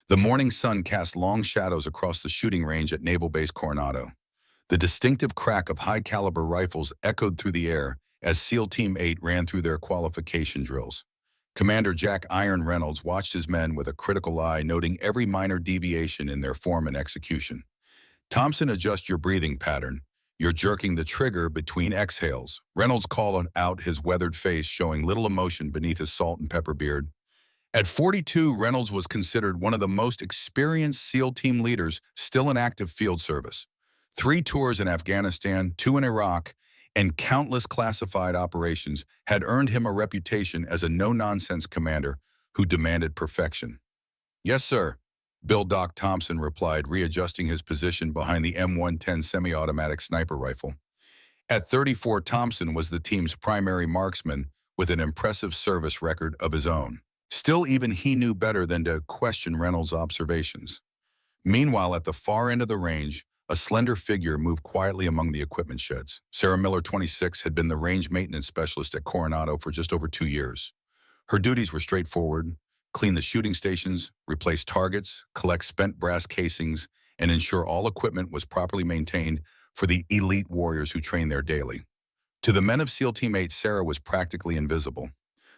The morning sun cast long shadows across the shooting range at Naval Base Coronado. The distinctive crack of high-caliber rifles echoed through the air as SEAL Team 8 ran through their qualification drills. Commander Jack Iron Reynolds watched his men with a critical eye, noting every minor deviation in their form and execution. "Thompson, adjust your breathing pattern. You're jerking the trigger between exhales." Reynolds called out, his weathered face showing little emotion beneath his salt and pepper beard. At 42, Reynolds was considered one of the most experienced SEAL team leaders still in active field service. 3 tours in Afghanistan, 2 in Iraq, and countless classified operations had earned him a reputation as a no-nonsense commander who demanded perfection. "Yes, sir," Bill Doc Thompson replied, readjusting his position behind the M110 semi-automatic sniper rifle. At 34, Thompson was the team's primary marksman with an impressive service record of his own. Still, even he knew better than to question Reynolds' observations. Meanwhile, at the far end of the range, a slender figure moved quietly among the equipment sheds. Sarah Miller, 26, had been the range maintenance specialist at Coronado for just over 2 years. Her duties were straightforward: clean the shooting stations, replace targets, collect spent brass casings, and ensure all equipment was properly maintained for the elite warriors who trained there daily. To the men of SEAL Team 8, Sarah was practically invisible.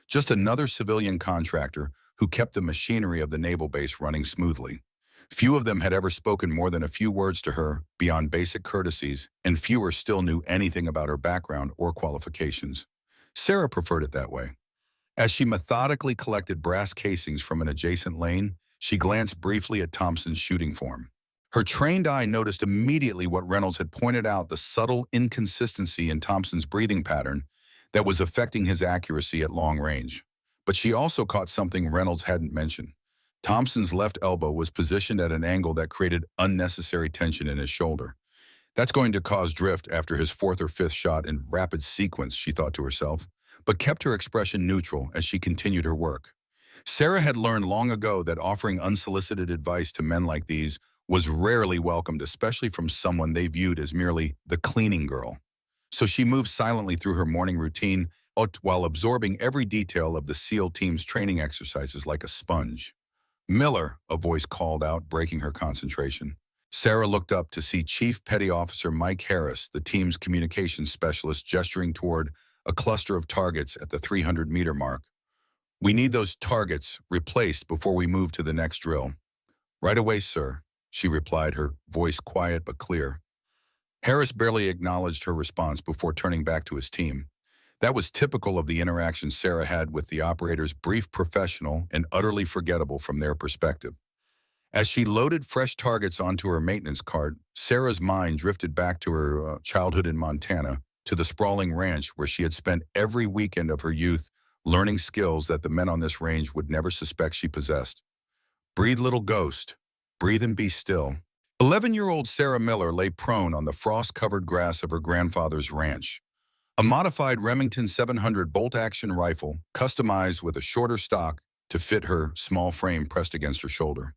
Just another civilian contractor who kept the machinery of the naval base running smoothly. Few of them had ever spoken more than a few words to her beyond basic courtesies, and fewer still knew anything about her background or qualifications. Sarah preferred it that way. As she methodically collected brass casings from an adjacent lane, she glanced briefly at Thompson's shooting form. Her trained eye noticed immediately what Reynolds had pointed out: the subtle inconsistency in Thompson's breathing pattern that was affecting his accuracy at long range. But she also caught something Reynolds hadn't mentioned. Thompson's left elbow was positioned at an angle that created unnecessary tension in his shoulder. "That's going to cause drift after his 4th or 5th shot in rapid sequence," she thought to herself, but kept her expression neutral as she continued her work. Sarah had learned long ago that offering unsolicited advice to men like these was rarely welcomed, especially from someone they viewed as merely the cleaning girl. So she moved silently through her morning routine while absorbing every detail of the SEAL team's training exercises like a sponge. "Miller," a voice called out, breaking her concentration. Sarah looked up to see Chief Petty Officer Mike Harris, the team's communications specialist, gesturing toward a cluster of targets at the 300-meter mark. "We need those targets replaced before we move to the next drill." "Right away, sir," she replied, her voice quiet but clear. Harris barely acknowledged her response before turning back to his team. That was typical of the interaction Sarah had with the operators: brief, professional, and utterly forgettable from their perspective. As she loaded fresh targets onto her maintenance cart, Sarah's mind drifted back to her childhood in Montana, to the sprawling ranch where she had spent every weekend of her youth learning skills that the men on this range would never suspect she possessed. "Breathe, little ghost. Breathe and be still." 11-year-old Sarah Miller lay prone on the frost-covered grass of her grandfather's ranch. A modified Remington 700 bolt-action rifle, customized with a shorter stock to fit her small frame, pressed against her shoulder.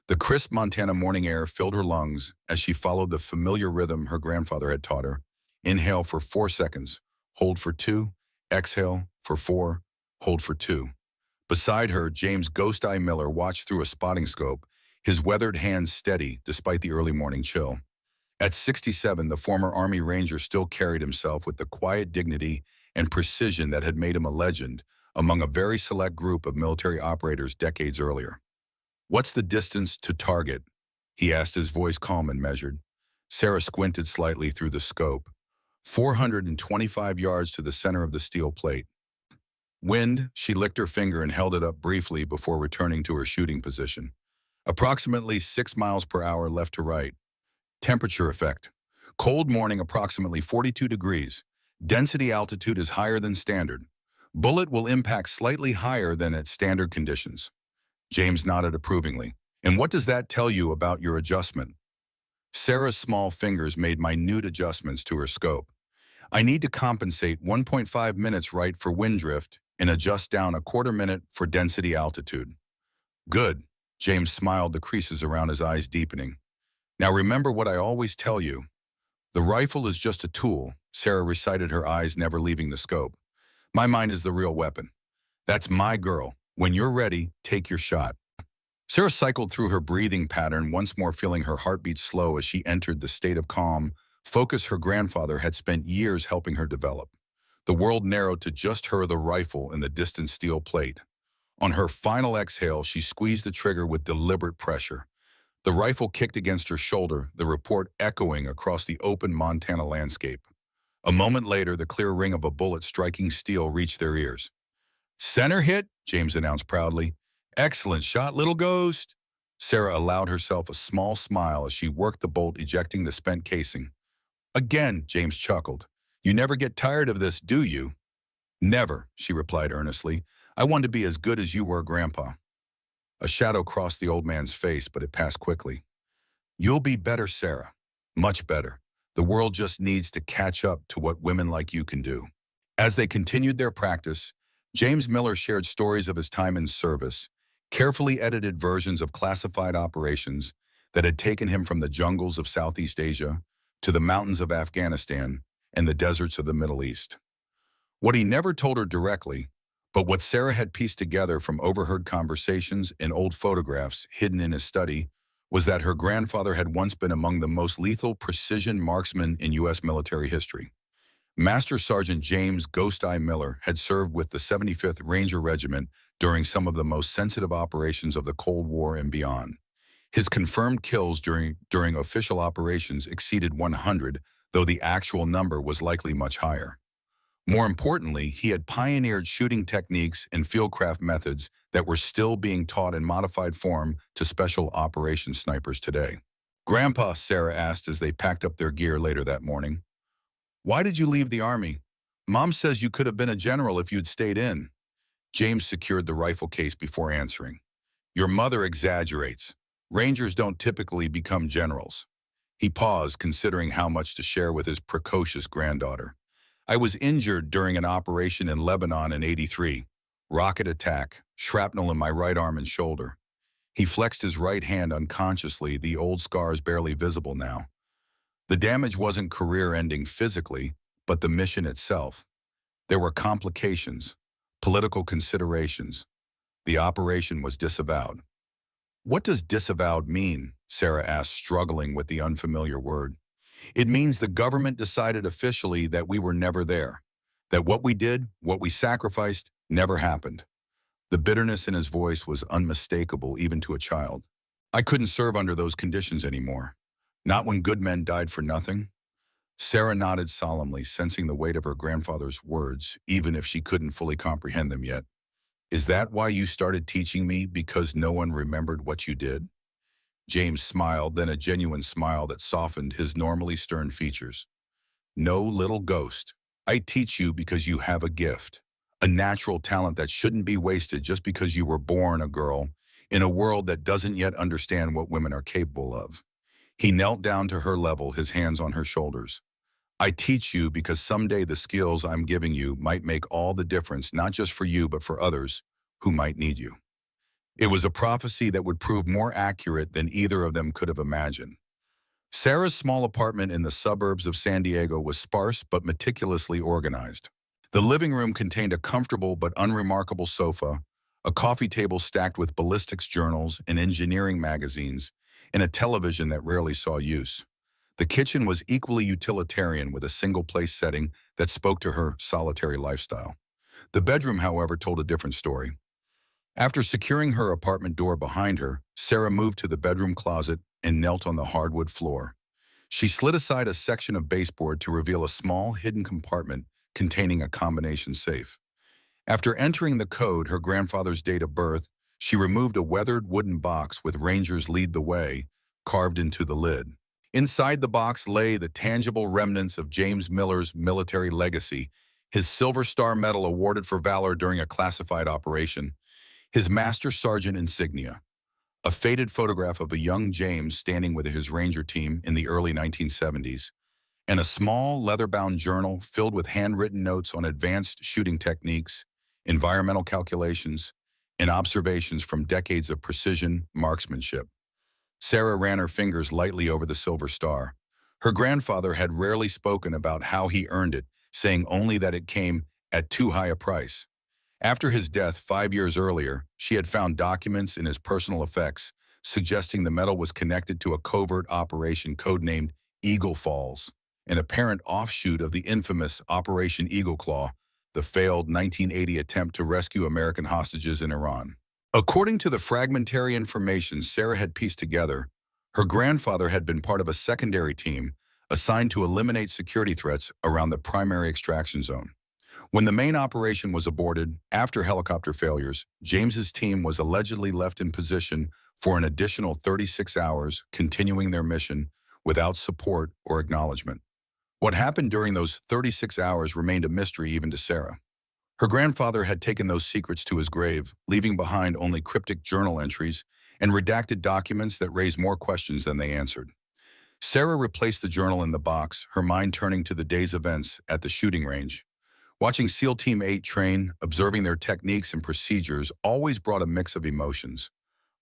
The crisp Montana morning air filled her lungs as she followed the familiar rhythm her grandfather had taught her. Inhale for 4 seconds, hold for 2, exhale for 4, hold for 2. Beside her, James "Ghost Eye" Miller watched through a spotting scope, his weathered hands steady despite the early morning chill. At 67, the former Army Ranger still carried himself with the quiet dignity and precision that had made him a legend among a very select group of military operators decades earlier. "What's the distance to target?" he asked, his voice calm and measured. Sarah squinted slightly through the scope. 425 yards to the center of the steel plate. "Wind," she licked her finger and held it up briefly before returning to her shooting position. "Approximately 6 miles per hour left to right." Temperature effect: cold morning, approximately 42 degrees. Density altitude is higher than standard. Bullet will impact slightly higher than at standard conditions. James nodded approvingly. "And what does that tell you about your adjustment?" Sarah's small fingers made minute adjustments to her scope. "I need to compensate 1.5 minutes right for wind drift and adjust down a quarter minute for density altitude." "Good." James smiled, the creases around his eyes deepening. "Now remember what I always tell you. The rifle is just a tool," Sarah recited, her eyes never leaving the scope. "My mind is the real weapon. That's my girl. When you're ready, take your shot." Sarah cycled through her breathing pattern, once more feeling her heartbeat slow as she entered the state of calm, focus her grandfather had spent years helping her develop. The world narrowed to just her, the rifle, and the distant steel plate. On her final exhale, she squeezed the trigger with deliberate pressure. The rifle kicked against her shoulder, the report echoing across the open Montana landscape. A moment later, the clear ring of a bullet striking steel reached their ears. "Center hit," James announced proudly. "Excellent shot, little ghost." Sarah allowed herself a small smile as she worked the bolt, ejecting the spent casing. "Again," James chuckled. "You never get tired of this, do you?" "Never," she replied earnestly. "I want to be as good as you were, Grandpa." A shadow crossed the old man's face, but it passed quickly. "You'll be better, Sarah. Much better. The world just needs to catch up to what women like you can do." As they continued their practice, James Miller shared stories of his time in service, carefully edited versions of classified operations that had taken him from the jungles of Southeast Asia to the mountains of Afghanistan and the deserts of the Middle East. What he never told her directly, but what Sarah had pieced together from overheard conversations and old photographs hidden in his study, was that her grandfather had once been among the most lethal precision marksmen in U.S. military history. Master Sergeant James "Ghost Eye" Miller had served with the 75th Ranger Regiment during some of the most sensitive operations of the Cold War and beyond. His confirmed kills during official operations exceeded 100, though the actual number was likely much higher. More importantly, he had pioneered shooting techniques and fieldcraft methods that were still being taught in modified form to special operations snipers today. "Grandpa," Sarah asked as they packed up their gear later that morning, "why did you leave the Army? Mom says you could have been a general if you'd stayed in." James secured the rifle case before answering. "Your mother exaggerates. Rangers don't typically become generals." He paused, considering how much to share with his precocious granddaughter. "I was injured during an operation in Lebanon in '83. Rocket attack, shrapnel in my right arm and shoulder." He flexed his right hand unconsciously, the old scars barely visible now. The damage wasn't career-ending physically, but the mission itself. There were complications, political considerations. The operation was disavowed. "What does disavowed mean?" Sarah asked, struggling with the unfamiliar word. "It means the government decided officially that we were never there, that what we did, what we sacrificed, never happened." The bitterness in his voice was unmistakable even to a child. "I couldn't serve under those conditions anymore. Not when good men died for nothing." Sarah nodded solemnly, sensing the weight of her grandfather's words, even if she couldn't fully comprehend them yet. "Is that why you started teaching me, because no one remembered what you did?" James smiled, then a genuine smile that softened his normally stern features. "No, little ghost. I teach you because you have a gift, a natural talent that shouldn't be wasted just because you were born a girl in a world that doesn't yet understand what women are capable of." He knelt down to her level, his hands on her shoulders. "I teach you because someday the skills I'm giving you might make all the difference, not just for you, but for others who might need you." It was a prophecy that would prove more accurate than either of them could have imagined. Sarah's small apartment in the suburbs of San Diego was sparse but meticulously organized. The living room contained a comfortable but unremarkable sofa, a coffee table stacked with ballistics journals and engineering magazines, and a television that rarely saw use. The kitchen was equally utilitarian, with a single-place setting that spoke to her solitary lifestyle. The bedroom, however, told a different story. After securing her apartment door behind her, Sarah moved to the bedroom closet and knelt on the hardwood floor. She slid aside a section of baseboard to reveal a small, hidden compartment containing a combination safe. After entering the code, her grandfather's date of birth, she removed a weathered wooden box with "Rangers Lead the Way" carved into the lid. Inside the box lay the tangible remnants of James Miller's military legacy: his Silver Star Medal awarded for valor during a classified operation, his Master Sergeant insignia, a faded photograph of a young James standing with his Ranger team in the early 1970s, and a small leather-bound journal filled with handwritten notes on advanced shooting techniques, environmental calculations, and observations from decades of precision marksmanship. Sarah ran her fingers lightly over the silver star. Her grandfather had rarely spoken about how he earned it, saying only that it came at too high a price. After his death 5 years earlier, she had found documents in his personal effects suggesting the medal was connected to a covert operation codenamed Eagle Falls, an apparent offshoot of the infamous Operation Eagle Claw, the failed 1980 attempt to rescue American hostages in Iran. According to the fragmentary information Sarah had pieced together, her grandfather had been part of a secondary team assigned to eliminate security threats around the primary extraction zone. When the main operation was aborted after helicopter failures, James's team was allegedly left in position for an additional 36 hours, continuing their mission without support or acknowledgement. What happened during those 36 hours remained a mystery even to Sarah. Her grandfather had taken those secrets to his grave, leaving behind only cryptic journal entries and redacted documents that raised more questions than they answered. Sarah replaced the journal in the box, her mind turning to the day's events at the shooting range. Watching SEAL Team 8 train, observing their techniques and procedures always brought a mix of emotions.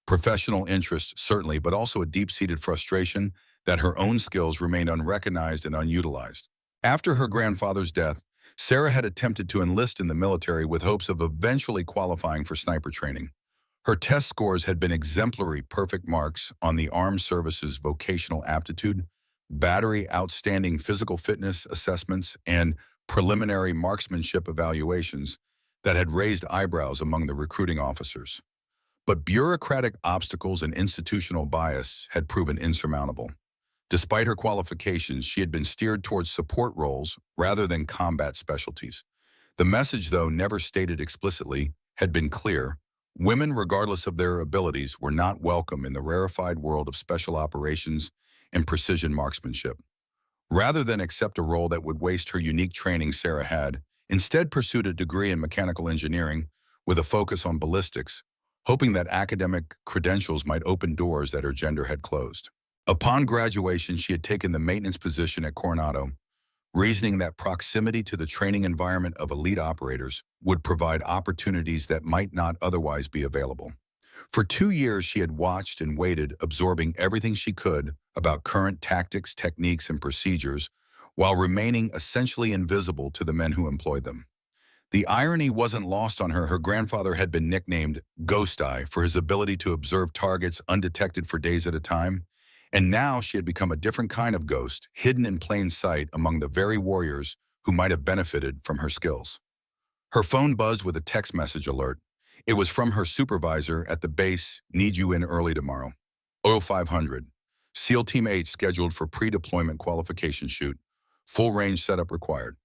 Professional interest, certainly, but also a deep-seated frustration that her own skills remained unrecognized and unutilized. After her grandfather's death, Sarah had attempted to enlist in the military with hopes of eventually qualifying for sniper training. Her test scores had been exemplary perfect marks on the Armed Services Vocational Aptitude, Battery Outstanding Physical Fitness Assessments, and preliminary marksmanship evaluations that had raised eyebrows among the recruiting officers. But bureaucratic obstacles and institutional bias had proven insurmountable. Despite her qualifications, she had been steered towards support roles rather than combat specialties. The message, though never stated explicitly, had been clear. Women, regardless of their abilities, were not welcome in the rarefied world of special operations and precision marksmanship. Rather than accept a role that would waste her unique training, Sarah had instead pursued a degree in mechanical engineering with a focus on ballistics, hoping that academic credentials might open doors that her gender had closed. Upon graduation, she had taken the maintenance position at Coronado, reasoning that proximity to the training environment of elite operators would provide opportunities that might not otherwise be available. For 2 years, she had watched and waited, absorbing everything she could about current tactics, techniques, and procedures, while remaining essentially invisible to the men who employed them. The irony wasn't lost on her. Her grandfather had been nicknamed Ghost Eye for his ability to observe targets undetected for days at a time, and now she had become a different kind of ghost, hidden in plain sight among the very warriors who might have benefited from her skills. Her phone buzzed with a text message alert. It was from her supervisor at the base. Need you in early tomorrow. 0500. SEAL Team 8 scheduled for pre-deployment qualification shoot. Full range setup required.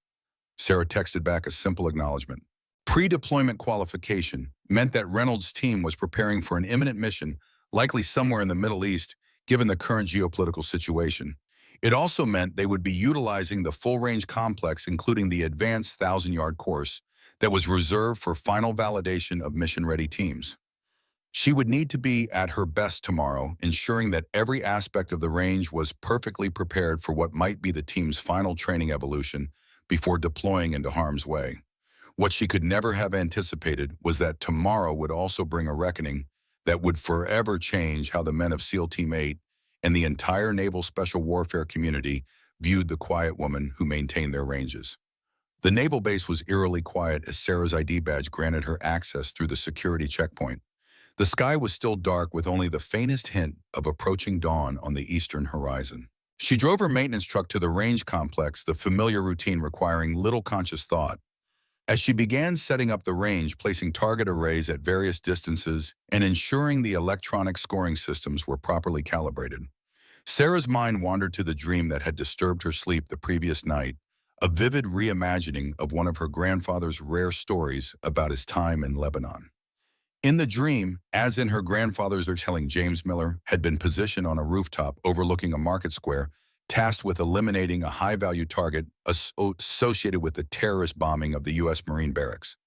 Sarah texted back a simple acknowledgement. Pre-deployment qualification meant that Reynolds' team was preparing for an imminent mission, likely somewhere in the Middle East, given the current geopolitical situation. It also meant they would be utilizing the full-range complex, including the advanced 1,000-yard course that was reserved for final validation of mission-ready teams. She would need to be at her best tomorrow, ensuring that every aspect of the range was perfectly prepared for what might be the team's final training evolution before deploying into harm's way. What she could never have anticipated was that tomorrow would also bring a reckoning that would forever change how the men of SEAL Team 8 and the entire naval special warfare community viewed the quiet woman who maintained their ranges. The naval base was eerily quiet as Sarah's ID badge granted her access through the security checkpoint. The sky was still dark with only the faintest hint of approaching dawn on the eastern horizon. She drove her maintenance truck to the range complex, the familiar routine requiring little conscious thought. As she began setting up the range, placing target arrays at various distances and ensuring the electronic scoring systems were properly calibrated, Sarah's mind wandered to the dream that had disturbed her sleep the previous night, a vivid reimagining of one of her grandfather's rare stories about his time in Lebanon. In the dream, as in her grandfather's telling, James Miller had been positioned on a rooftop overlooking a market square, tasked with eliminating a high-value target associated with the terrorist bombing of the U.S. Marine barracks.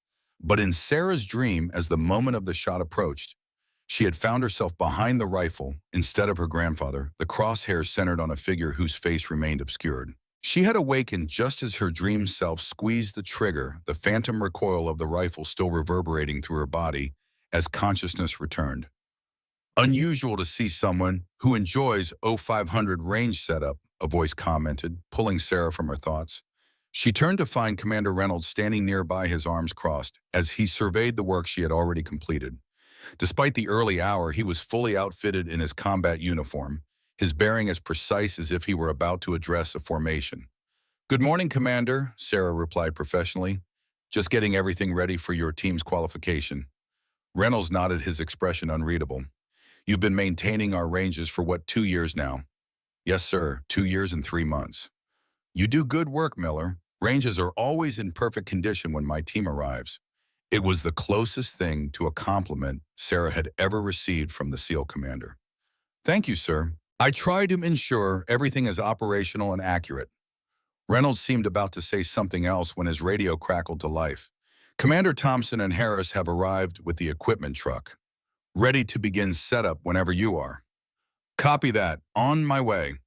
But in Sarah's dream, as the moment of the shot approached, she had found herself behind the rifle instead of her grandfather, the crosshairs centered on a figure whose face remained obscured. She had awakened just as her dream self squeezed the trigger, the phantom recoil of the rifle still reverberating through her body as consciousness returned. Unusual to see someone who enjoys 0500 range setup, a voice commented, pulling Sarah from her thoughts. She turned to find Commander Reynolds standing nearby, his arms crossed, as he surveyed the work she had already completed. Despite the early hour, he was fully outfitted in his combat uniform, his bearing as precise as if he were about to address a formation. "Good morning, Commander," Sarah replied professionally. "Just getting everything ready for your team's qualification." Reynolds nodded, his expression unreadable. "You've been maintaining our ranges for what, 2 years now?" "Yes, sir, 2 years and 3 months." "You do good work, Miller. Ranges are always in perfect condition when my team arrives." It was the closest thing to a compliment Sarah had ever received from the SEAL commander. "Thank you, sir. I try to ensure everything is operational and accurate." Reynolds seemed about to say something else when his radio crackled to life. "Commander Thompson and Harris have arrived with the equipment truck. Ready to begin setup whenever you are." "Copy that. On my way."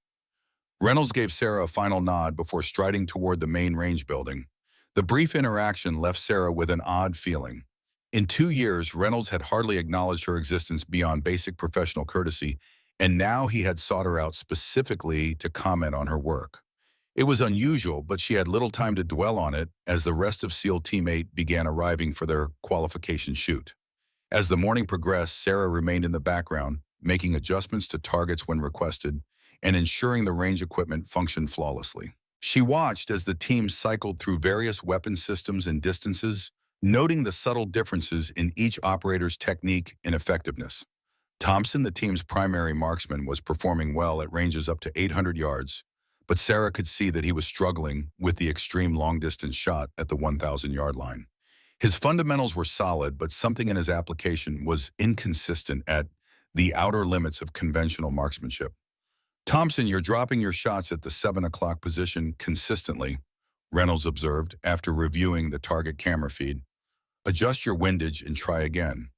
Reynolds gave Sarah a final nod before striding toward the main range building. The brief interaction left Sarah with an odd feeling. In 2 years, Reynolds had hardly acknowledged her existence beyond basic professional courtesy, and now he had sought her out specifically to comment on her work. It was unusual, but she had little time to dwell on it as the rest of SEAL Team 8 began arriving for their qualification shoot. As the morning progressed, Sarah remained in the background, making adjustments to targets when requested, and ensuring the range equipment functioned flawlessly. She watched as the team cycled through various weapon systems and distances, noting the subtle differences in each operator's technique and effectiveness. Thompson, the team's primary marksman, was performing well at ranges up to 800 yards, but Sarah could see that he was struggling with the extreme long-distance shot at the 1,000-yard line. His fundamentals were solid, but something in his application was inconsistent at the outer limits of conventional marksmanship. "Thompson, you're dropping your shots at the 7 o'clock position consistently," Reynolds observed after reviewing the target camera feed. "Adjust your windage and try again."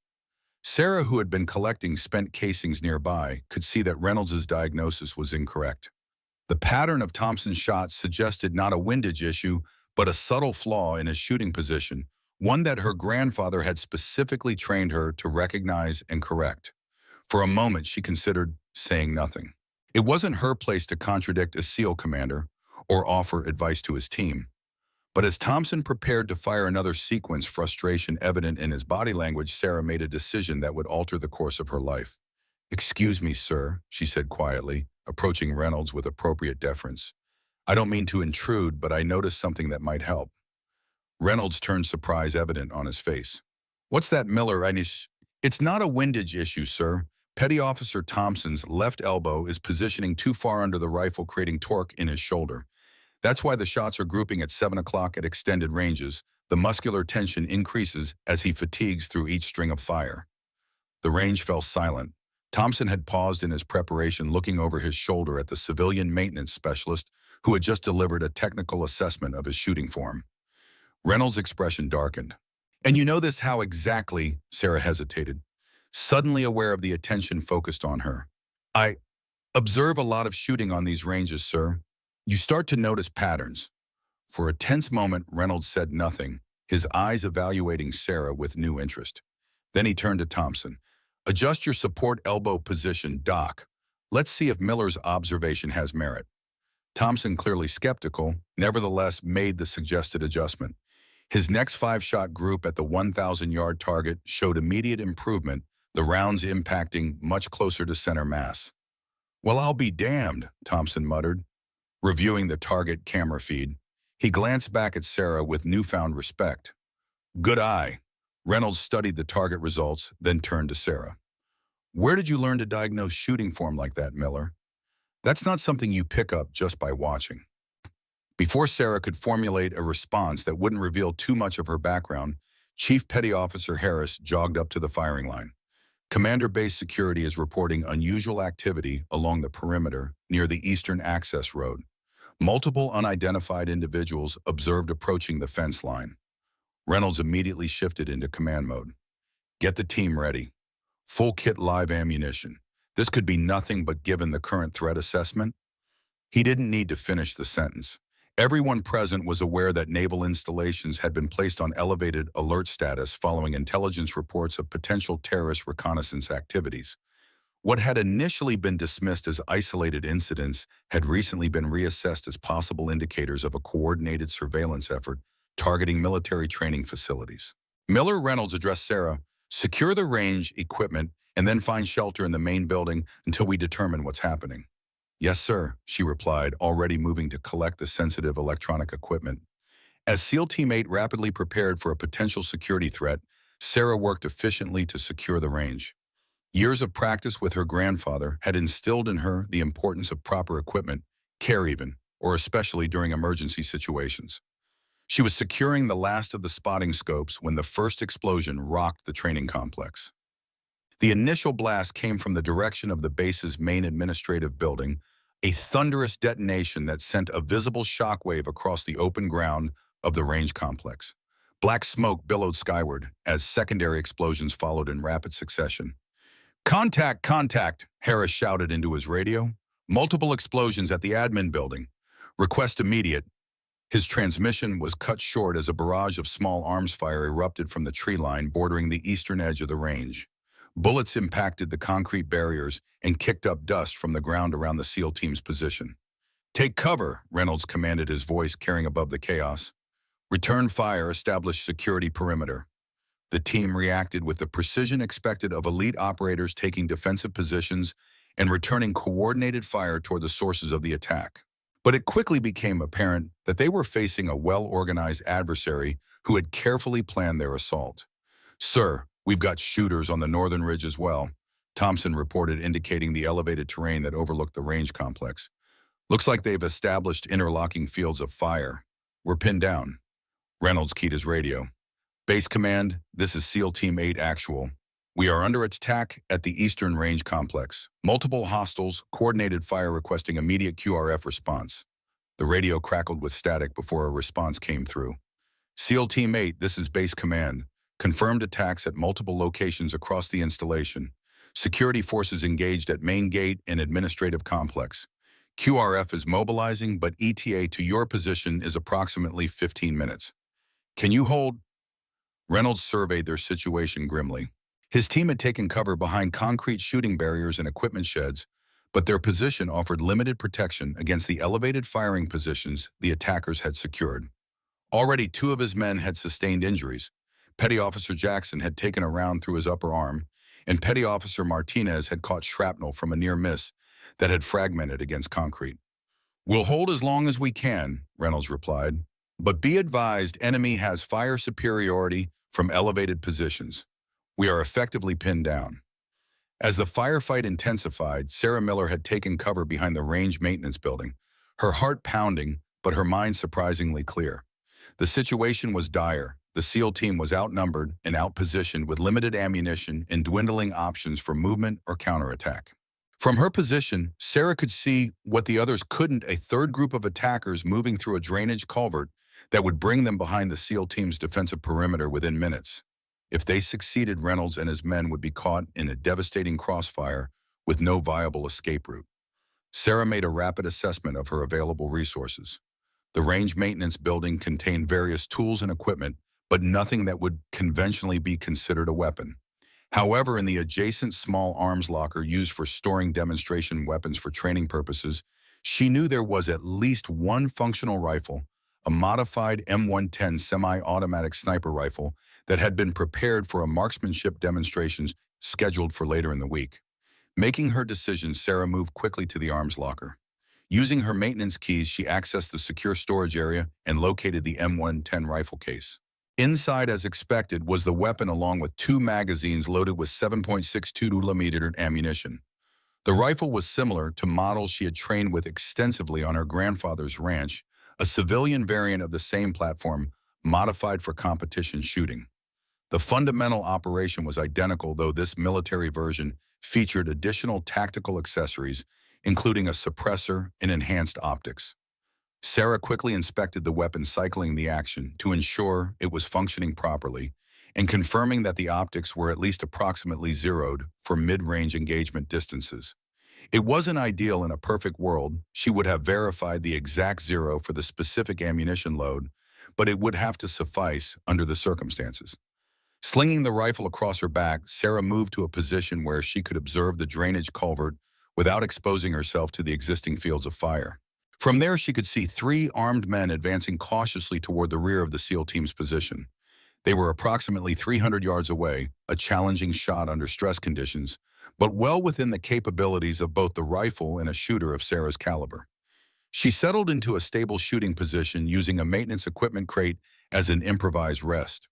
Sarah, who had been collecting spent casings nearby, could see that Reynolds' diagnosis was incorrect. The pattern of Thompson's shots suggested not a windage issue, but a subtle flaw in his shooting position, one that her grandfather had specifically trained her to recognize and correct. For a moment, she considered saying nothing. It wasn't her place to contradict a SEAL commander or offer advice to his team. But as Thompson prepared to fire another sequence, frustration evident in his body language, Sarah made a decision that would alter the course of her life. "Excuse me, sir," she said quietly, approaching Reynolds with appropriate deference. "I don't mean to intrude, but I noticed something that might help." Reynolds turned surprise evident on his face. "What's that, Miller? It's not a windage issue, sir. Petty Officer Thompson's left elbow is positioning too far under the rifle, creating torque in his shoulder. That's why the shots are grouping at 7 o'clock at extended ranges. The muscular tension increases as he fatigues through each string of fire." The range fell silent. Thompson had paused in his preparation, looking over his shoulder at the civilian maintenance specialist who had just delivered a technical assessment of his shooting form. Reynolds' expression darkened. "And you know this how exactly?" Sarah hesitated, suddenly aware of the attention focused on her. "I observe a lot of shooting on these ranges, sir. You start to notice patterns." For a tense moment, Reynolds said nothing, his eyes evaluating Sarah with new interest. Then he turned to Thompson. "Adjust your support elbow position, Doc. Let's see if Miller's observation has merit." Thompson, clearly skeptical, nevertheless made the suggested adjustment. His next 5-shot group at the 1,000-yard target showed immediate improvement, the rounds impacting much closer to center mass. "Well, I'll be damned," Thompson muttered, reviewing the target camera feed. He glanced back at Sarah with newfound respect. "Good eye." Reynolds studied the target results, then turned to Sarah. "Where did you learn to diagnose shooting form like that, Miller? That's not something you pick up just by watching." Before Sarah could formulate a response that wouldn't reveal too much of her background, Chief Petty Officer Harris jogged up to the firing line. "Commander Base Security is reporting unusual activity along the perimeter near the Eastern Access Road. Multiple unidentified individuals observed approaching the fence line." Reynolds immediately shifted into command mode. "Get the team ready. Full kit, live ammunition. This could be nothing but given the current threat assessment." He didn't need to finish the sentence. Everyone present was aware that naval installations had been placed on elevated alert status following intelligence reports of potential terrorist reconnaissance activities. What had initially been dismissed as isolated incidents had recently been reassessed as possible indicators of a coordinated surveillance effort targeting military training facilities. Miller Reynolds addressed Sarah, "Secure the range, equipment, and then find shelter in the main building until we determine what's happening." "Yes, sir," she replied, already moving to collect the sensitive electronic equipment. As SEAL Team 8 rapidly prepared for a potential security threat, Sarah worked efficiently to secure the range. Years of practice with her grandfather had instilled in her the importance of proper equipment, care even, or especially during emergency situations. She was securing the last of the spotting scopes when the first explosion rocked the training complex. The initial blast came from the direction of the base's main administrative building, a thunderous detonation that sent a visible shockwave across the open ground of the range complex. Black smoke billowed skyward as secondary explosions followed in rapid succession. "Contact, contact," Harris shouted into his radio. "Multiple explosions at the admin building. Request immediate." His transmission was cut short as a barrage of small arms fire erupted from the tree line bordering the eastern edge of the range. Bullets impacted the concrete barriers and kicked up dust from the ground around the SEAL team's position. "Take cover," Reynolds commanded, his voice carrying above the chaos. "Return fire, establish security perimeter." The team reacted with the precision expected of elite operators, taking defensive positions and returning coordinated fire toward the sources of the attack. But it quickly became apparent that they were facing a well-organized adversary who had carefully planned their assault. "Sir, we've got shooters on the northern ridge as well," Thompson reported, indicating the elevated terrain that overlooked the range complex. "Looks like they've established interlocking fields of fire. We're pinned down." Reynolds keyed his radio. "Base Command, this is SEAL Team 8 Actual. We are under attack at the Eastern Range Complex. Multiple hostiles, coordinated fire requesting immediate QRF response." The radio crackled with static before a response came through. "SEAL Team 8, this is Base Command. Confirmed attacks at multiple locations across the installation. Security forces engaged at main gate and administrative complex. QRF is mobilizing, but ETA to your position is approximately 15 minutes. Can you hold?" Reynolds surveyed their situation grimly. His team had taken cover behind concrete shooting barriers and equipment sheds, but their position offered limited protection against the elevated firing positions the attackers had secured. Already 2 of his men had sustained injuries. Petty Officer Jackson had taken a round through his upper arm, and Petty Officer Martinez had caught shrapnel from a near miss that had fragmented against concrete. "We'll hold as long as we can," Reynolds replied. "But be advised, enemy has fire superiority from elevated positions. We are effectively pinned down." As the firefight intensified, Sarah Miller had taken cover behind the range maintenance building, her heart pounding, but her mind surprisingly clear. The situation was dire. The SEAL team was outnumbered and outpositioned with limited ammunition and dwindling options for movement or counterattack. From her position, Sarah could see what the others couldn't: a third group of attackers moving through a drainage culvert that would bring them behind the SEAL team's defensive perimeter within minutes. If they succeeded, Reynolds and his men would be caught in a devastating crossfire with no viable escape route. Sarah made a rapid assessment of her available resources. The range maintenance building contained various tools and equipment, but nothing that would conventionally be considered a weapon. However, in the adjacent small arms locker used for storing demonstration weapons for training purposes, she knew there was at least one functional rifle, a modified M110 semi-automatic sniper rifle that had been prepared for a marksmanship demonstrations scheduled for later in the week. Making her decision, Sarah moved quickly to the arms locker. Using her maintenance keys, she accessed the secure storage area and located the M110 rifle case. Inside, as expected, was the weapon along with 2 magazines loaded with 7.62mm ammunition. The rifle was similar to models she had trained with extensively on her grandfather's ranch, a civilian variant of the same platform, modified for competition shooting. The fundamental operation was identical, though this military version featured additional tactical accessories, including a suppressor and enhanced optics. Sarah quickly inspected the weapon, cycling the action to ensure it was functioning properly and confirming that the optics were at least approximately zeroed for mid-range engagement distances. It wasn't ideal. In a perfect world, she would have verified the exact zero for the specific ammunition load, but it would have to suffice under the circumstances. Slinging the rifle across her back, Sarah moved to a position where she could observe the drainage culvert without exposing herself to the existing fields of fire. From there, she could see three armed men advancing cautiously toward the rear of the SEAL team's position. They were approximately 300 yards away, a challenging shot under stress conditions, but well within the capabilities of both the rifle and a shooter of Sarah's caliber. She settled into a stable shooting position using a maintenance equipment crate as an improvised rest.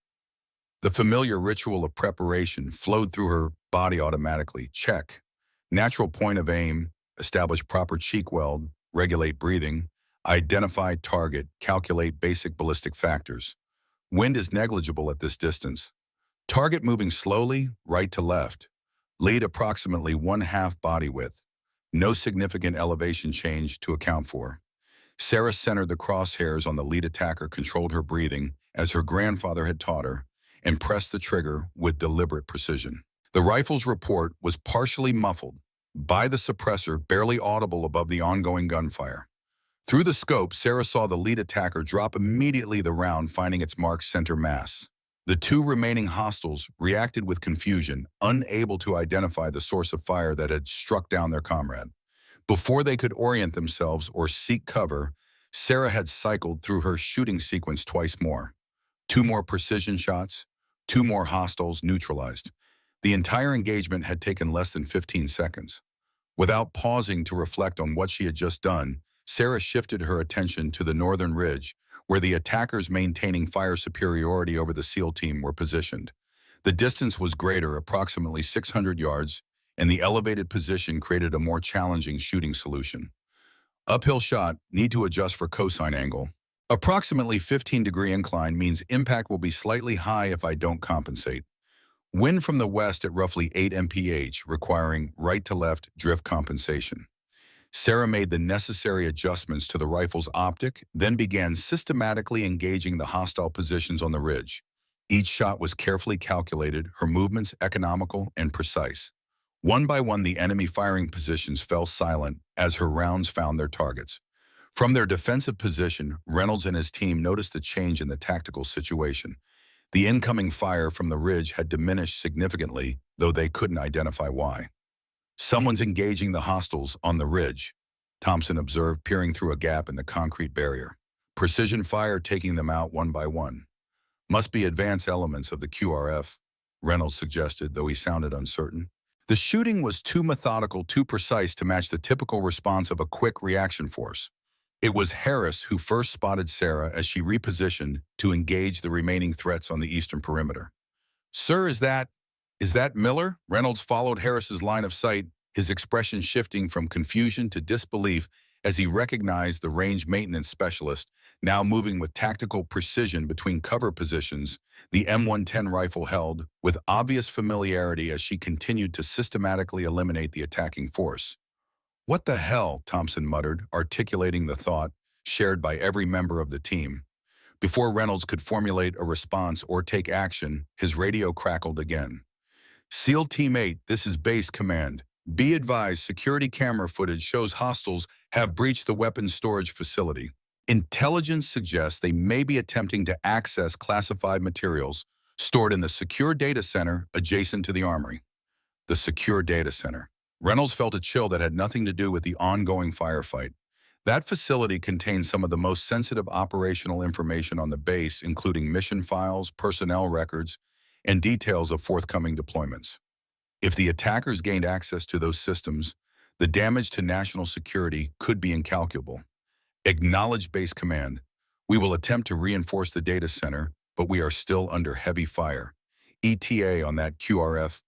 The familiar ritual of preparation flowed through her body automatically. Check. Natural point of aim, establish proper cheek weld, regulate breathing, identify target, calculate basic ballistic factors. Wind is negligible at this distance. Target moving slowly, right to left. Lead approximately 1/2 body width. No significant elevation change to account for. Sarah centered the crosshairs on the lead attacker, controlled her breathing, as her grandfather had taught her, and pressed the trigger with deliberate precision. The rifle's report was partially muffled by the suppressor, barely audible above the ongoing gunfire. Through the scope, Sarah saw the lead attacker drop immediately, the round finding its marked center mass. The two remaining hostiles reacted with confusion, unable to identify the source of fire that had struck down their comrade. Before they could orient themselves or seek cover, Sarah had cycled through her shooting sequence twice more. Two more precision shots, two more hostiles neutralized. The entire engagement had taken less than 15 seconds. Without pausing to reflect on what she had just done, Sarah shifted her attention to the northern ridge, where the attackers maintaining fire superiority over the SEAL team were positioned. The distance was greater, approximately 600 yards, and the elevated position created a more challenging shooting solution. Uphill shot, need to adjust for cosine angle. Approximately 15-degree incline means impact will be slightly high if I don't compensate. Wind from the west at roughly 8 mph, requiring right to left drift compensation. Sarah made the necessary adjustments to the rifle's optic, then began systematically engaging the hostile positions on the ridge. Each shot was carefully calculated, her movements economical and precise. One by one, the enemy firing positions fell silent as her rounds found their targets. From their defensive position, Reynolds and his team noticed a change in the tactical situation. The incoming fire from the ridge had diminished significantly, though they couldn't identify why. "Someone's engaging the hostiles on the ridge," Thompson observed, peering through a gap in the concrete barrier. "Precision fire taking them out one by one. Must be advanced elements of the QRF," Reynolds suggested, though he sounded uncertain. The shooting was too methodical, too precise to match the typical response of a quick reaction force. It was Harris who first spotted Sarah as she repositioned to engage the remaining threats on the eastern perimeter. "Sir, is that Miller?" Reynolds followed Harris's line of sight, his expression shifting from confusion to disbelief as he recognized the range maintenance specialist, now moving with tactical precision between cover positions, the M110 rifle held with obvious familiarity as she continued to systematically eliminate the attacking force. "What the hell?" Thompson muttered, articulating the thought shared by every member of the team. Before Reynolds could formulate a response or take action, his radio crackled again. "SEAL Team 8, this is base command. Be advised, security camera footage shows hostiles have breached the weapons storage facility. Intelligence suggests they may be attempting to access classified materials stored in the secure data center adjacent to the armory." The secure data center. Reynolds felt a chill that had nothing to do with the ongoing firefight. That facility contains some of the most sensitive operational information on the base, including mission files, personnel records, and details of forthcoming deployments. If the attackers gained access to those systems, the damage to national security could be incalculable. "Acknowledge base command. We will attempt to reinforce the data center, but we are still under heavy fire. ETA on that QRF.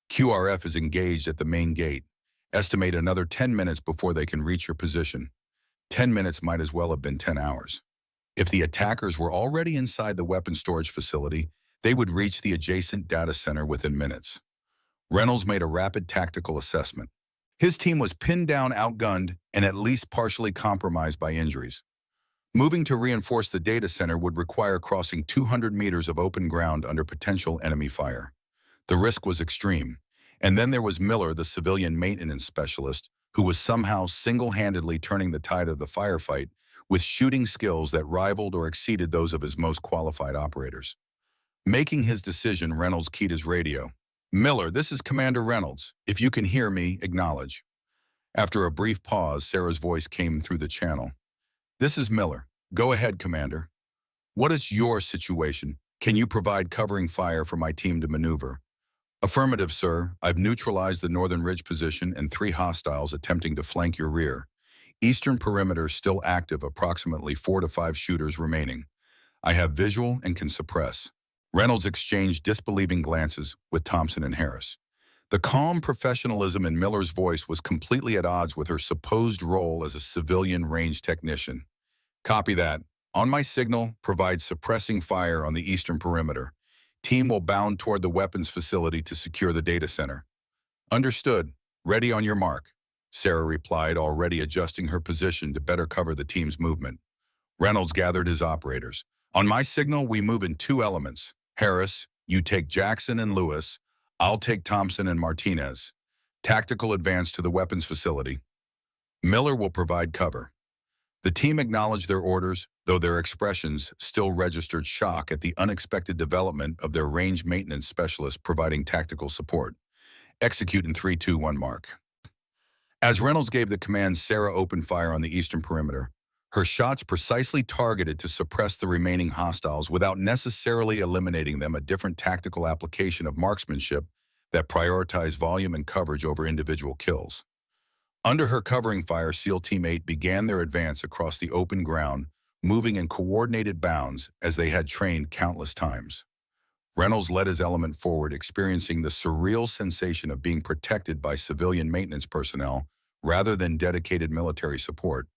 QRF is engaged at the main gate. Estimate another 10 minutes before they can reach your position. 10 minutes might as well have been 10 hours. If the attackers were already inside the weapon storage facility, they would reach the adjacent data center within minutes." Reynolds made a rapid tactical assessment. His team was pinned down, outgunned, and at least partially compromised by injuries. Moving to reinforce the data center would require crossing 200 meters of open ground under potential enemy fire. The risk was extreme. And then there was Miller, the civilian maintenance specialist, who was somehow single-handedly turning the tide of the firefight with shooting skills that rivaled or exceeded those of his most qualified operators. Making his decision, Reynolds keyed his radio. "Miller, this is Commander Reynolds. If you can hear me, acknowledge." After a brief pause, Sarah's voice came through the channel. "This is Miller. Go ahead, Commander. What is your situation? Can you provide covering fire for my team to maneuver?" "Affirmative, sir. I've neutralized the northern ridge position and 3 hostiles attempting to flank your rear. Eastern perimeter still active, approximately 4 to 5 shooters remaining. I have visual and can suppress." Reynolds exchanged disbelieving glances with Thompson and Harris. The calm professionalism in Miller's voice was completely at odds with her supposed role as a civilian range technician. "Copy that. On my signal, provide suppressing fire on the eastern perimeter. Team will bound toward the weapons facility to secure the data center." "Understood. Ready on your mark," Sarah replied, already adjusting her position to better cover the team's movement. Reynolds gathered his operators. "On my signal, we move in 2 elements. Harris, you take Jackson and Lewis. I'll take Thompson and Martinez. Tactical advance to the weapons facility. Miller will provide cover." The team acknowledged their orders, though their expressions still registered shock at the unexpected development of their range maintenance specialist providing tactical support. "Execute in 3, 2, 1 mark." As Reynolds gave the command, Sarah opened fire on the eastern perimeter. Her shots precisely targeted to suppress the remaining hostiles without necessarily eliminating them, a different tactical application of marksmanship that prioritized volume and coverage over individual kills. Under her covering fire, SEAL Team 8 began their advance across the open ground, moving in coordinated bounds as they had trained countless times. Reynolds led his element forward, experiencing the surreal sensation of being protected by civilian maintenance personnel rather than dedicated military support.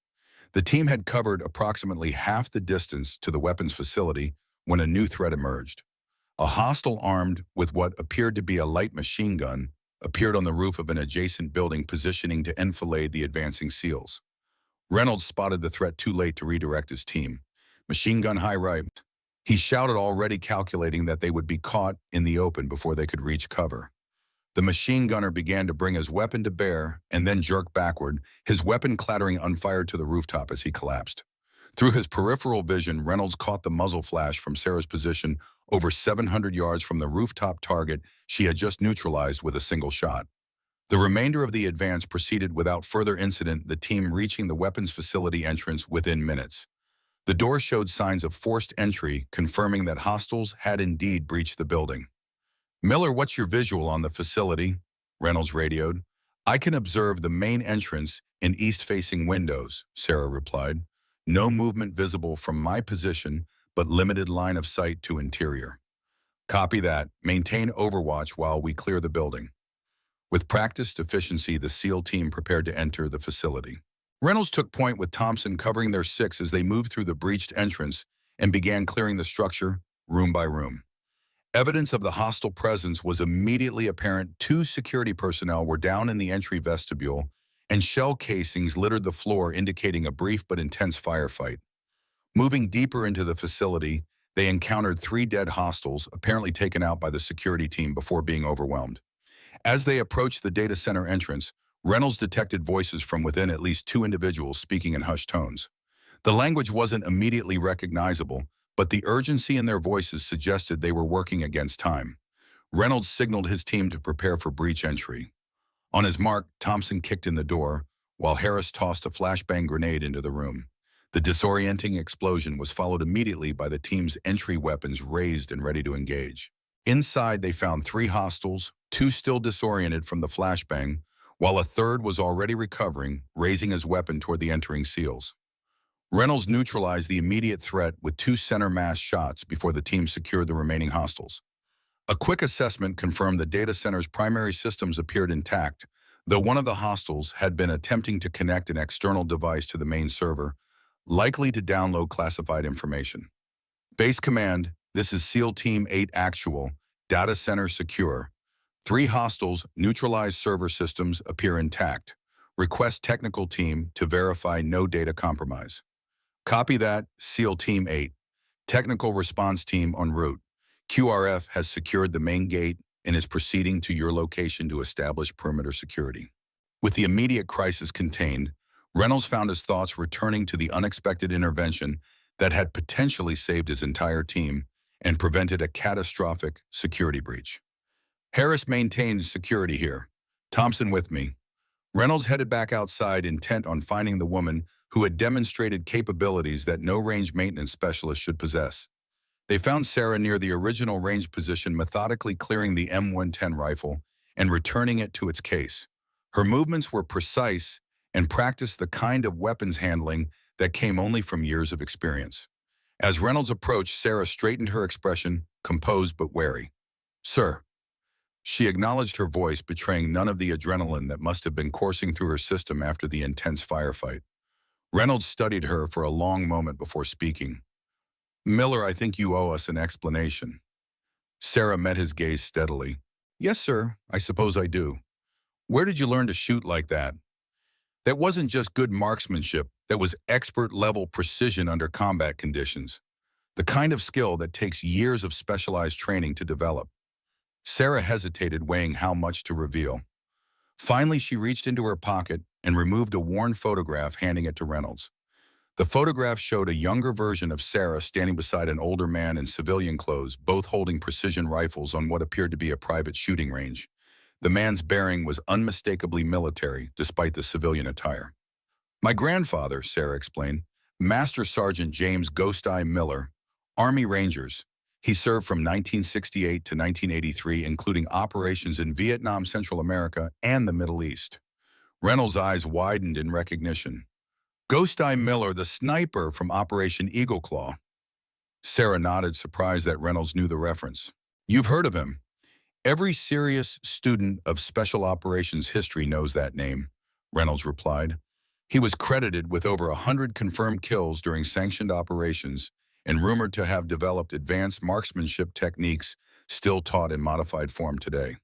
The team had covered approximately half the distance to the weapons facility when a new threat emerged. A hostile armed with what appeared to be a light machine gun appeared on the roof of an adjacent building, positioning to enfilade the advancing SEALs. Reynolds spotted the threat too late to redirect his team. "Machine gun high right." He shouted, already calculating that they would be caught in the open before they could reach cover. The machine gunner began to bring his weapon to bear and then jerked backward, his weapon clattering unfired to the rooftop as he collapsed. Through his peripheral vision, Reynolds caught the muzzle flash from Sarah's position over 700 yards from the rooftop target she had just neutralized with a single shot. The remainder of the advance proceeded without further incident, the team reaching the weapons facility entrance within minutes. The door showed signs of forced entry, confirming that hostiles had indeed breached the building. "Miller, what's your visual on the facility?" Reynolds radioed. "I can observe the main entrance in east-facing windows," Sarah replied. "No movement visible from my position, but limited line of sight to interior." "Copy that. Maintain overwatch while we clear the building." With practiced efficiency, the SEAL team prepared to enter the facility. Reynolds took point with Thompson covering their 6 as they moved through the breached entrance and began clearing the structure room by room. Evidence of the hostile presence was immediately apparent. 2 security personnel were down in the entry vestibule, and shell casings littered the floor, indicating a brief but intense firefight. Moving deeper into the facility, they encountered 3 dead hostiles, apparently taken out by the security team before being overwhelmed. As they approached the data center entrance, Reynolds detected voices from within, at least 2 individuals speaking in hushed tones. The language wasn't immediately recognizable, but the urgency in their voices suggested they were working against time. Reynolds signaled his team to prepare for breach entry. On his mark, Thompson kicked in the door, while Harris tossed a flashbang grenade into the room. The disorienting explosion was followed immediately by the team's entry weapons raised and ready to engage. Inside, they found 3 hostiles, 2 still disoriented from the flashbang, while a third was already recovering, raising his weapon toward the entering SEALs. Reynolds neutralized the immediate threat with 2 center mass shots before the team secured the remaining hostiles. A quick assessment confirmed the data center's primary systems appeared intact, though one of the hostiles had been attempting to connect an external device to the main server, likely to download classified information. "Base Command, this is SEAL Team 8 Actual, data center secure. 3 hostiles, neutralized server systems appear intact. Request technical team to verify no data compromise." "Copy that, SEAL Team 8. Technical response team en route. QRF has secured the main gate and is proceeding to your location to establish perimeter security." With the immediate crisis contained, Reynolds found his thoughts returning to the unexpected intervention that had potentially saved his entire team and prevented a catastrophic security breach. Harris maintained security here. Thompson with me. Reynolds headed back outside, intent on finding the woman who had demonstrated capabilities that no range maintenance specialist should possess. They found Sarah near the original range position, methodically clearing the M110 rifle and returning it to its case. Her movements were precise and practiced the kind of weapons handling that came only from years of experience. As Reynolds approached, Sarah straightened her expression, composed but wary. "Sir." She acknowledged, her voice betraying none of the adrenaline that must have been coursing through her system after the intense firefight. Reynolds studied her for a long moment before speaking. "Miller, I think you owe us an explanation." Sarah met his gaze steadily. "Yes, sir, I suppose I do. Where did you learn to shoot like that? That wasn't just good marksmanship, that was expert-level precision under combat conditions. The kind of skill that takes years of specialized training to develop." Sarah hesitated, weighing how much to reveal. Finally, she reached into her pocket and removed a worn photograph, handing it to Reynolds. The photograph showed a younger version of Sarah standing beside an older man in civilian clothes, both holding precision rifles on what appeared to be a private shooting range. The man's bearing was unmistakably military, despite the civilian attire. "My grandfather," Sarah explained, "Master Sergeant James Ghost Eye Miller, Army Rangers. He served from 1968 to 1983, including operations in Vietnam, Central America, and the Middle East." Reynolds' eyes widened in recognition. "Ghost Eye Miller, the sniper from Operation Eagle Claw." Sarah nodded, surprised that Reynolds knew the reference. "You've heard of him. Every serious student of special operations history knows that name," Reynolds replied. "He was credited with over 100 confirmed kills during sanctioned operations and rumored to have developed advanced marksmanship techniques still taught in modified form today."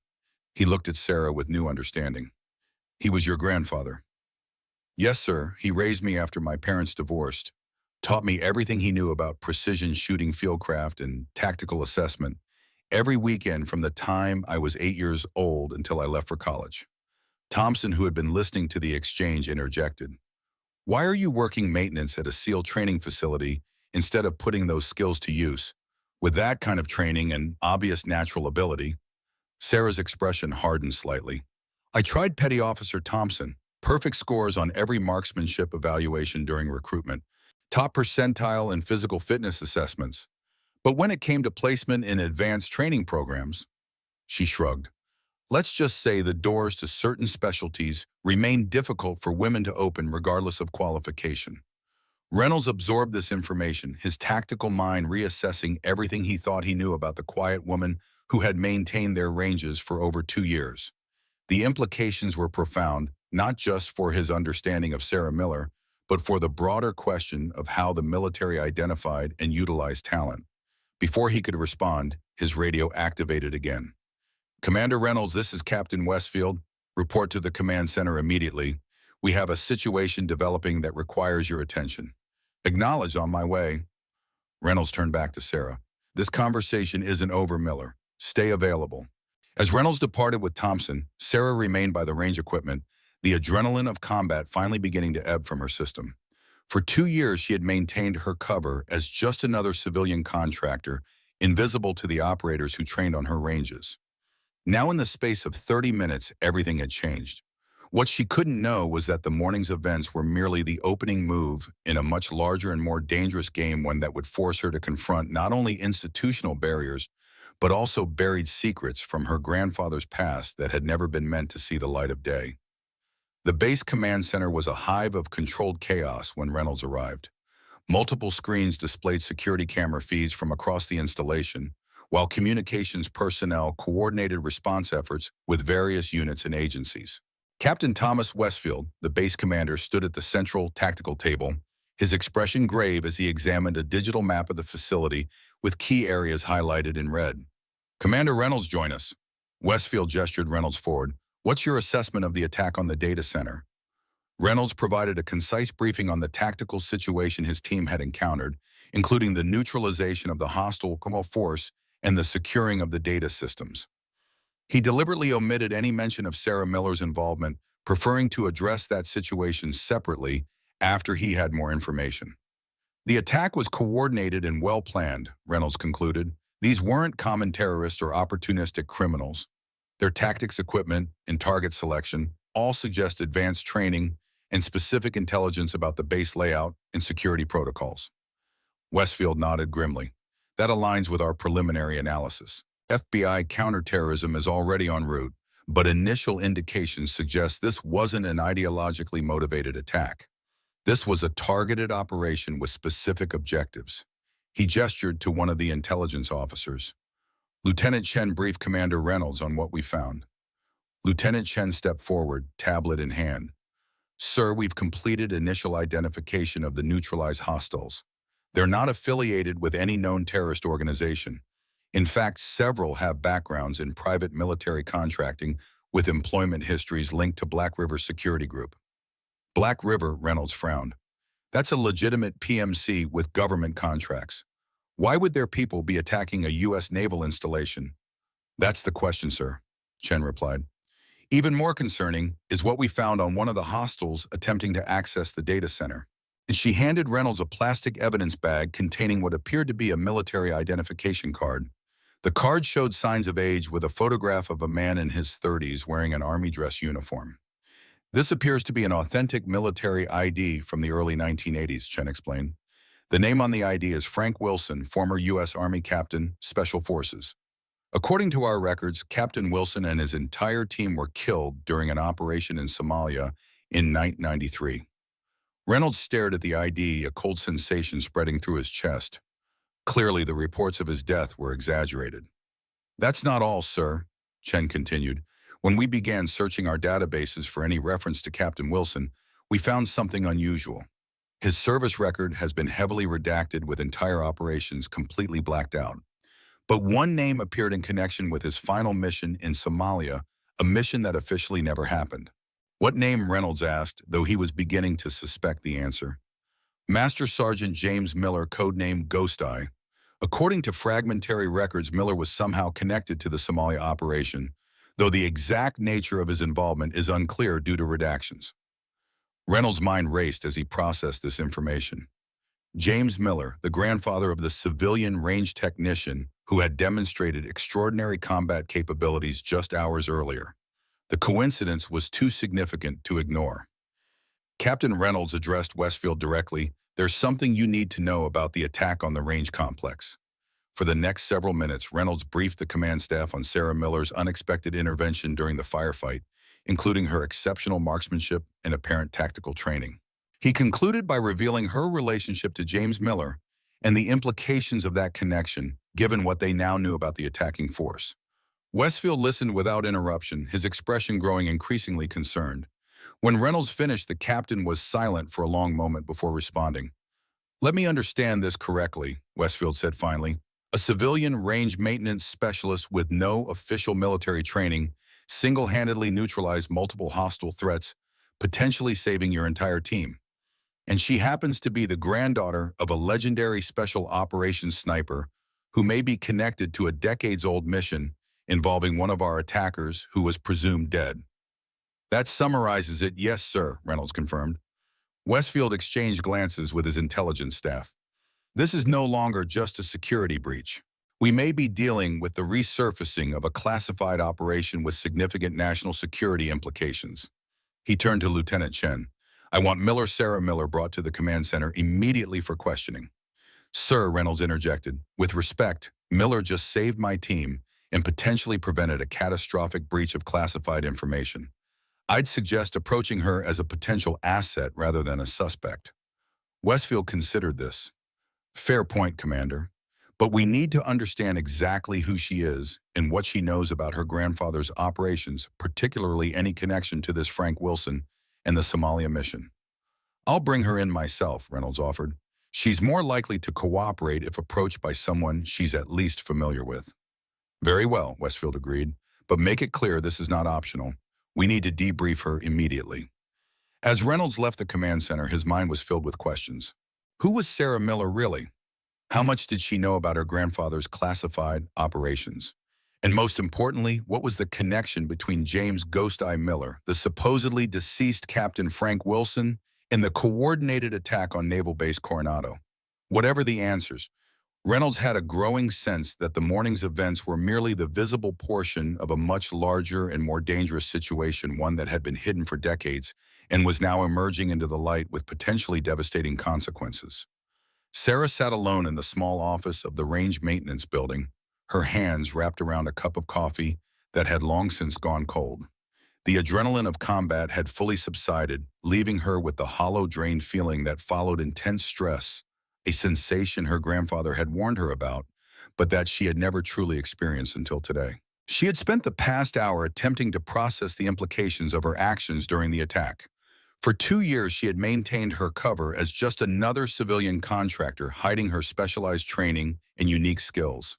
He looked at Sarah with new understanding. "He was your grandfather?" "Yes, sir. He raised me after my parents divorced, taught me everything he knew about precision shooting, fieldcraft, and tactical assessment, every weekend from the time I was 8 years old until I left for college." Thompson, who had been listening to the exchange, interjected. "Why are you working maintenance at a SEAL training facility instead of putting those skills to use? With that kind of training and obvious natural ability." Sarah's expression hardened slightly. "I tried Petty Officer Thompson. Perfect scores on every marksmanship evaluation during recruitment. Top percentile in physical fitness assessments. But when it came to placement in advanced training programs," she shrugged. "Let's just say the doors to certain specialties remain difficult for women to open regardless of qualification." Reynolds absorbed this information, his tactical mind reassessing everything he thought he knew about the quiet woman who had maintained their ranges for over 2 years. The implications were profound, not just for his understanding of Sarah Miller, but for the broader question of how the military identified and utilized talent. Before he could respond, his radio activated again. "Commander Reynolds, this is Captain Westfield. Report to the command center immediately. We have a situation developing that requires your attention." "Acknowledged, on my way." Reynolds turned back to Sarah. "This conversation isn't over, Miller. Stay available." As Reynolds departed with Thompson, Sarah remained by the range equipment, the adrenaline of combat finally beginning to ebb from her system. For 2 years, she had maintained her cover as just another civilian contractor, invisible to the operators who trained on her ranges. Now, in the space of 30 minutes, everything had changed. What she couldn't know was that the morning's events were merely the opening move in a much larger and more dangerous game, one that would force her to confront not only institutional barriers, but also buried secrets from her grandfather's past that had never been meant to see the light of day. The base command center was a hive of controlled chaos when Reynolds arrived. Multiple screens displayed security camera feeds from across the installation, while communications personnel coordinated response efforts with various units and agencies. Captain Thomas Westfield, the base commander, stood at the central tactical table, his expression grave as he examined a digital map of the facility with key areas highlighted in red. "Commander Reynolds, join us." Westfield gestured Reynolds forward. "What's your assessment of the attack on the data center?" Reynolds provided a concise briefing on the tactical situation his team had encountered, including the neutralization of the hostile force and the securing of the data systems. He deliberately omitted any mention of Sarah Miller's involvement, preferring to address that situation separately after he had more information. "The attack was coordinated and well-planned," Reynolds concluded. These weren't common terrorists or opportunistic criminals. Their tactics, equipment, and target selection all suggest advanced training and specific intelligence about the base layout and security protocols. Westfield nodded grimly. That aligns with our preliminary analysis. FBI counterterrorism is already en route, but initial indications suggest this wasn't an ideologically motivated attack. This was a targeted operation with specific objectives. He gestured to one of the intelligence officers. Lieutenant Chen briefed Commander Reynolds on what we found. Lieutenant Chen stepped forward, tablet in hand. Sir, we've completed initial identification of the neutralized hostiles. They're not affiliated with any known terrorist organization. In fact, several have backgrounds in private military contracting with employment histories linked to Black River Security Group. Black River, Reynolds frowned. That's a legitimate PMC with government contracts. Why would their people be attacking a U.S. naval installation? That's the question, sir, Chen replied. Even more concerning is what we found on one of the hostiles attempting to access the data center. And she handed Reynolds a plastic evidence bag containing what appeared to be a military identification card. The card showed signs of age with a photograph of a man in his 30s wearing an army dress uniform. This appears to be an authentic military ID from the early 1980s, Chen explained. The name on the ID is Frank Wilson, former U.S. Army Captain, Special Forces. According to our records, Captain Wilson and his entire team were killed during an operation in Somalia in 1993. Reynolds stared at the ID, a cold sensation spreading through his chest. Clearly, the reports of his death were exaggerated. That's not all, sir, Chen continued. When we began searching our databases for any reference to Captain Wilson, we found something unusual. His service record has been heavily redacted with entire operations completely blacked out. But one name appeared in connection with his final mission in Somalia, a mission that officially never happened. What name, Reynolds asked, though he was beginning to suspect the answer. Master Sergeant James Miller, codenamed Ghost Eye. According to fragmentary records, Miller was somehow connected to the Somalia operation, though the exact nature of his involvement is unclear due to redactions. Reynolds' mind raced as he processed this information. James Miller, the grandfather of the civilian range technician who had demonstrated extraordinary combat capabilities just hours earlier. The coincidence was too significant to ignore. Captain Reynolds addressed Westfield directly. There's something you need to know about the attack on the range complex. For the next several minutes, Reynolds briefed the command staff on Sarah Miller's unexpected intervention during the firefight, including her exceptional marksmanship and apparent tactical training. He concluded by revealing her relationship to James Miller and the implications of that connection, given what they now knew about the attacking force. Westfield listened without interruption, his expression growing increasingly concerned. When Reynolds finished, the captain was silent for a long moment before responding. Let me understand this correctly, Westfield said finally. A civilian range maintenance specialist with no official military training single-handedly neutralized multiple hostile threats, potentially saving your entire team. And she happens to be the granddaughter of a legendary special operations sniper who may be connected to a decades-old mission involving one of our attackers who was presumed dead. That summarizes it, yes, sir, Reynolds confirmed. Westfield exchanged glances with his intelligence staff. This is no longer just a security breach. We may be dealing with the resurfacing of a classified operation with significant national security implications. He turned to Lieutenant Chen. I want Sarah Miller brought to the command center immediately for questioning. Sir, Reynolds interjected, with respect, Miller just saved my team and potentially prevented a catastrophic breach of classified information. I'd suggest approaching her as a potential asset rather than a suspect. Westfield considered this. Fair point, Commander. But we need to understand exactly who she is and what she knows about her grandfather's operations, particularly any connection to this Frank Wilson and the Somalia mission. I'll bring her in myself, Reynolds offered. She's more likely to cooperate if approached by someone she's at least familiar with. Very well, Westfield agreed, but make it clear this is not optional. We need to debrief her immediately. As Reynolds left the command center, his mind was filled with questions. Who was Sarah Miller really? How much did she know about her grandfather's classified operations? And most importantly, what was the connection between James Ghost Eye Miller, the supposedly deceased Captain Frank Wilson, and the coordinated attack on Naval Base Coronado? Whatever the answers, Reynolds had a growing sense that the morning's events were merely the visible portion of a much larger and more dangerous situation, one that had been hidden for decades and was now emerging into the light with potentially devastating consequences. Sarah sat alone in the small office of the range maintenance building, her hands wrapped around a cup of coffee that had long since gone cold. The adrenaline of combat had fully subsided, leaving her with the hollow, drained feeling that followed intense stress, a sensation her grandfather had warned her about, but that she had never truly experienced until today. She had spent the past hour attempting to process the implications of her actions during the attack. For 2 years, she had maintained her cover as just another civilian contractor hiding her specialized training and unique skills.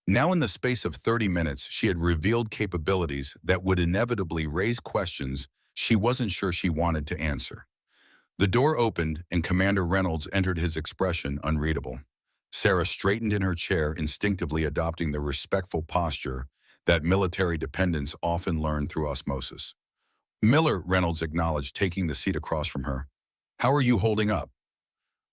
Now, in the space of 30 minutes, she had revealed capabilities that would inevitably raise questions she wasn't sure she wanted to answer. The door opened and Commander Reynolds entered, his expression unreadable. Sarah straightened in her chair, instinctively adopting the respectful posture that military dependents often learn through osmosis. "Miller," Reynolds acknowledged, taking the seat across from her. "How are you holding up?"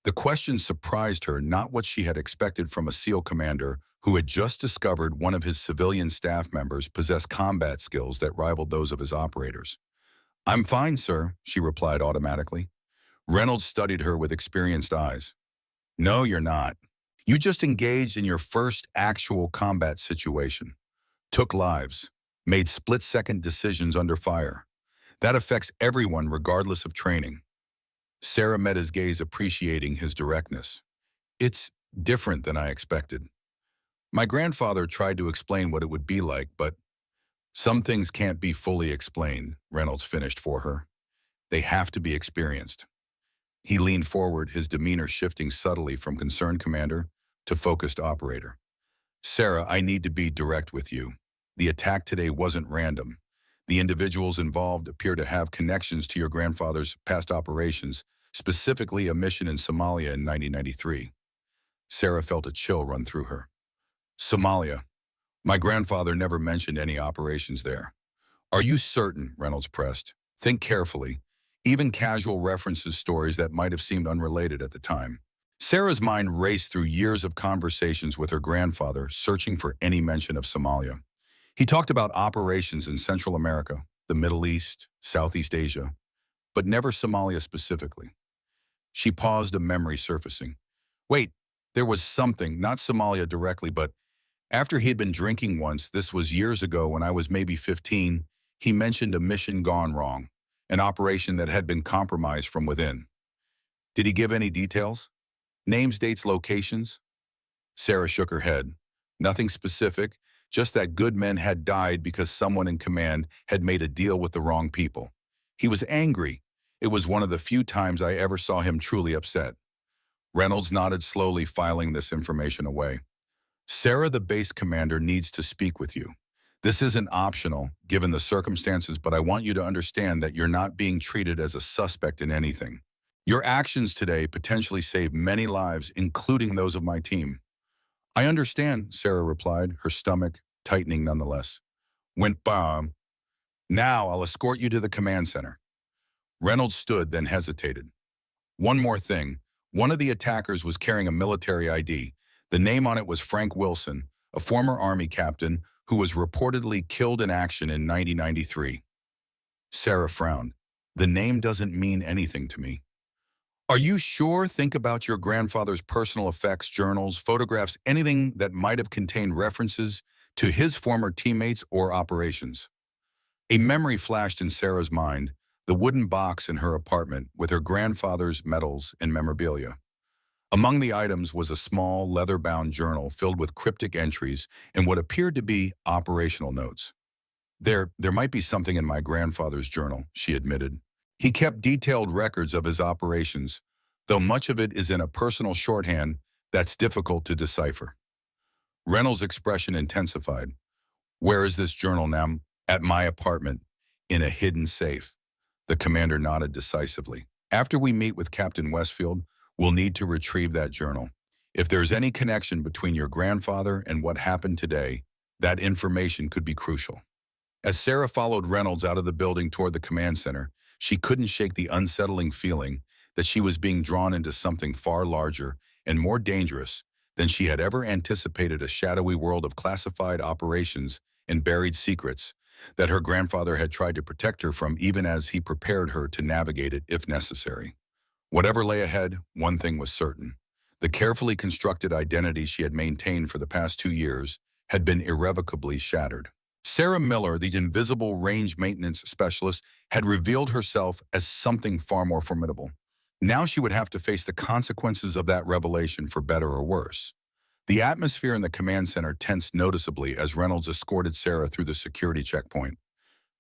The question surprised her, not what she had expected from a SEAL commander who had just discovered one of his civilian staff members possessed combat skills that rivaled those of his operators. "I'm fine, sir," she replied automatically. Reynolds studied her with experienced eyes. "No, you're not. You just engaged in your first actual combat situation, took lives, made split-second decisions under fire. That affects everyone regardless of training." Sarah met his gaze, appreciating his directness. "It's different than I expected. My grandfather tried to explain what it would be like, but some things can't be fully explained," Reynolds finished for her. "They have to be experienced." He leaned forward, his demeanor shifting subtly from concerned commander to focused operator. "Sarah, I need to be direct with you. The attack today wasn't random. The individuals involved appear to have connections to your grandfather's past operations, specifically a mission in Somalia in 1993. Sarah felt a chill run through her. "Somalia. My grandfather never mentioned any operations there." "Are you certain?" Reynolds pressed. "Think carefully. Even casual references, stories that might have seemed unrelated at the time." Sarah's mind raced through years of conversations with her grandfather, searching for any mention of Somalia. He talked about operations in Central America, the Middle East, Southeast Asia, but never Somalia specifically. She paused, a memory surfacing. Wait, there was something, not Somalia directly, but after he had been drinking once, this was years ago when I was maybe 15, he mentioned a mission gone wrong, an operation that had been compromised from within. Did he give any details? Names, dates, locations? Sarah shook her head. Nothing specific, just that good men had died because someone in command had made a deal with the wrong people. He was angry. It was one of the few times I ever saw him truly upset. Reynolds nodded slowly, filing this information away. "Sarah, the base commander, needs to speak with you. This isn't optional, given the circumstances, but I want you to understand that you're not being treated as a suspect in anything. Your actions today potentially saved many lives, including those of my team." "I understand," Sarah replied, her stomach tightening nonetheless. "Went bomb. Now I'll escort you to the command center." Reynolds stood, then hesitated. "One more thing. One of the attackers was carrying a military ID. The name on it was Frank Wilson, a former Army captain who was reportedly killed in action in 1993. Sarah frowned. "The name doesn't mean anything to me." "Are you sure? Think about your grandfather's personal effects, journals, photographs, anything that might have contained references to his former teammates or operations." A memory flashed in Sarah's mind, the wooden box in her apartment with her grandfather's medals and memorabilia. Among the items was a small, leather-bound journal filled with cryptic entries and what appeared to be operational notes. There might be something in my grandfather's journal," she admitted. "He kept detailed records of his operations, though much of it is in a personal shorthand that's difficult to decipher." Reynolds' expression intensified. "Where is this journal now?" "At my apartment, in a hidden safe." The commander nodded decisively. "After we meet with Captain Westfield, we'll need to retrieve that journal. If there's any connection between your grandfather and what happened today, that information could be crucial." As Sarah followed Reynolds out of the building toward the command center, she couldn't shake the unsettling feeling that she was being drawn into something far larger and more dangerous than she had ever anticipated a shadowy world of classified operations and buried secrets that her grandfather had tried to protect her from even as he prepared her to navigate it if necessary. Whatever lay ahead, one thing was certain. The carefully constructed identity she had maintained for the past 2 years had been irrevocably shattered. Sarah Miller, the invisible range maintenance specialist, had revealed herself as something far more formidable. Now she would have to face the consequences of that revelation for better or worse. The atmosphere in the command center tensed noticeably as Reynolds escorted Sarah through the security checkpoint.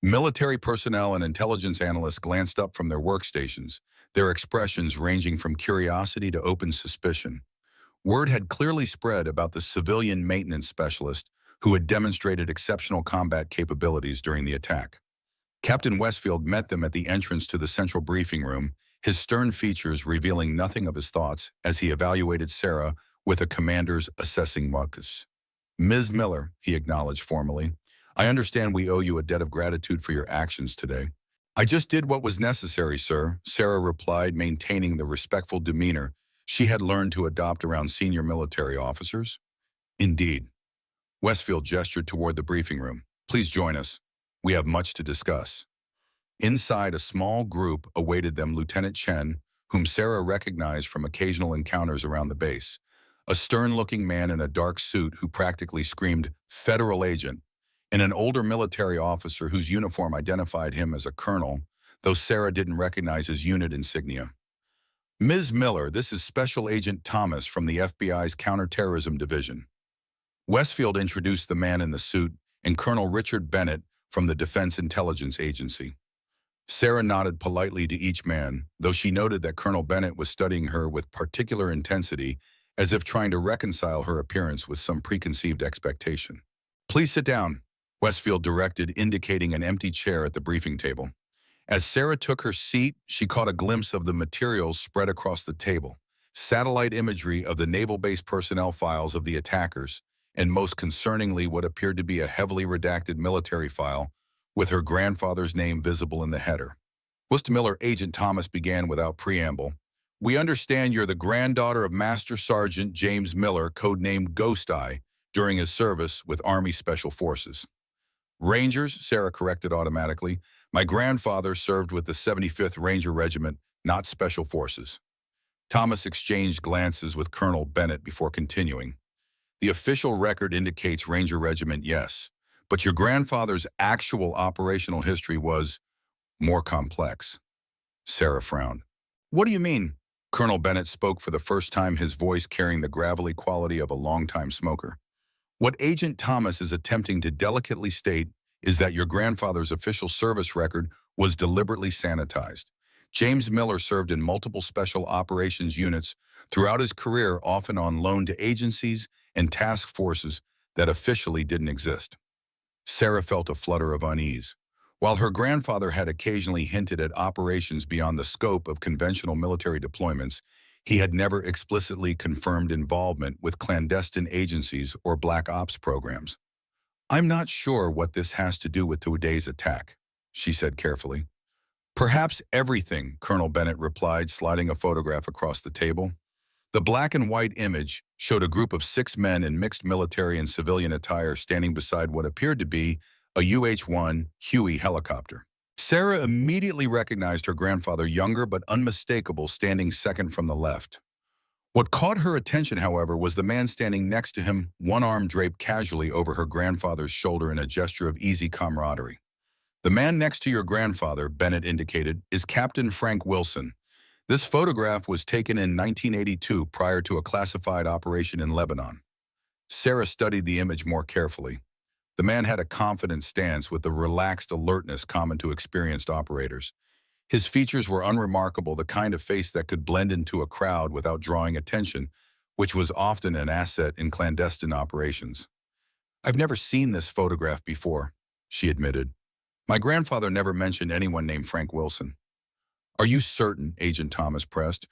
Military personnel and intelligence analysts glanced up from their workstations, their expressions ranging from curiosity to open suspicion. Word had clearly spread about the civilian maintenance specialist who had demonstrated exceptional combat capabilities during the attack. Captain Westfield met them at the entrance to the central briefing room, his stern features revealing nothing of his thoughts as he evaluated Sarah with a commander's assessing mucus. "Ms. Miller," he acknowledged formally, "I understand we owe you a debt of gratitude for your actions today." "I just did what was necessary, sir," Sarah replied, maintaining the respectful demeanor she had learned to adopt around senior military officers. "Indeed." Westfield gestured toward the briefing room. "Please join us. We have much to discuss." Inside, a small group awaited them: Lieutenant Chen, whom Sarah recognized from occasional encounters around the base, a stern-looking man in a dark suit who practically screamed "Federal Agent," and an older military officer whose uniform identified him as a colonel, though Sarah didn't recognize his unit insignia. "Ms. Miller, this is Special Agent Thomas from the FBI's Counterterrorism Division." Westfield introduced the man in the suit and Colonel Richard Bennett from the Defense Intelligence Agency. Sarah nodded politely to each man, though she noted that Colonel Bennett was studying her with particular intensity, as if trying to reconcile her appearance with some preconceived expectation. "Please sit down," Westfield directed, indicating an empty chair at the briefing table. As Sarah took her seat, she caught a glimpse of the materials spread across the table: satellite imagery of the naval base personnel files of the attackers, and most concerningly what appeared to be a heavily redacted military file with her grandfather's name visible in the header. "Mr. Miller," Agent Thomas began without preamble, "we understand you're the granddaughter of Master Sergeant James Miller, codenamed Ghost Eye, during his service with Army Special Forces." "Rangers," Sarah corrected automatically. "My grandfather served with the 75th Ranger Regiment, not Special Forces." Thomas exchanged glances with Colonel Bennett before continuing. "The official record indicates Ranger Regiment, yes, but your grandfather's actual operational history was more complex." Sarah frowned. "What do you mean?" Colonel Bennett spoke for the first time, his voice carrying the gravelly quality of a longtime smoker. "What Agent Thomas is attempting to delicately state is that your grandfather's official service record was deliberately sanitized. James Miller served in multiple special operations units throughout his career, often on loan to agencies and task forces that officially didn't exist." Sarah felt a flutter of unease. While her grandfather had occasionally hinted at operations beyond the scope of conventional military deployments, he had never explicitly confirmed involvement with clandestine agencies or black ops programs. "I'm not sure what this has to do with today's attack," she said carefully. "Perhaps everything," Colonel Bennett replied, sliding a photograph across the table. The black and white image showed a group of 6 men in mixed military and civilian attire standing beside what appeared to be a UH-1 Huey helicopter. Sarah immediately recognized her grandfather, younger but unmistakable, standing second from the left. What caught her attention, however, was the man standing next to him, one arm draped casually over her grandfather's shoulder in a gesture of easy camaraderie. "The man next to your grandfather," Bennett indicated, "is Captain Frank Wilson. This photograph was taken in 1982 prior to a classified operation in Lebanon." Sarah studied the image more carefully. The man had a confident stance with the relaxed alertness common to experienced operators. His features were unremarkable, the kind of face that could blend into a crowd without drawing attention, which was often an asset in clandestine operations. "I've never seen this photograph before," she admitted. "My grandfather never mentioned anyone named Frank Wilson." "Are you certain?" Agent Thomas pressed.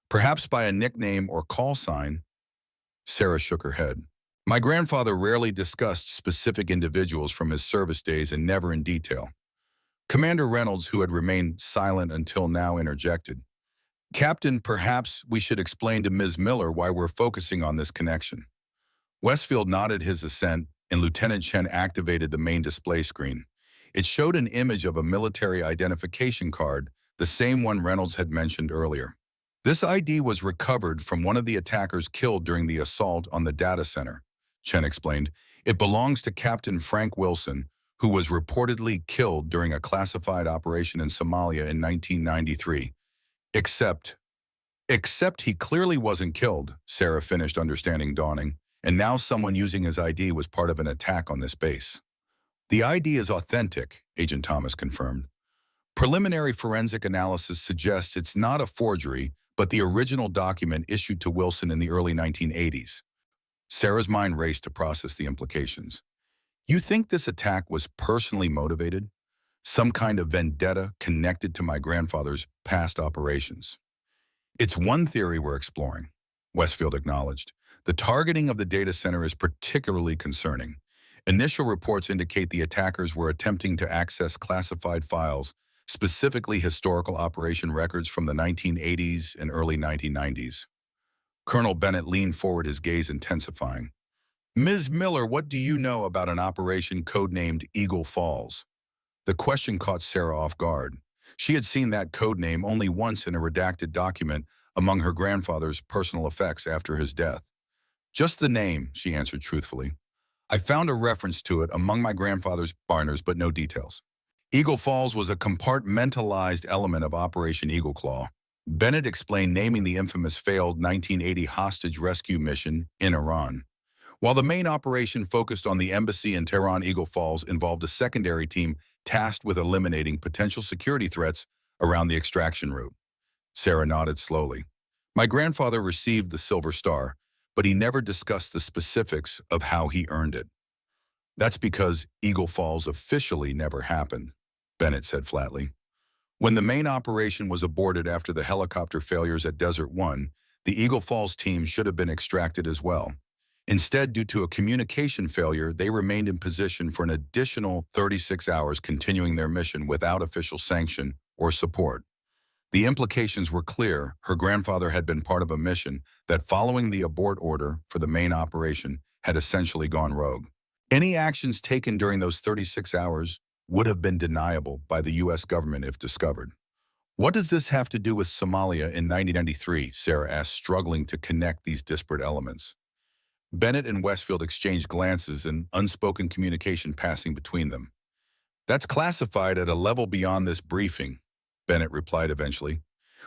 "Perhaps by a nickname or call sign?" Sarah shook her head. "My grandfather rarely discussed specific individuals from his service days, and never in detail." Commander Reynolds, who had remained silent until now, interjected. Captain, perhaps we should explain to Ms. Miller why we're focusing on this connection. Westfield nodded his assent, and Lieutenant Chen activated the main display screen. It showed an image of a military identification card, the same one Reynolds had mentioned earlier. This ID was recovered from one of the attackers killed during the assault on the data center, Chen explained. It belongs to Captain Frank Wilson, who was reportedly killed during a classified operation in Somalia in 1993. Except, except he clearly wasn't killed, Sarah finished, understanding dawning, and now someone using his ID was part of an attack on this base. The ID is authentic, Agent Thomas confirmed. Preliminary forensic analysis suggests it's not a forgery, but the original document issued to Wilson in the early 1980s. Sarah's mind raced to process the implications. You think this attack was personally motivated? Some kind of vendetta connected to my grandfather's past operations? It's one theory we're exploring, Westfield acknowledged. The targeting of the data center is particularly concerning. Initial reports indicate the attackers were attempting to access classified files, specifically historical operation records from the 1980s and early 1990s. Colonel Bennett leaned forward, his gaze intensifying. Ms. Miller, what do you know about an operation codenamed Eagle Falls? The question caught Sarah off guard. She had seen that codename only once in a redacted document among her grandfather's personal effects after his death. Just the name, she answered truthfully. I found a reference to it among my grandfather's banners, but no details. Eagle Falls was a compartmentalized element of Operation Eagle Claw. Bennett explained, naming the infamous failed 1980 hostage rescue mission in Iran. While the main operation focused on the embassy in Tehran, Eagle Falls involved a secondary team tasked with eliminating potential security threats around the extraction route. Sarah nodded slowly. My grandfather received the Silver Star, but he never discussed the specifics of how he earned it. That's because Eagle Falls officially never happened, Bennett said flatly. When the main operation was aborted after the helicopter failures at Desert One, the Eagle Falls team should have been extracted as well. Instead, due to a communication failure, they remained in position for an additional 36 hours, continuing their mission without official sanction or support. The implications were clear. Her grandfather had been part of a mission that, following the abort order for the main operation, had essentially gone rogue. Any actions taken during those 36 hours would have been deniable by the U.S. government if discovered. What does this have to do with Somalia in 1993? Sarah asked, struggling to connect these disparate elements. Bennett and Westfield exchanged glances, and unspoken communication passing between them. That's classified at a level beyond this briefing, Bennett replied eventually.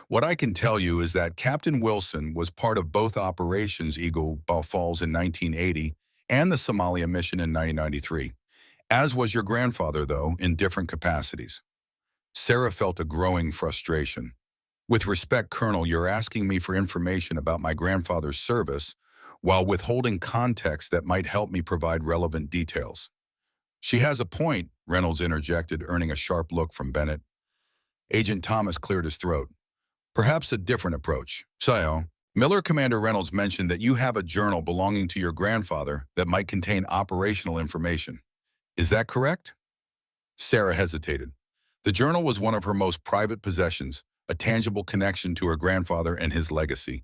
What I can tell you is that Captain Wilson was part of both operations, Eagle Falls in 1980 and the Somalia mission in 1993, as was your grandfather, though, in different capacities. Sarah felt a growing frustration. With respect, Colonel, you're asking me for information about my grandfather's service while withholding context that might help me provide relevant details. She has a point, Reynolds interjected, earning a sharp look from Bennett. Agent Thomas cleared his throat. Perhaps a different approach. Sio, Miller Commander Reynolds mentioned that you have a journal belonging to your grandfather that might contain operational information. Is that correct? Sarah hesitated. The journal was one of her most private possessions, a tangible connection to her grandfather and his legacy.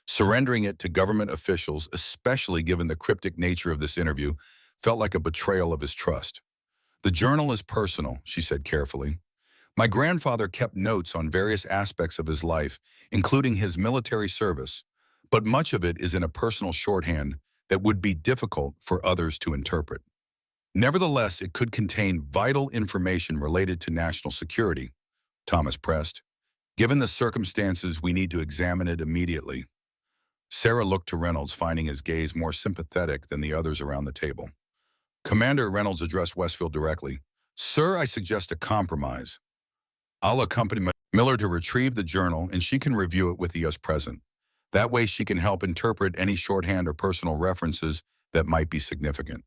Surrendering it to government officials, especially given the cryptic nature of this interview, felt like a betrayal of his trust. The journal is personal, she said carefully. My grandfather kept notes on various aspects of his life, including his military service, but much of it is in a personal shorthand that would be difficult for others to interpret. Nevertheless, it could contain vital information related to national security, Thomas pressed. Given the circumstances, we need to examine it immediately. Sarah looked to Reynolds, finding his gaze more sympathetic than the others around the table. Commander Reynolds addressed Westfield directly. Sir, I suggest a compromise. I'll accompany Miller to retrieve the journal, and she can review it with the U.S. present. That way she can help interpret any shorthand or personal references that might be significant.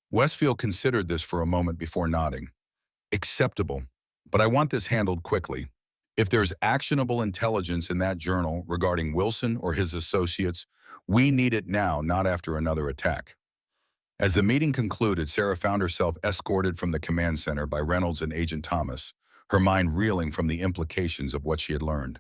Westfield considered this for a moment before nodding. Acceptable, but I want this handled quickly. If there's actionable intelligence in that journal regarding Wilson or his associates, we need it now, not after another attack. As the meeting concluded, Sarah found herself escorted from the command center by Reynolds and Agent Thomas, her mind reeling from the implications of what she had learned.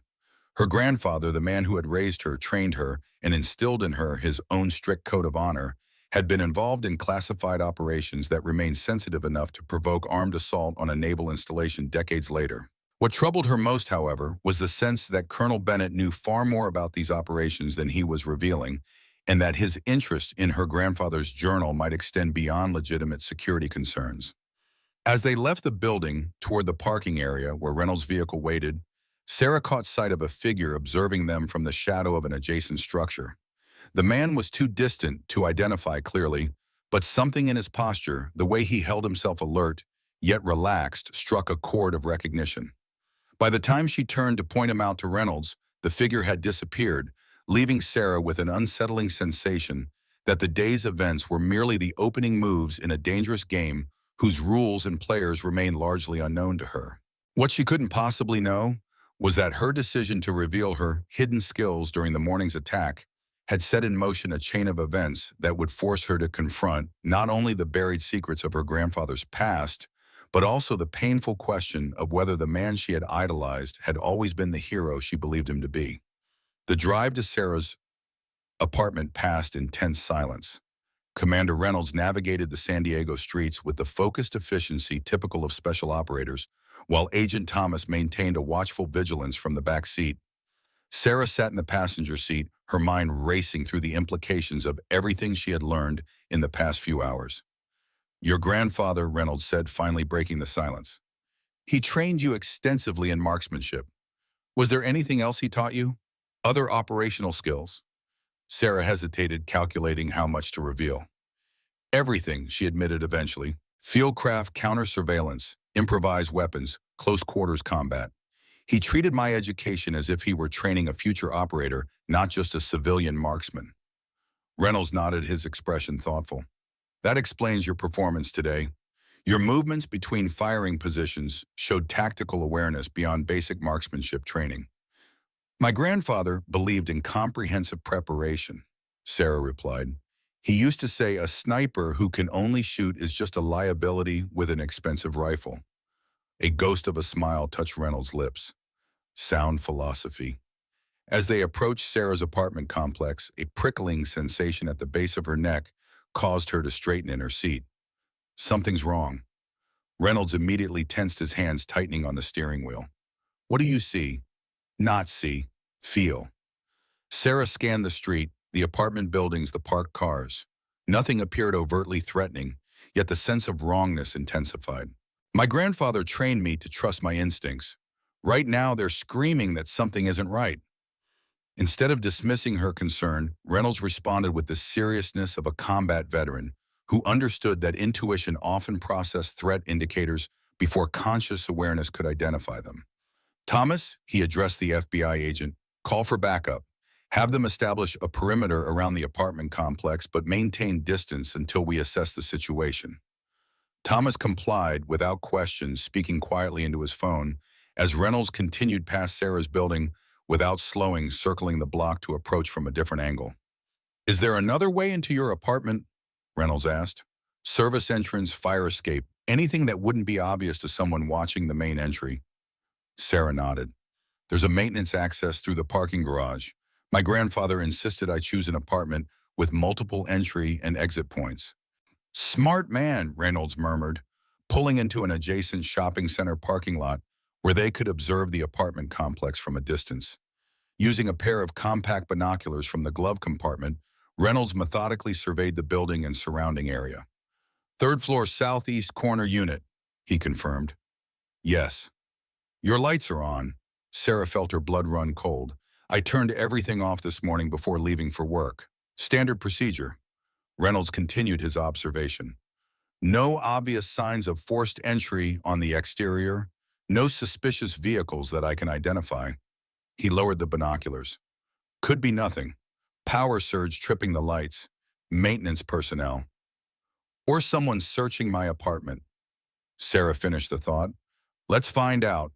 Her grandfather, the man who had raised her, trained her, and instilled in her his own strict code of honor, had been involved in classified operations that remained sensitive enough to provoke armed assault on a naval installation decades later. What troubled her most, however, was the sense that Colonel Bennett knew far more about these operations than he was revealing, and that his interest in her grandfather's journal might extend beyond legitimate security concerns. As they left the building toward the parking area where Reynolds' vehicle waited, Sarah caught sight of a figure observing them from the shadow of an adjacent structure. The man was too distant to identify clearly, but something in his posture, the way he held himself alert, yet relaxed, struck a chord of recognition. By the time she turned to point him out to Reynolds, the figure had disappeared, leaving Sarah with an unsettling sensation that the day's events were merely the opening moves in a dangerous game whose rules and players remained largely unknown to her. What she couldn't possibly know was that her decision to reveal her hidden skills during the morning's attack had set in motion a chain of events that would force her to confront not only the buried secrets of her grandfather's past, but also the painful question of whether the man she had idolized had always been the hero she believed him to be. The drive to Sarah's apartment passed in tense silence. Commander Reynolds navigated the San Diego streets with the focused efficiency typical of special operators, while Agent Thomas maintained a watchful vigilance from the back seat. Sarah sat in the passenger seat, her mind racing through the implications of everything she had learned in the past few hours. "Your grandfather," Reynolds said, finally breaking the silence. "He trained you extensively in marksmanship. Was there anything else he taught you? Other operational skills?" Sarah hesitated, calculating how much to reveal. "Everything," she admitted eventually. "Fieldcraft, counter-surveillance, improvised weapons, close-quarters combat. He treated my education as if he were training a future operator, not just a civilian marksman." Reynolds nodded, his expression thoughtful. "That explains your performance today. Your movements between firing positions showed tactical awareness beyond basic marksmanship training." "My grandfather believed in comprehensive preparation," Sarah replied. "He used to say a sniper who can only shoot is just a liability with an expensive rifle." A ghost of a smile touched Reynolds' lips. Sound philosophy. As they approached Sarah's apartment complex, a prickling sensation at the base of her neck caused her to straighten in her seat. "Something's wrong." Reynolds immediately tensed, his hands tightening on the steering wheel. "What do you see?" "Not see. Feel." Sarah scanned the street, the apartment buildings, the parked cars. Nothing appeared overtly threatening, yet the sense of wrongness intensified. "My grandfather trained me to trust my instincts. Right now, they're screaming that something isn't right." Instead of dismissing her concern, Reynolds responded with the seriousness of a combat veteran who understood that intuition often processed threat indicators before conscious awareness could identify them. "Thomas," he addressed the FBI agent, "call for backup. Have them establish a perimeter around the apartment complex, but maintain distance until we assess the situation." Thomas complied without question, speaking quietly into his phone, as Reynolds continued past Sarah's building without slowing, circling the block to approach from a different angle. "Is there another way into your apartment?" Reynolds asked. "Service entrance, fire escape, anything that wouldn't be obvious to someone watching the main entry." Sarah nodded. "There's a maintenance access through the parking garage. My grandfather insisted I choose an apartment with multiple entry and exit points." "Smart man," Reynolds murmured, pulling into an adjacent shopping center parking lot where they could observe the apartment complex from a distance. Using a pair of compact binoculars from the glove compartment, Reynolds methodically surveyed the building and surrounding area. "Third floor southeast corner unit," he confirmed. "Yes." "Your lights are on." Sarah felt her blood run cold. "I turned everything off this morning before leaving for work. Standard procedure." Reynolds continued his observation. "No obvious signs of forced entry on the exterior. No suspicious vehicles that I can identify." He lowered the binoculars. "Could be nothing. Power surge tripping the lights. Maintenance personnel. Or someone searching my apartment." Sarah finished the thought. "Let's find out."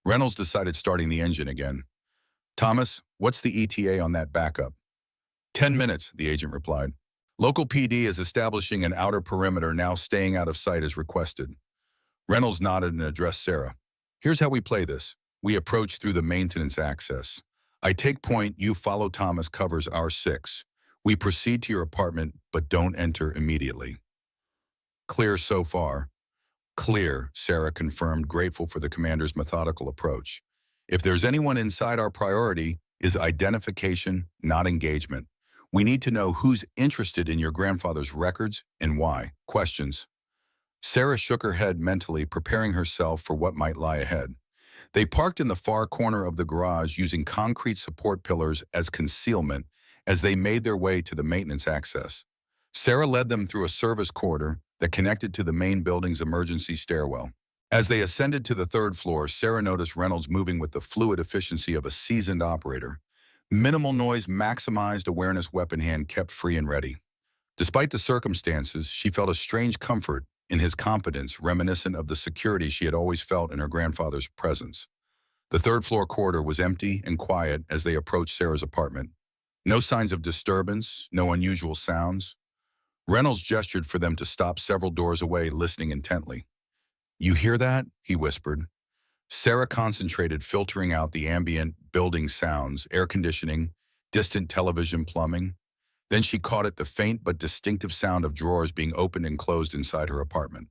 Reynolds decided starting the engine again. "Thomas, what's the ETA on that backup?" 10 minutes, the agent replied. "Local PD is establishing an outer perimeter, now staying out of sight as requested." Reynolds nodded and addressed Sarah. "Here's how we play this. We approach through the maintenance access. I take point, you follow Thomas covers our 6. We proceed to your apartment, but don't enter immediately. Clear so far. Clear, Sarah confirmed, grateful for the commander's methodical approach. If there's anyone inside, our priority is identification, not engagement. We need to know who's interested in your grandfather's records and why. Questions. Sarah shook her head mentally, preparing herself for what might lie ahead. They parked in the far corner of the garage using concrete support pillars as concealment as they made their way to the maintenance access. Sarah led them through a service corridor that connected to the main building's emergency stairwell. As they ascended to the 3rd floor, Sarah noticed Reynolds moving with the fluid efficiency of a seasoned operator. Minimal noise, maximized awareness, weapon hand kept free and ready. Despite the circumstances, she felt a strange comfort in his competence, reminiscent of the security she had always felt in her grandfather's presence. The 3rd floor corridor was empty and quiet as they approached Sarah's apartment. No signs of disturbance, no unusual sounds. Reynolds gestured for them to stop several doors away, listening intently. "You hear that?" he whispered. Sarah concentrated, filtering out the ambient building sounds, air conditioning, distant television, plumbing. Then she caught it, the faint but distinctive sound of drawers being opened and closed inside her apartment.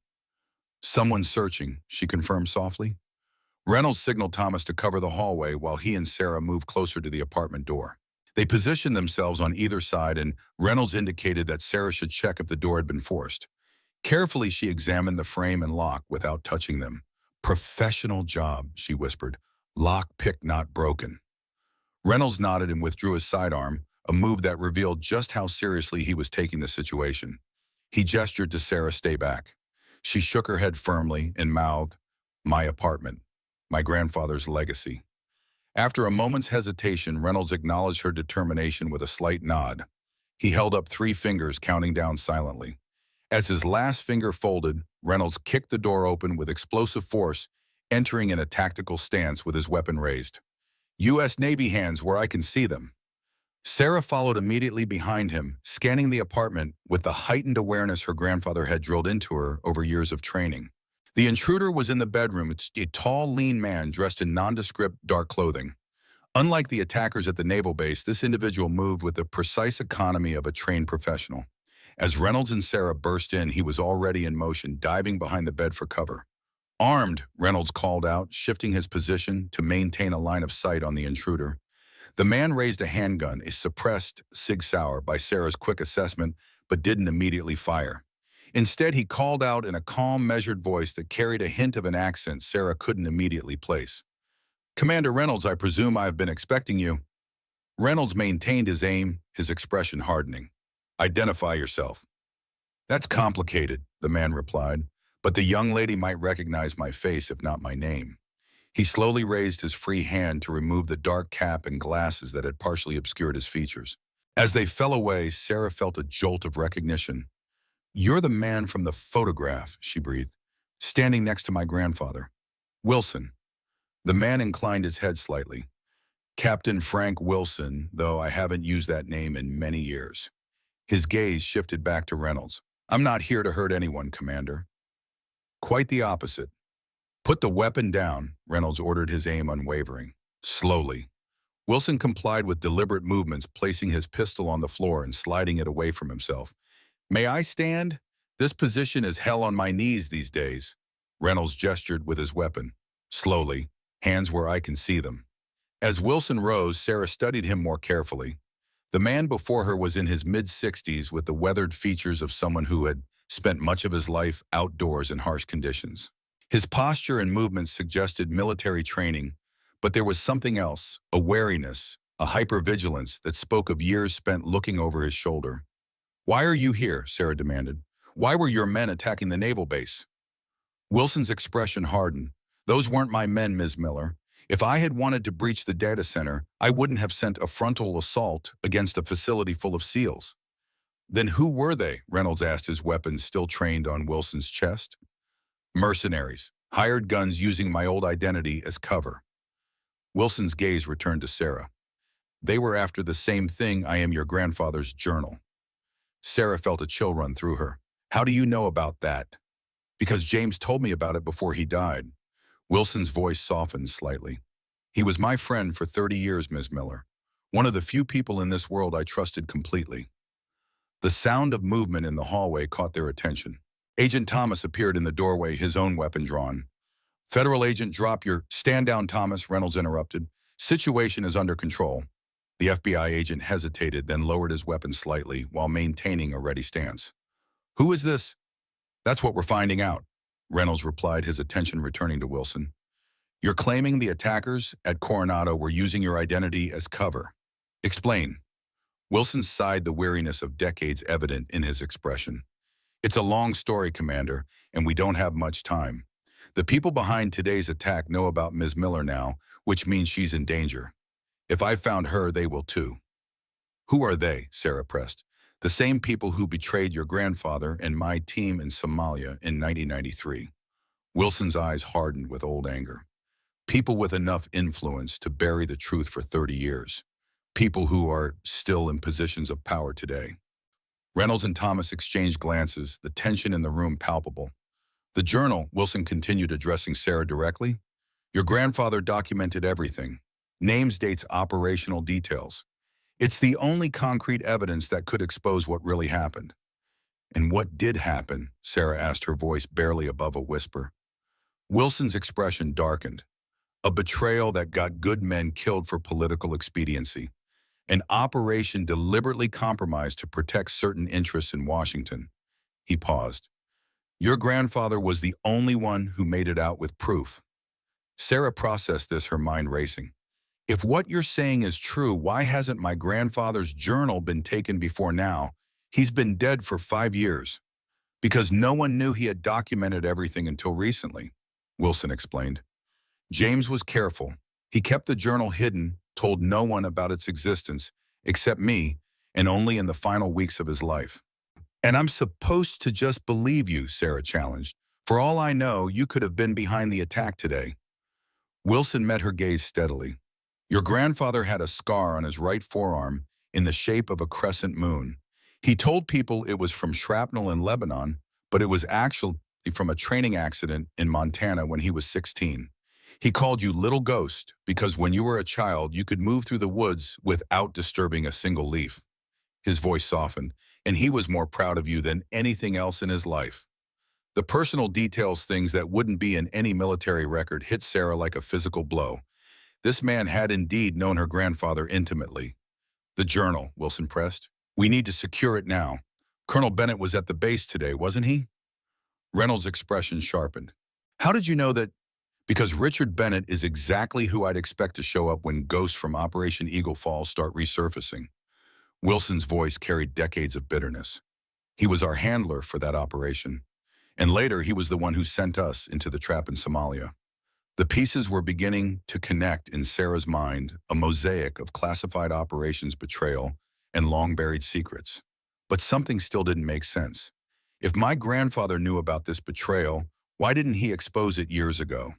"Someone searching," she confirmed softly. Reynolds signaled Thomas to cover the hallway while he and Sarah moved closer to the apartment door. They positioned themselves on either side, and Reynolds indicated that Sarah should check if the door had been forced. Carefully, she examined the frame and lock without touching them. "Professional job," she whispered. "Lock pick not broken." Reynolds nodded and withdrew his sidearm, a move that revealed just how seriously he was taking the situation. He gestured to Sarah, "Stay back." She shook her head firmly and mouthed, "My apartment, my grandfather's legacy." After a moment's hesitation, Reynolds acknowledged her determination with a slight nod. He held up 3 fingers, counting down silently. As his last finger folded, Reynolds kicked the door open with explosive force, entering in a tactical stance with his weapon raised. "U.S. Navy hands where I can see them." Sarah followed immediately behind him, scanning the apartment with the heightened awareness her grandfather had drilled into her over years of training. The intruder was in the bedroom, a tall, lean man dressed in nondescript, dark clothing. Unlike the attackers at the naval base, this individual moved with the precise economy of a trained professional. As Reynolds and Sarah burst in, he was already in motion, diving behind the bed for cover. "Armed," Reynolds called out, shifting his position to maintain a line of sight on the intruder. The man raised a handgun, a suppressed Sig Sauer by Sarah's quick assessment, but didn't immediately fire. Instead, he called out in a calm, measured voice that carried a hint of an accent Sarah couldn't immediately place. "Commander Reynolds, I presume I have been expecting you." Reynolds maintained his aim, his expression hardening. "Identify yourself." "That's complicated," the man replied, "but the young lady might recognize my face if not my name." He slowly raised his free hand to remove the dark cap and glasses that had partially obscured his features. As they fell away, Sarah felt a jolt of recognition. "You're the man from the photograph," she breathed, "standing next to my grandfather. Wilson." The man inclined his head slightly. "Captain Frank Wilson, though I haven't used that name in many years." His gaze shifted back to Reynolds. "I'm not here to hurt anyone, Commander." "Quite the opposite." "Put the weapon down," Reynolds ordered, his aim unwavering. Slowly. Wilson complied with deliberate movements, placing his pistol on the floor and sliding it away from himself. "May I stand? This position is hell on my knees these days." Reynolds gestured with his weapon. Slowly, hands where I can see them. As Wilson rose, Sarah studied him more carefully. The man before her was in his mid-60s with the weathered features of someone who had spent much of his life outdoors in harsh conditions. His posture and movements suggested military training, but there was something else, a wariness, a hypervigilance that spoke of years spent looking over his shoulder. "Why are you here?" Sarah demanded. "Why were your men attacking the naval base?" Wilson's expression hardened. "Those weren't my men, Ms. Miller. If I had wanted to breach the data center, I wouldn't have sent a frontal assault against a facility full of SEALs." "Then who were they?" Reynolds asked, his weapon still trained on Wilson's chest. "Mercenaries, hired guns using my old identity as cover." Wilson's gaze returned to Sarah. "They were after the same thing. I am your grandfather's journal." Sarah felt a chill run through her. "How do you know about that?" "Because James told me about it before he died." Wilson's voice softened slightly. He was my friend for 30 years, Ms. Miller. One of the few people in this world I trusted completely. The sound of movement in the hallway caught their attention. Agent Thomas appeared in the doorway, his own weapon drawn. Federal agent, drop your— Stand down, Thomas, Reynolds interrupted. Situation is under control. The FBI agent hesitated, then lowered his weapon slightly while maintaining a ready stance. Who is this? That's what we're finding out, Reynolds replied, his attention returning to Wilson. You're claiming the attackers at Coronado were using your identity as cover. Explain. Wilson sighed, the weariness of decades evident in his expression. It's a long story, Commander, and we don't have much time. The people behind today's attack know about Ms. Miller now, which means she's in danger. If I found her, they will too. Who are they? Sarah pressed. The same people who betrayed your grandfather and my team in Somalia in 1993. Wilson's eyes hardened with old anger. People with enough influence to bury the truth for 30 years. People who are still in positions of power today. Reynolds and Thomas exchanged glances, the tension in the room palpable. The journal, Wilson continued, addressing Sarah directly. Your grandfather documented everything. Names, dates, operational details. It's the only concrete evidence that could expose what really happened. And what did happen? Sarah asked, her voice barely above a whisper. Wilson's expression darkened. A betrayal that got good men killed for political expediency. An operation deliberately compromised to protect certain interests in Washington. He paused. Your grandfather was the only one who made it out with proof. Sarah processed this, her mind racing. If what you're saying is true, why hasn't my grandfather's journal been taken before now? He's been dead for 5 years. Because no one knew he had documented everything until recently, Wilson explained. James was careful. He kept the journal hidden, told no one about its existence, except me, and only in the final weeks of his life. And I'm supposed to just believe you, Sarah challenged. For all I know, you could have been behind the attack today. Wilson met her gaze steadily. Your grandfather had a scar on his right forearm in the shape of a crescent moon. He told people it was from shrapnel in Lebanon, but it was actually from a training accident in Montana when he was 16. He called you Little Ghost because when you were a child, you could move through the woods without disturbing a single leaf. His voice softened, and he was more proud of you than anything else in his life. The personal details, things that wouldn't be in any military record, hit Sarah like a physical blow. This man had indeed known her grandfather intimately. The journal, Wilson pressed. We need to secure it now. Colonel Bennett was at the base today, wasn't he? Reynolds' expression sharpened. How did you know that? Because Richard Bennett is exactly who I'd expect to show up when ghosts from Operation Eagle Falls start resurfacing. Wilson's voice carried decades of bitterness. He was our handler for that operation. And later, he was the one who sent us into the trap in Somalia. The pieces were beginning to connect in Sarah's mind, a mosaic of classified operations, betrayal, and long-buried secrets. But something still didn't make sense. If my grandfather knew about this betrayal, why didn't he expose it years ago?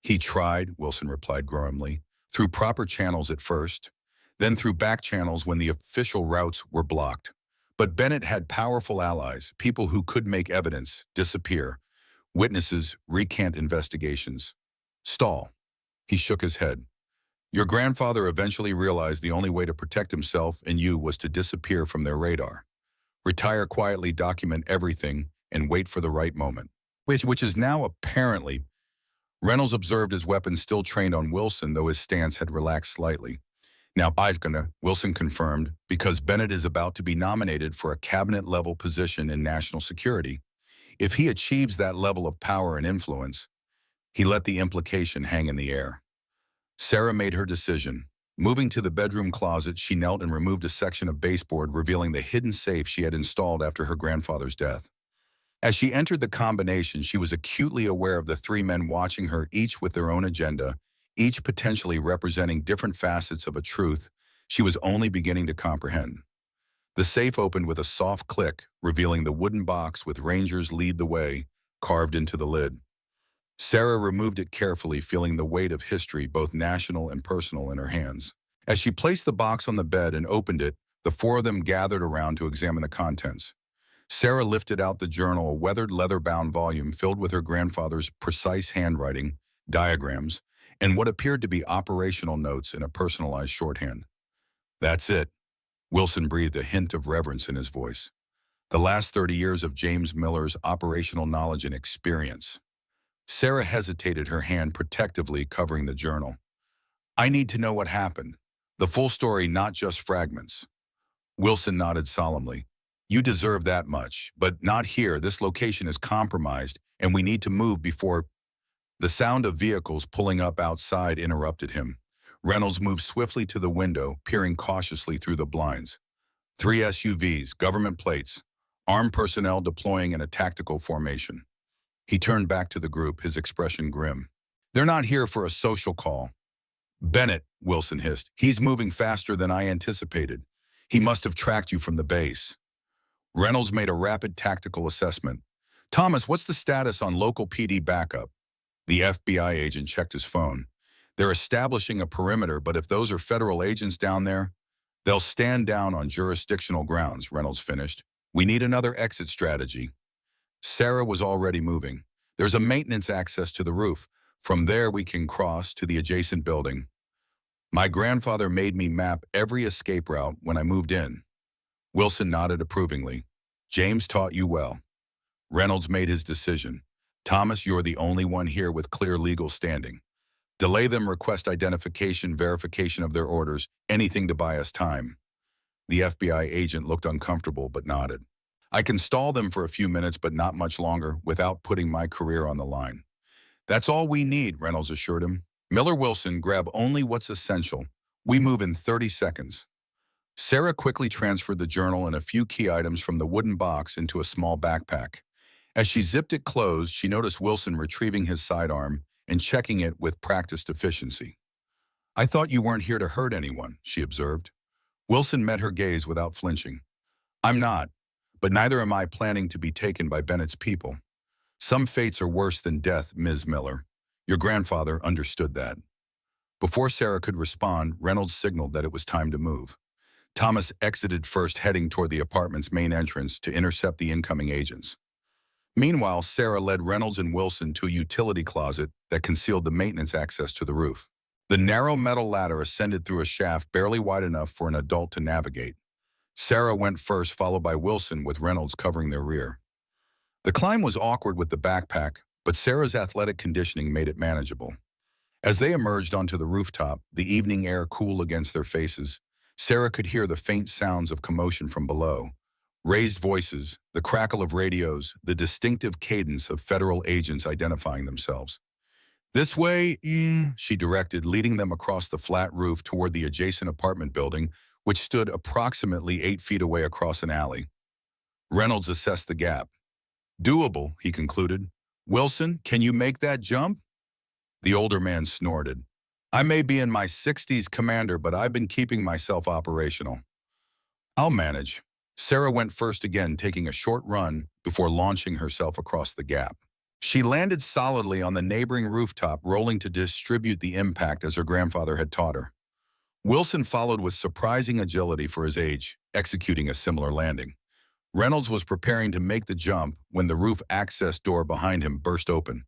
He tried, Wilson replied grimly, through proper channels at first, then through back channels when the official routes were blocked. But Bennett had powerful allies, people who could make evidence disappear, witnesses recant investigations. Stall. He shook his head. Your grandfather eventually realized the only way to protect himself and you was to disappear from their radar. Retire quietly, document everything, and wait for the right moment. Which is now apparently. Reynolds observed his weapon still trained on Wilson, though his stance had relaxed slightly. Now, Wilson confirmed, because Bennett is about to be nominated for a cabinet-level position in national security. If he achieves that level of power and influence, he let the implication hang in the air. Sarah made her decision. Moving to the bedroom closet, she knelt and removed a section of baseboard, revealing the hidden safe she had installed after her grandfather's death. As she entered the combination, she was acutely aware of the 3 men watching her, each with their own agenda, each potentially representing different facets of a truth she was only beginning to comprehend. The safe opened with a soft click, revealing the wooden box with "Rangers Lead the Way" carved into the lid. Sarah removed it carefully, feeling the weight of history, both national and personal, in her hands. As she placed the box on the bed and opened it, the 4 of them gathered around to examine the contents. Sarah lifted out the journal, a weathered leather-bound volume filled with her grandfather's precise handwriting, diagrams, and what appeared to be operational notes in a personalized shorthand. That's it. Wilson breathed a hint of reverence in his voice. The last 30 years of James Miller's operational knowledge and experience. Sarah hesitated, her hand protectively covering the journal. I need to know what happened. The full story, not just fragments. Wilson nodded solemnly. You deserve that much, but not here. This location is compromised, and we need to move before... The sound of vehicles pulling up outside interrupted him. Reynolds moved swiftly to the window, peering cautiously through the blinds. 3 SUVs, government plates, armed personnel deploying in a tactical formation. He turned back to the group, his expression grim. They're not here for a social call. Bennett, Wilson hissed. He's moving faster than I anticipated. He must have tracked you from the base. Reynolds made a rapid tactical assessment. Thomas, what's the status on local PD backup? The FBI agent checked his phone. They're establishing a perimeter, but if those are federal agents down there, they'll stand down on jurisdictional grounds, Reynolds finished. We need another exit strategy. Sarah was already moving. There's a maintenance access to the roof. From there, we can cross to the adjacent building. My grandfather made me map every escape route when I moved in. Wilson nodded approvingly. James taught you well. Reynolds made his decision. Thomas, you're the only one here with clear legal standing. Delay them, request identification, verification of their orders, anything to buy us time. The FBI agent looked uncomfortable but nodded. I can stall them for a few minutes, but not much longer, without putting my career on the line. That's all we need, Reynolds assured him. Miller, Wilson, grab only what's essential. We move in 30 seconds. Sarah quickly transferred the journal and a few key items from the wooden box into a small backpack. As she zipped it closed, she noticed Wilson retrieving his sidearm and checking it with practiced efficiency. I thought you weren't here to hurt anyone, she observed. Wilson met her gaze without flinching. I'm not, but neither am I planning to be taken by Bennett's people. Some fates are worse than death, Ms. Miller. Your grandfather understood that. Before Sarah could respond, Reynolds signaled that it was time to move. Thomas exited first, heading toward the apartment's main entrance to intercept the incoming agents. Meanwhile, Sarah led Reynolds and Wilson to a utility closet that concealed the maintenance access to the roof. The narrow metal ladder ascended through a shaft barely wide enough for an adult to navigate. Sarah went first, followed by Wilson, with Reynolds covering their rear. The climb was awkward with the backpack, but Sarah's athletic conditioning made it manageable. As they emerged onto the rooftop, the evening air cool against their faces, Sarah could hear the faint sounds of commotion from below. Raised voices, the crackle of radios, the distinctive cadence of federal agents identifying themselves. This way, she directed, leading them across the flat roof toward the adjacent apartment building, which stood approximately 8 feet away across an alley. Reynolds assessed the gap. Doable, he concluded. Wilson, can you make that jump? The older man snorted. I may be in my 60s, Commander, but I've been keeping myself operational. I'll manage. Sarah went first again, taking a short run before launching herself across the gap. She landed solidly on the neighboring rooftop, rolling to distribute the impact as her grandfather had taught her. Wilson followed with surprising agility for his age, executing a similar landing. Reynolds was preparing to make the jump when the roof access door behind him burst open.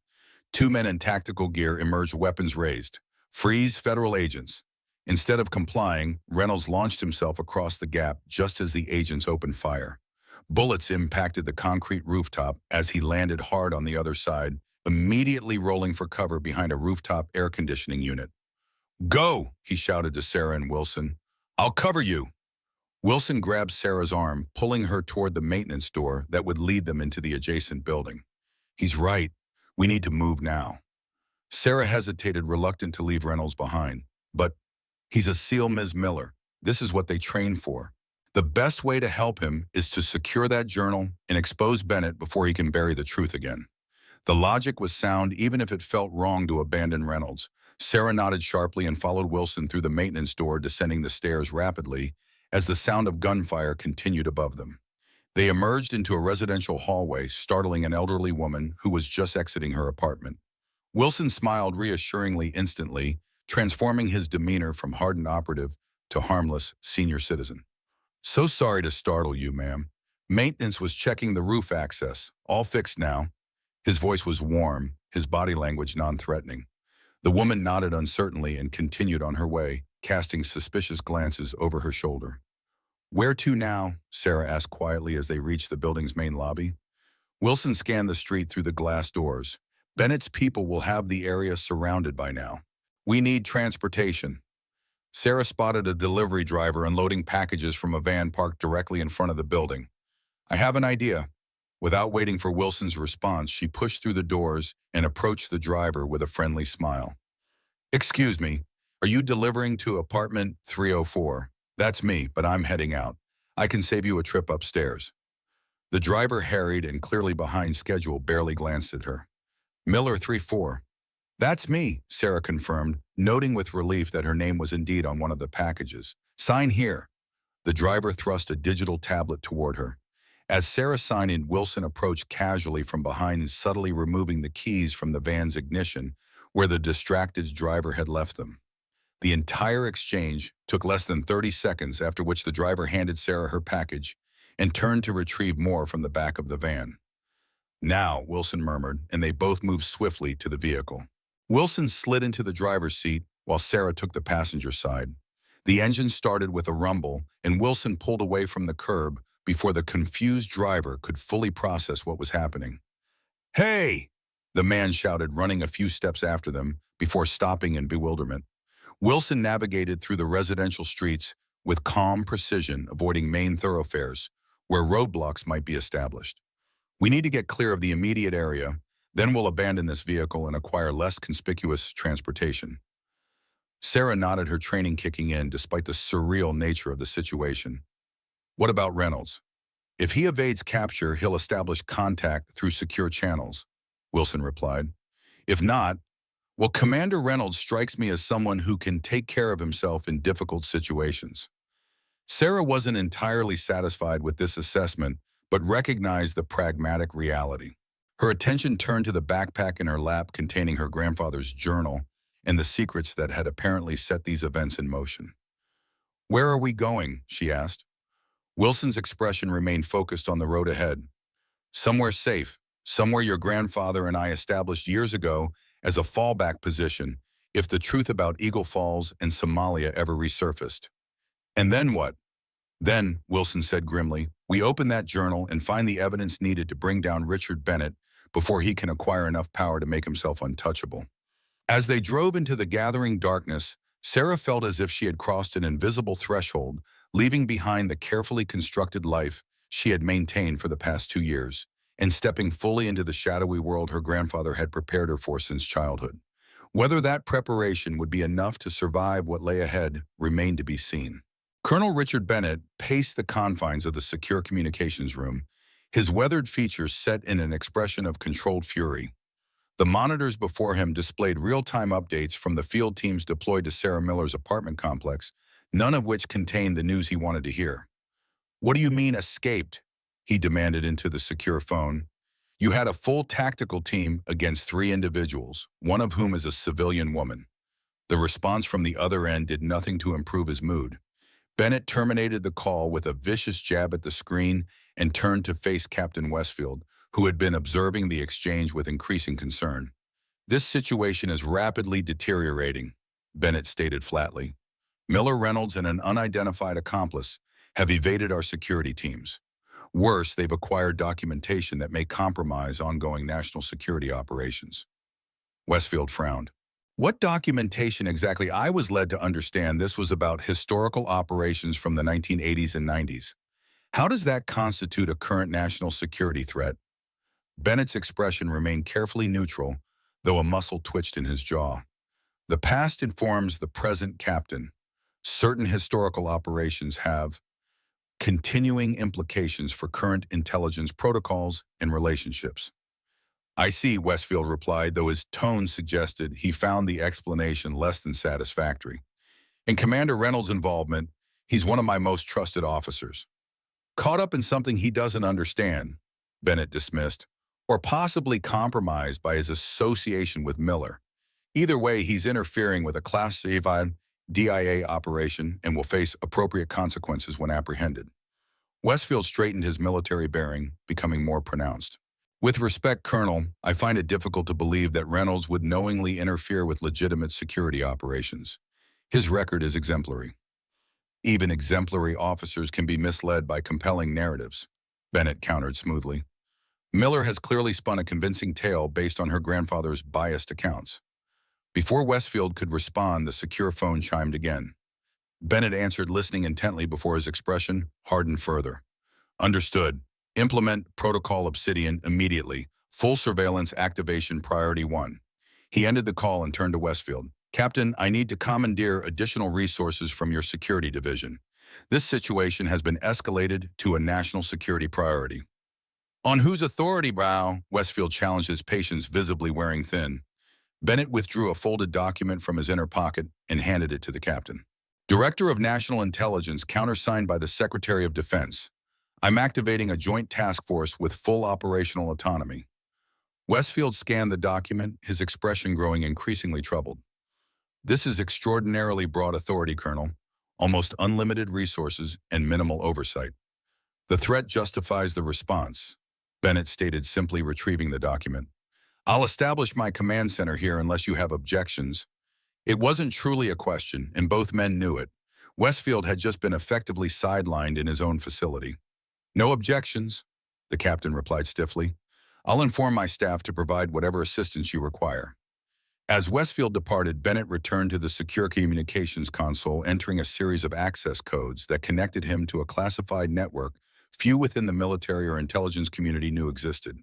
2 men in tactical gear emerged, weapons raised. Freeze, federal agents. Instead of complying, Reynolds launched himself across the gap just as the agents opened fire. Bullets impacted the concrete rooftop as he landed hard on the other side, immediately rolling for cover behind a rooftop air conditioning unit. Go, he shouted to Sarah and Wilson. I'll cover you. Wilson grabbed Sarah's arm, pulling her toward the maintenance door that would lead them into the adjacent building. He's right. We need to move now. Sarah hesitated, reluctant to leave Reynolds behind. But he's a SEAL, Ms. Miller. This is what they train for. The best way to help him is to secure that journal and expose Bennett before he can bury the truth again. The logic was sound, even if it felt wrong to abandon Reynolds. Sarah nodded sharply and followed Wilson through the maintenance door, descending the stairs rapidly as the sound of gunfire continued above them. They emerged into a residential hallway, startling an elderly woman who was just exiting her apartment. Wilson smiled reassuringly instantly, transforming his demeanor from hardened operative to harmless senior citizen. So sorry to startle you, ma'am. Maintenance was checking the roof access. All fixed now. His voice was warm, his body language non-threatening. The woman nodded uncertainly and continued on her way, casting suspicious glances over her shoulder. "Where to now?" Sarah asked quietly as they reached the building's main lobby. Wilson scanned the street through the glass doors. "Bennett's people will have the area surrounded by now. We need transportation." Sarah spotted a delivery driver unloading packages from a van parked directly in front of the building. "I have an idea." Without waiting for Wilson's response, she pushed through the doors and approached the driver with a friendly smile. "Excuse me, are you delivering to apartment 304? That's me, but I'm heading out. I can save you a trip upstairs." The driver, harried and clearly behind schedule, barely glanced at her. "Miller 34. "That's me," Sarah confirmed, noting with relief that her name was indeed on one of the packages. "Sign here." The driver thrust a digital tablet toward her. As Sarah signed in, Wilson approached casually from behind, subtly removing the keys from the van's ignition, where the distracted driver had left them. The entire exchange took less than 30 seconds, after which the driver handed Sarah her package and turned to retrieve more from the back of the van. "Now," Wilson murmured, and they both moved swiftly to the vehicle. Wilson slid into the driver's seat while Sarah took the passenger side. The engine started with a rumble, and Wilson pulled away from the curb before the confused driver could fully process what was happening. "Hey!" the man shouted, running a few steps after them before stopping in bewilderment. Wilson navigated through the residential streets with calm precision, avoiding main thoroughfares where roadblocks might be established. "We need to get clear of the immediate area, then we'll abandon this vehicle and acquire less conspicuous transportation." Sarah nodded, her training kicking in despite the surreal nature of the situation. "What about Reynolds? If he evades capture, he'll establish contact through secure channels," Wilson replied. "If not, well, Commander Reynolds strikes me as someone who can take care of himself in difficult situations." Sarah wasn't entirely satisfied with this assessment, but recognized the pragmatic reality. Her attention turned to the backpack in her lap containing her grandfather's journal and the secrets that had apparently set these events in motion. "Where are we going?" she asked. Wilson's expression remained focused on the road ahead. "Somewhere safe, somewhere your grandfather and I established years ago as a fallback position if the truth about Eagle Falls and Somalia ever resurfaced." "And then what?" "Then," Wilson said grimly, "we open that journal and find the evidence needed to bring down Richard Bennett before he can acquire enough power to make himself untouchable." As they drove into the gathering darkness, Sarah felt as if she had crossed an invisible threshold, leaving behind the carefully constructed life she had maintained for the past 2 years, and stepping fully into the shadowy world her grandfather had prepared her for since childhood. Whether that preparation would be enough to survive what lay ahead remained to be seen. Colonel Richard Bennett paced the confines of the secure communications room, his weathered features set in an expression of controlled fury. The monitors before him displayed real-time updates from the field teams deployed to Sarah Miller's apartment complex, none of which contained the news he wanted to hear. "What do you mean, escaped?" he demanded into the secure phone. "You had a full tactical team against 3 individuals, one of whom is a civilian woman." The response from the other end did nothing to improve his mood. Bennett terminated the call with a vicious jab at the screen and turned to face Captain Westfield, who had been observing the exchange with increasing concern. "This situation is rapidly deteriorating," Bennett stated flatly. "Miller, Reynolds, and an unidentified accomplice have evaded our security teams. Worse, they've acquired documentation that may compromise ongoing national security operations." Westfield frowned. "What documentation exactly?" "I was led to understand this was about historical operations from the 1980s and 90s. How does that constitute a current national security threat?" Bennett's expression remained carefully neutral, though a muscle twitched in his jaw. "The past informs the present, Captain. Certain historical operations have continuing implications for current intelligence protocols and relationships." "I see," Westfield replied, though his tone suggested he found the explanation less than satisfactory. "In Commander Reynolds' involvement, he's one of my most trusted officers." "Caught up in something he doesn't understand," Bennett dismissed, "or possibly compromised by his association with Miller. Either way, he's interfering with a classified DIA operation and will face appropriate consequences when apprehended." Westfield straightened his military bearing, becoming more pronounced. With respect, Colonel, I find it difficult to believe that Reynolds would knowingly interfere with legitimate security operations. His record is exemplary. Even exemplary officers can be misled by compelling narratives, Bennett countered smoothly. Miller has clearly spun a convincing tale based on her grandfather's biased accounts. Before Westfield could respond, the secure phone chimed again. Bennett answered, listening intently before his expression hardened further. Understood. Implement Protocol Obsidian immediately. Full surveillance activation priority 1. He ended the call and turned to Westfield. Captain, I need to commandeer additional resources from your security division. This situation has been escalated to a national security priority. On whose authority, Brow? Westfield challenged his patience, visibly wearing thin. Bennett withdrew a folded document from his inner pocket and handed it to the captain. Director of National Intelligence, countersigned by the Secretary of Defense. I'm activating a joint task force with full operational autonomy. Westfield scanned the document, his expression growing increasingly troubled. This is extraordinarily broad authority, Colonel. Almost unlimited resources and minimal oversight. The threat justifies the response, Bennett stated, simply retrieving the document. I'll establish my command center here unless you have objections. It wasn't truly a question, and both men knew it. Westfield had just been effectively sidelined in his own facility. No objections, the captain replied stiffly. I'll inform my staff to provide whatever assistance you require. As Westfield departed, Bennett returned to the secure communications console, entering a series of access codes that connected him to a classified network few within the military or intelligence community knew existed.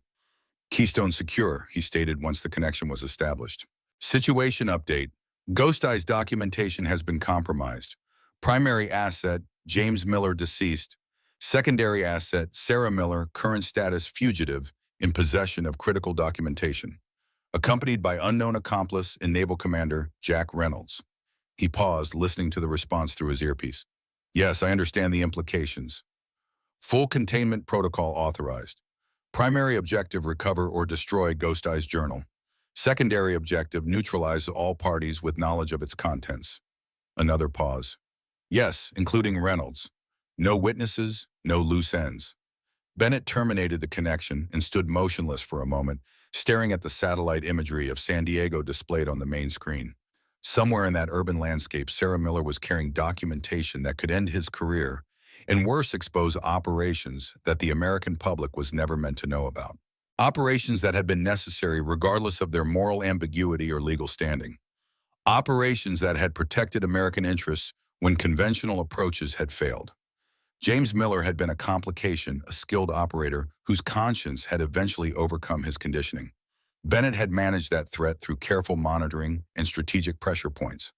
Keystone Secure, he stated once the connection was established. Situation update. Ghost Eye's documentation has been compromised. Primary asset, James Miller deceased. Secondary asset, Sarah Miller, current status fugitive, in possession of critical documentation. Accompanied by unknown accomplice and naval commander Jack Reynolds. He paused, listening to the response through his earpiece. Yes, I understand the implications. Full containment protocol authorized. Primary objective, recover or destroy Ghost Eye's journal. Secondary objective, neutralize all parties with knowledge of its contents. Another pause. Yes, including Reynolds. No witnesses, no loose ends. Bennett terminated the connection and stood motionless for a moment, staring at the satellite imagery of San Diego displayed on the main screen. Somewhere in that urban landscape, Sarah Miller was carrying documentation that could end his career, and worse, expose operations that the American public was never meant to know about. Operations that had been necessary regardless of their moral ambiguity or legal standing. Operations that had protected American interests when conventional approaches had failed. James Miller had been a complication, a skilled operator whose conscience had eventually overcome his conditioning. Bennett had managed that threat through careful monitoring and strategic pressure points.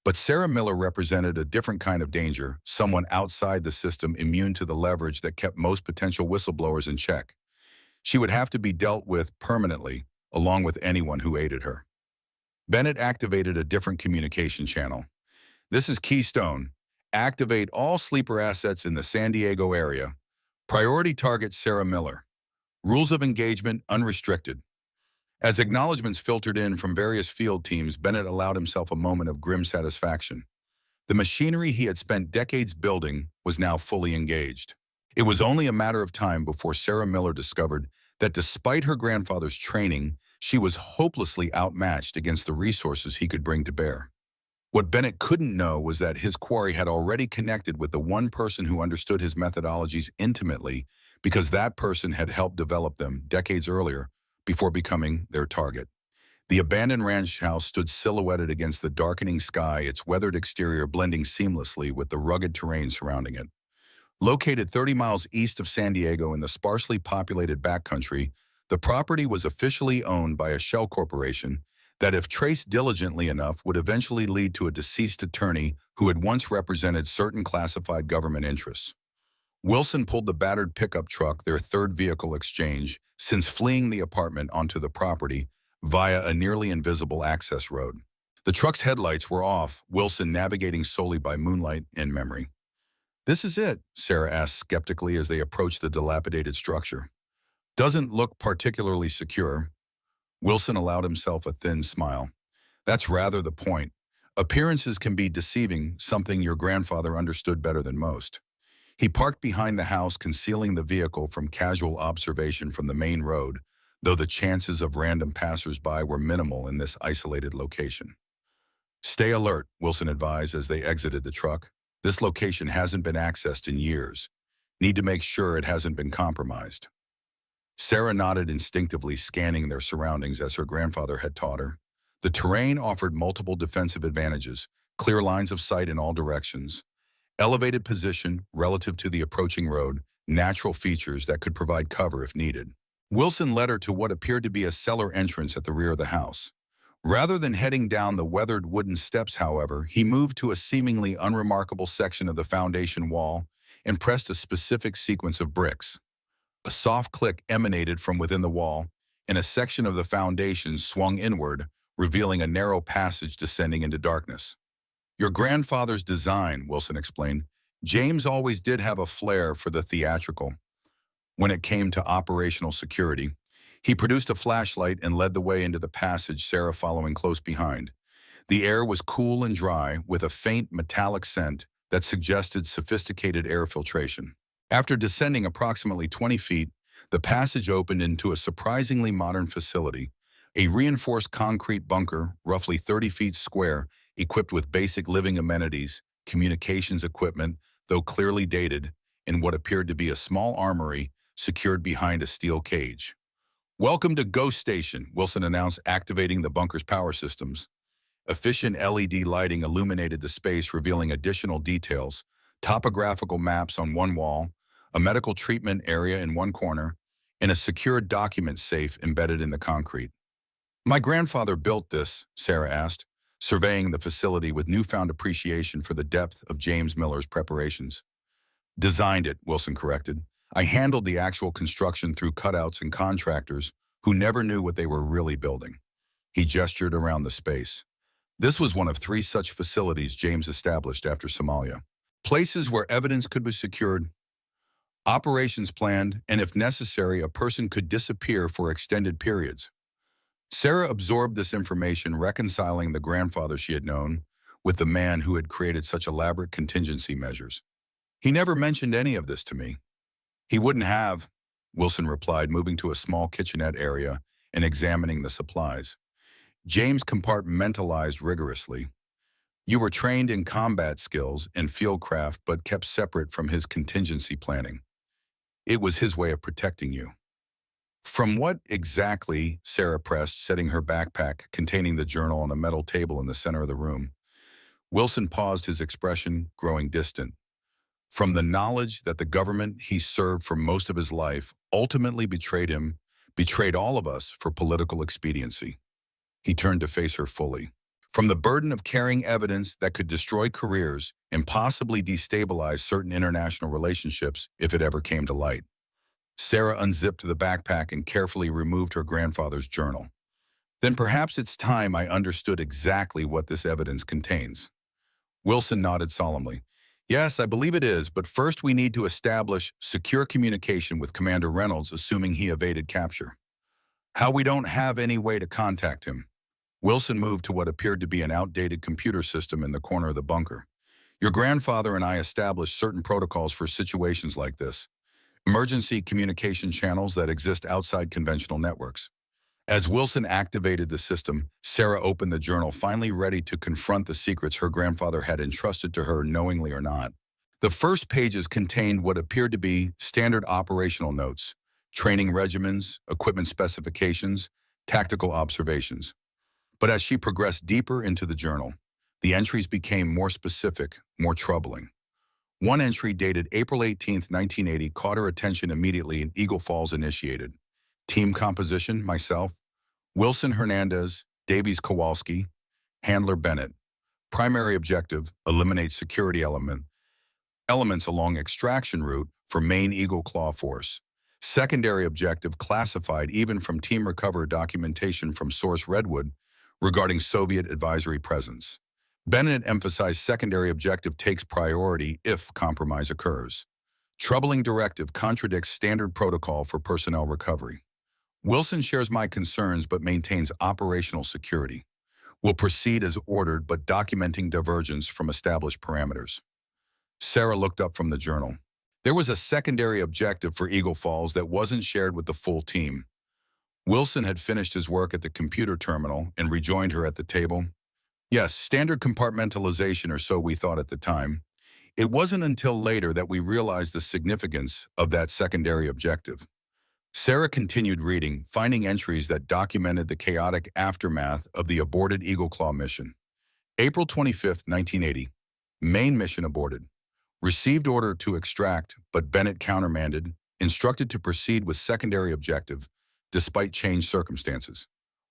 But Sarah Miller represented a different kind of danger, someone outside the system immune to the leverage that kept most potential whistleblowers in check. She would have to be dealt with permanently, along with anyone who aided her. Bennett activated a different communication channel. This is Keystone. Activate all sleeper assets in the San Diego area. Priority target Sarah Miller. Rules of engagement unrestricted. As acknowledgments filtered in from various field teams, Bennett allowed himself a moment of grim satisfaction. The machinery he had spent decades building was now fully engaged. It was only a matter of time before Sarah Miller discovered that despite her grandfather's training, she was hopelessly outmatched against the resources he could bring to bear. What Bennett couldn't know was that his quarry had already connected with the one person who understood his methodologies intimately, because that person had helped develop them decades earlier before becoming their target. The abandoned ranch house stood silhouetted against the darkening sky, its weathered exterior blending seamlessly with the rugged terrain surrounding it. Located 30 miles east of San Diego in the sparsely populated backcountry, the property was officially owned by a shell corporation that, if traced diligently enough, would eventually lead to a deceased attorney who had once represented certain classified government interests. Wilson pulled the battered pickup truck, their third vehicle exchange, since fleeing the apartment onto the property via a nearly invisible access road. The truck's headlights were off, Wilson navigating solely by moonlight and memory. "This is it?" Sarah asked skeptically as they approached the dilapidated structure. "Doesn't look particularly secure." Wilson allowed himself a thin smile. "That's rather the point. Appearances can be deceiving, something your grandfather understood better than most." He parked behind the house, concealing the vehicle from casual observation from the main road, though the chances of random passers-by were minimal in this isolated location. Stay alert, Wilson advised as they exited the truck. This location hasn't been accessed in years. Need to make sure it hasn't been compromised. Sarah nodded instinctively, scanning their surroundings as her grandfather had taught her. The terrain offered multiple defensive advantages, clear lines of sight in all directions, elevated position relative to the approaching road, natural features that could provide cover if needed. Wilson led her to what appeared to be a cellar entrance at the rear of the house. Rather than heading down the weathered wooden steps, however, he moved to a seemingly unremarkable section of the foundation wall and pressed a specific sequence of bricks. A soft click emanated from within the wall, and a section of the foundation swung inward, revealing a narrow passage descending into darkness. Your grandfather's design, Wilson explained. James always did have a flair for the theatrical. When it came to operational security, he produced a flashlight and led the way into the passage, Sarah following close behind. The air was cool and dry, with a faint metallic scent that suggested sophisticated air filtration. After descending approximately 20 feet, the passage opened into a surprisingly modern facility, a reinforced concrete bunker, roughly 30 feet square, equipped with basic living amenities, communications equipment, though clearly dated, and what appeared to be a small armory secured behind a steel cage. Welcome to Ghost Station, Wilson announced, activating the bunker's power systems. Efficient LED lighting illuminated the space, revealing additional details, topographical maps on one wall, a medical treatment area in one corner, and a secure document safe embedded in the concrete. My grandfather built this, Sarah asked, surveying the facility with newfound appreciation for the depth of James Miller's preparations. Designed it, Wilson corrected. I handled the actual construction through cutouts and contractors who never knew what they were really building. He gestured around the space. This was one of 3 such facilities James established after Somalia. Places where evidence could be secured, operations planned, and if necessary, a person could disappear for extended periods. Sarah absorbed this information, reconciling the grandfather she had known with the man who had created such elaborate contingency measures. He never mentioned any of this to me. He wouldn't have, Wilson replied, moving to a small kitchenette area and examining the supplies. James compartmentalized rigorously. You were trained in combat skills and fieldcraft, but kept separate from his contingency planning. It was his way of protecting you. From what exactly? Sarah pressed, setting her backpack containing the journal on a metal table in the center of the room. Wilson paused, his expression growing distant. From the knowledge that the government he served for most of his life ultimately betrayed him, betrayed all of us for political expediency. He turned to face her fully. From the burden of carrying evidence that could destroy careers and possibly destabilize certain international relationships if it ever came to light. Sarah unzipped the backpack and carefully removed her grandfather's journal. Then perhaps it's time I understood exactly what this evidence contains. Wilson nodded solemnly. Yes, I believe it is, but first we need to establish secure communication with Commander Reynolds, assuming he evaded capture. How we don't have any way to contact him. Wilson moved to what appeared to be an outdated computer system in the corner of the bunker. Your grandfather and I established certain protocols for situations like this. Emergency communication channels that exist outside conventional networks. As Wilson activated the system, Sarah opened the journal, finally ready to confront the secrets her grandfather had entrusted to her, knowingly or not. The first pages contained what appeared to be standard operational notes, training regimens, equipment specifications, tactical observations. But as she progressed deeper into the journal, the entries became more specific, more troubling. One entry dated April 18, 1980, caught her attention immediately, and Eagle Falls initiated. Team composition: myself, Wilson Hernandez, Davies Kowalski, Handler Bennett. Primary objective: eliminate security elements along extraction route for main Eagle Claw force. Secondary objective: classified even from team recover documentation from source Redwood regarding Soviet advisory presence. Bennett emphasized secondary objective takes priority if compromise occurs. Troubling directive contradicts standard protocol for personnel recovery. Wilson shares my concerns but maintains operational security. Will proceed as ordered but documenting divergence from established parameters. Sarah looked up from the journal. There was a secondary objective for Eagle Falls that wasn't shared with the full team. Wilson had finished his work at the computer terminal and rejoined her at the table. Yes, standard compartmentalization, or so we thought at the time. It wasn't until later that we realized the significance of that secondary objective. Sarah continued reading, finding entries that documented the chaotic aftermath of the aborted Eagle Claw mission. April 25, 1980. Main mission aborted. Received order to extract, but Bennett countermanded, instructed to proceed with secondary objective, despite changed circumstances.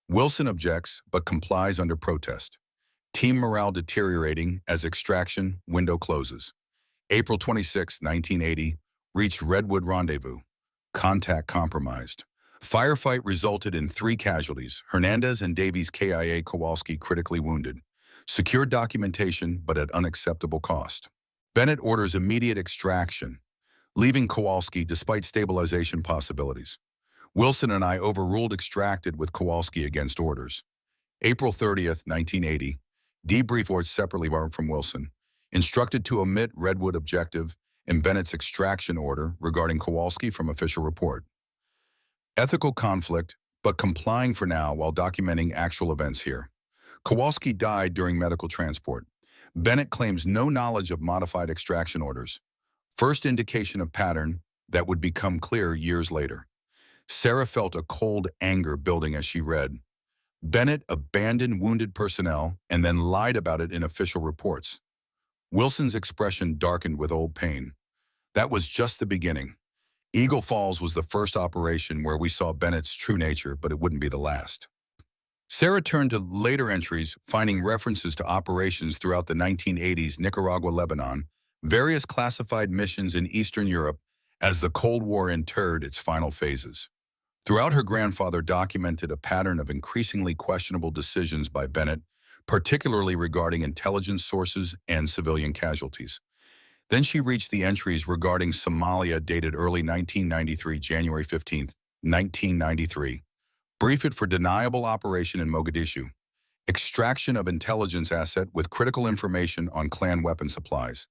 Wilson objects, but complies under protest. Team morale deteriorating as extraction window closes. April 26, 1980, reached Redwood Rendezvous. Contact compromised. Firefight resulted in 3 casualties, Hernandez and Davies KIA Kowalski critically wounded. Secured documentation, but at unacceptable cost. Bennett orders immediate extraction, leaving Kowalski despite stabilization possibilities. Wilson and I overruled extracted with Kowalski against orders. April 30, 1980, debrief orders separately from Wilson. Instructed to omit Redwood objective and Bennett's extraction order regarding Kowalski from official report. Ethical conflict, but complying for now while documenting actual events here. Kowalski died during medical transport. Bennett claims no knowledge of modified extraction orders. First indication of pattern that would become clear years later. Sarah felt a cold anger building as she read. Bennett abandoned wounded personnel and then lied about it in official reports. Wilson's expression darkened with old pain. That was just the beginning. Eagle Falls was the first operation where we saw Bennett's true nature, but it wouldn't be the last. Sarah turned to later entries, finding references to operations throughout the 1980s, Nicaragua, Lebanon, various classified missions in Eastern Europe as the Cold War entered its final phases. Throughout, her grandfather documented a pattern of increasingly questionable decisions by Bennett, particularly regarding intelligence sources and civilian casualties. Then she reached the entries regarding Somalia dated early 1993, January 15, 1993. Brief it for deniable operation in Mogadishu. Extraction of intelligence asset with critical information on clan weapon supplies.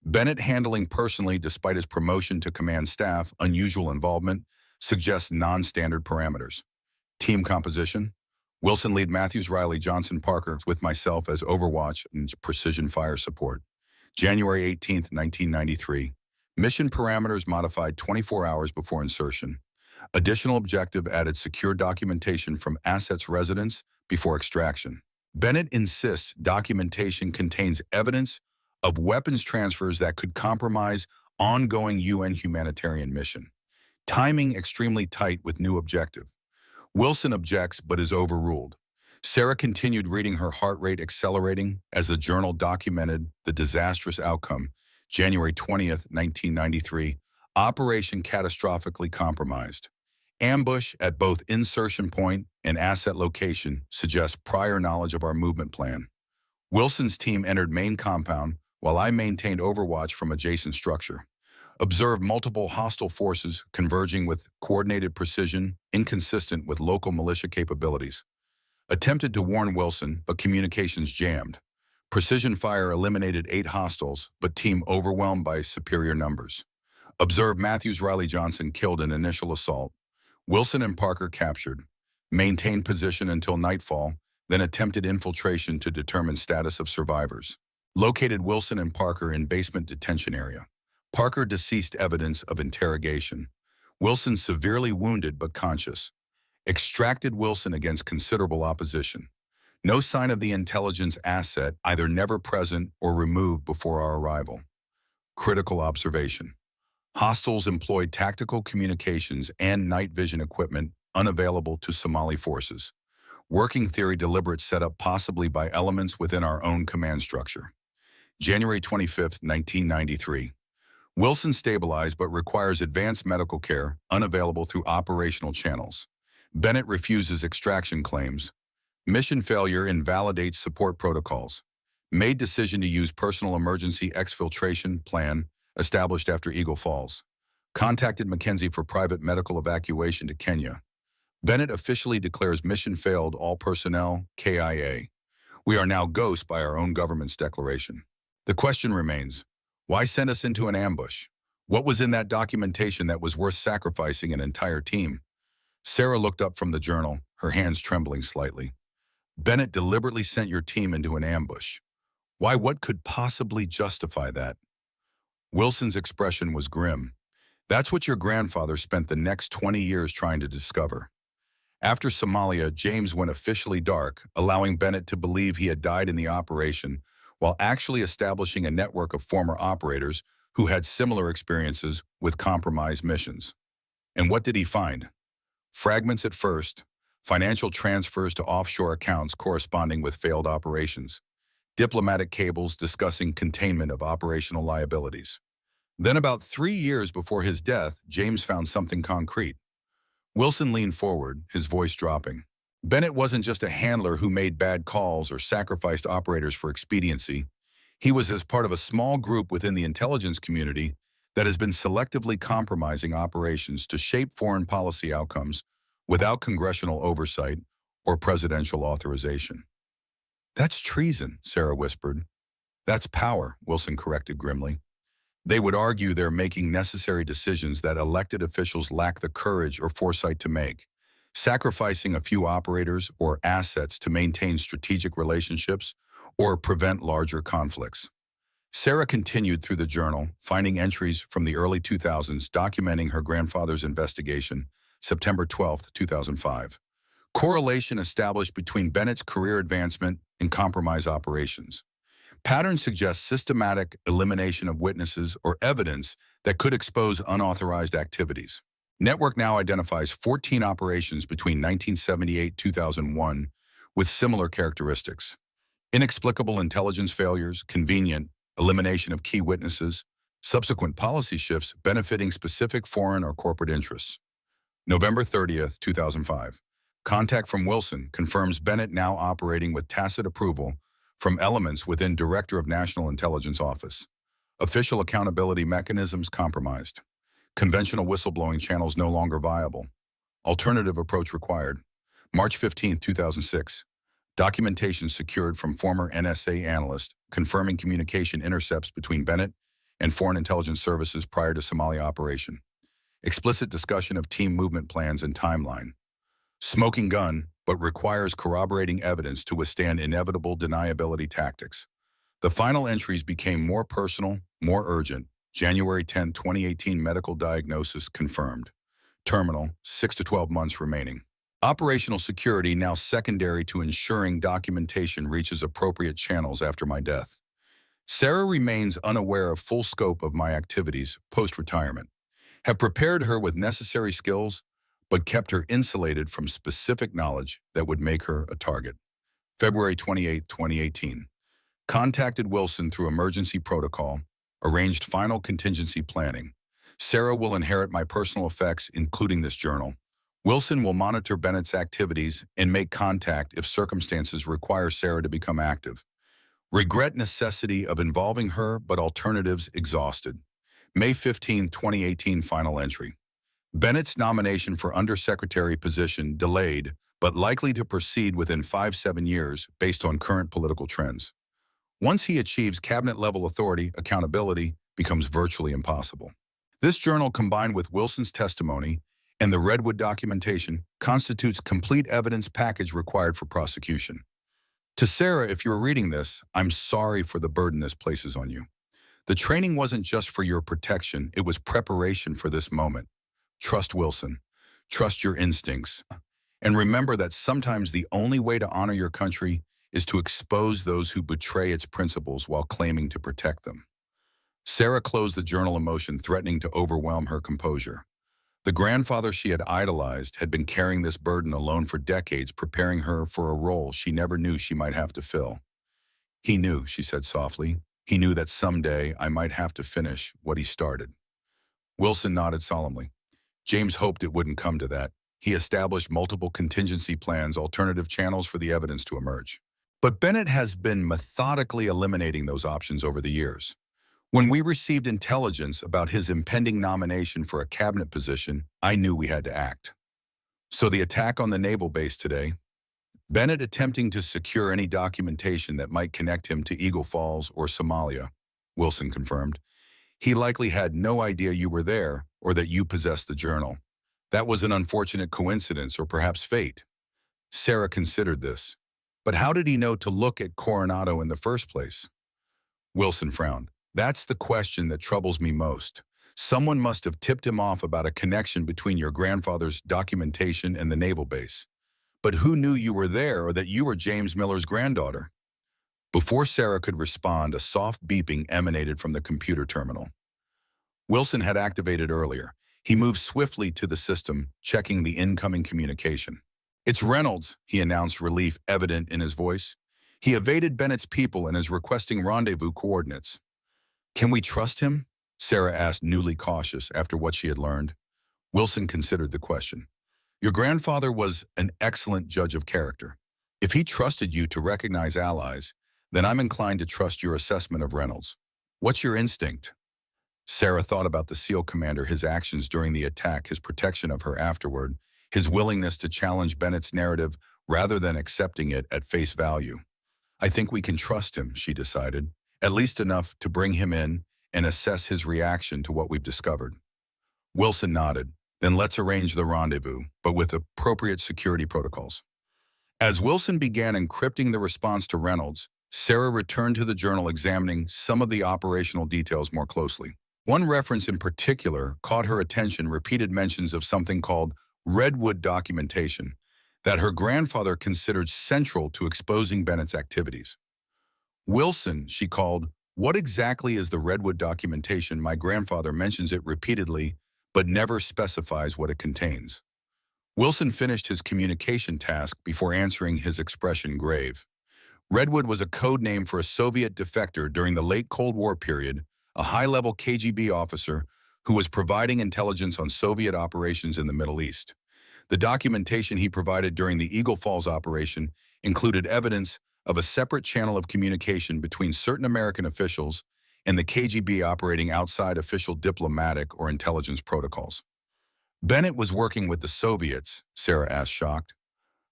Bennett handling personally despite his promotion to command staff, unusual involvement, suggests non-standard parameters. Team composition. Wilson lead Matthews, Riley, Johnson, Parker, with myself as Overwatch and precision fire support. January 18, 1993. Mission parameters modified 24 hours before insertion. Additional objective added secure documentation from assets residents before extraction. Bennett insists documentation contains evidence of weapons transfers that could compromise ongoing UN humanitarian mission. Timing extremely tight with new objective. Wilson objects but is overruled. Sarah continued reading, her heart rate accelerating as the journal documented the disastrous outcome. January 20th, 1993, operation catastrophically compromised. Ambush at both insertion point and asset location suggests prior knowledge of our movement plan. Wilson's team entered main compound while I maintained overwatch from adjacent structure. Observed multiple hostile forces converging with coordinated precision, inconsistent with local militia capabilities. Attempted to warn Wilson, but communications jammed. Precision fire eliminated 8 hostiles, but team overwhelmed by superior numbers. Observed Matthews, Riley, Johnson killed in initial assault. Wilson and Parker captured. Maintained position until nightfall, then attempted infiltration to determine status of survivors. Located Wilson and Parker in basement detention area. Parker deceased, evidence of interrogation. Wilson severely wounded but conscious. Extracted Wilson against considerable opposition. No sign of the intelligence asset, either never present or removed before our arrival. Critical observation. Hostiles employed tactical communications and night vision equipment unavailable to Somali forces. Working theory, deliberate setup possibly by elements within our own command structure. January 25, 1993. Wilson stabilized but requires advanced medical care, unavailable through operational channels. Bennett refuses extraction claims. Mission failure invalidates support protocols. Made decision to use personal emergency exfiltration plan established after Eagle Falls. Contacted Mackenzie for private medical evacuation to Kenya. Bennett officially declares mission failed, all personnel, KIA. We are now ghosts by our own government's declaration. The question remains, why send us into an ambush? What was in that documentation that was worth sacrificing an entire team? Sarah looked up from the journal, her hands trembling slightly. Bennett deliberately sent your team into an ambush. Why, what could possibly justify that? Wilson's expression was grim. That's what your grandfather spent the next 20 years trying to discover. After Somalia, James went officially dark, allowing Bennett to believe he had died in the operation, while actually establishing a network of former operators who had similar experiences with compromised missions. And what did he find? Fragments at first, financial transfers to offshore accounts corresponding with failed operations, diplomatic cables discussing containment of operational liabilities. Then about 3 years before his death, James found something concrete. Wilson leaned forward, his voice dropping. Bennett wasn't just a handler who made bad calls or sacrificed operators for expediency. He was as part of a small group within the intelligence community that has been selectively compromising operations to shape foreign policy outcomes without congressional oversight or presidential authorization. That's treason, Sarah whispered. That's power, Wilson corrected grimly. They would argue they're making necessary decisions that elected officials lack the courage or foresight to make, sacrificing a few operators or assets to maintain strategic relationships or prevent larger conflicts. Sarah continued through the journal, finding entries from the early 2000s documenting her grandfather's investigation, September 12, 2005. Correlation established between Bennett's career advancement and compromise operations. Patterns suggest systematic elimination of witnesses or evidence that could expose unauthorized activities. Network now identifies 14 operations between 1978-2001 with similar characteristics. Inexplicable intelligence failures, convenient elimination of key witnesses, subsequent policy shifts benefiting specific foreign or corporate interests. November 30th, 2005. Contact from Wilson confirms Bennett now operating with tacit approval from elements within Director of National Intelligence Office. Official accountability mechanisms compromised. Conventional whistleblowing channels no longer viable. Alternative approach required. March 15, 2006. Documentation secured from former NSA analyst confirming communication intercepts between Bennett and foreign intelligence services prior to Somalia operation. Explicit discussion of team movement plans and timeline. Smoking gun, but requires corroborating evidence to withstand inevitable deniability tactics. The final entries became more personal, more urgent. January 10, 2018 medical diagnosis confirmed. Terminal, 6 to 12 months remaining. Operational security now secondary to ensuring documentation reaches appropriate channels after my death. Sarah remains unaware of full scope of my activities post-retirement. Have prepared her with necessary skills, but kept her insulated from specific knowledge that would make her a target. February 28, 2018. Contacted Wilson through emergency protocol, arranged final contingency planning. Sarah will inherit my personal effects, including this journal. Wilson will monitor Bennett's activities and make contact if circumstances require Sarah to become active. Regret necessity of involving her, but alternatives exhausted. May 15, 2018 final entry. Bennett's nomination for undersecretary position delayed, but likely to proceed within 5-7 years based on current political trends. Once he achieves cabinet-level authority, accountability becomes virtually impossible. This journal, combined with Wilson's testimony and the Redwood documentation, constitutes complete evidence package required for prosecution. To Sarah, if you're reading this, I'm sorry for the burden this places on you. The training wasn't just for your protection, it was preparation for this moment. Trust Wilson. Trust your instincts. And remember that sometimes the only way to honor your country is to expose those who betray its principles while claiming to protect them. Sarah closed the journal, emotion threatening to overwhelm her composure. The grandfather she had idolized had been carrying this burden alone for decades, preparing her for a role she never knew she might have to fill. He knew, she said softly. He knew that someday I might have to finish what he started. Wilson nodded solemnly. James hoped it wouldn't come to that. He established multiple contingency plans, alternative channels for the evidence to emerge. But Bennett has been methodically eliminating those options over the years. When we received intelligence about his impending nomination for a cabinet position, I knew we had to act. So the attack on the naval base today, Bennett attempting to secure any documentation that might connect him to Eagle Falls or Somalia, Wilson confirmed. He likely had no idea you were there or that you possessed the journal. That was an unfortunate coincidence or perhaps fate. Sarah considered this. But how did he know to look at Coronado in the first place? Wilson frowned. That's the question that troubles me most. Someone must have tipped him off about a connection between your grandfather's documentation and the naval base. But who knew you were there or that you were James Miller's granddaughter? Before Sarah could respond, a soft beeping emanated from the computer terminal. Wilson had activated earlier. He moved swiftly to the system, checking the incoming communication. "It's Reynolds," he announced, relief evident in his voice. "He evaded Bennett's people and is requesting rendezvous coordinates." "Can we trust him?" Sarah asked, newly cautious after what she had learned. Wilson considered the question. "Your grandfather was an excellent judge of character. If he trusted you to recognize allies, then I'm inclined to trust your assessment of Reynolds. What's your instinct?" Sarah thought about the SEAL commander, his actions during the attack, his protection of her afterward, his willingness to challenge Bennett's narrative rather than accepting it at face value. "I think we can trust him," she decided, "at least enough to bring him in and assess his reaction to what we've discovered." Wilson nodded. "Then let's arrange the rendezvous, but with appropriate security protocols." As Wilson began encrypting the response to Reynolds, Sarah returned to the journal, examining some of the operational details more closely. One reference in particular caught her attention: repeated mentions of something called Redwood documentation that her grandfather considered central to exposing Bennett's activities. "Wilson," she called, "what exactly is the Redwood documentation? My grandfather mentions it repeatedly, but never specifies what it contains." Wilson finished his communication task before answering, his expression grave. Redwood was a code name for a Soviet defector during the late Cold War period, a high-level KGB officer who was providing intelligence on Soviet operations in the Middle East. The documentation he provided during the Eagle Falls operation included evidence of a separate channel of communication between certain American officials and the KGB operating outside official diplomatic or intelligence protocols. "Bennett was working with the Soviets," Sarah asked, shocked.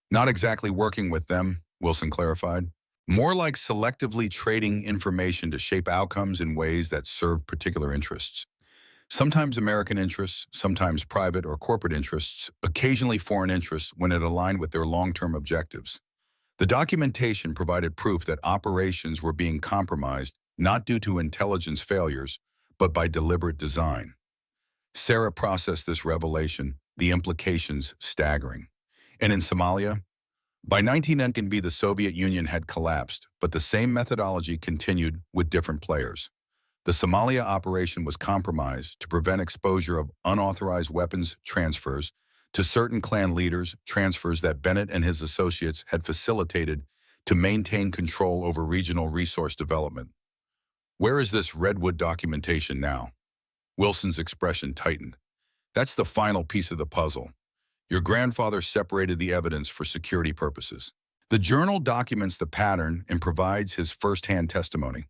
"Not exactly working with them," Wilson clarified. "More like selectively trading information to shape outcomes in ways that serve particular interests. Sometimes American interests, sometimes private or corporate interests, occasionally foreign interests when it aligned with their long-term objectives." The documentation provided proof that operations were being compromised not due to intelligence failures, but by deliberate design. Sarah processed this revelation, the implications staggering. And in Somalia? By 1990, the Soviet Union had collapsed, but the same methodology continued with different players. The Somalia operation was compromised to prevent exposure of unauthorized weapons transfers to certain clan leaders, transfers that Bennett and his associates had facilitated to maintain control over regional resource development. "Where is this Redwood documentation now?" Wilson's expression tightened. "That's the final piece of the puzzle. Your grandfather separated the evidence for security purposes. The journal documents the pattern and provides his first-hand testimony.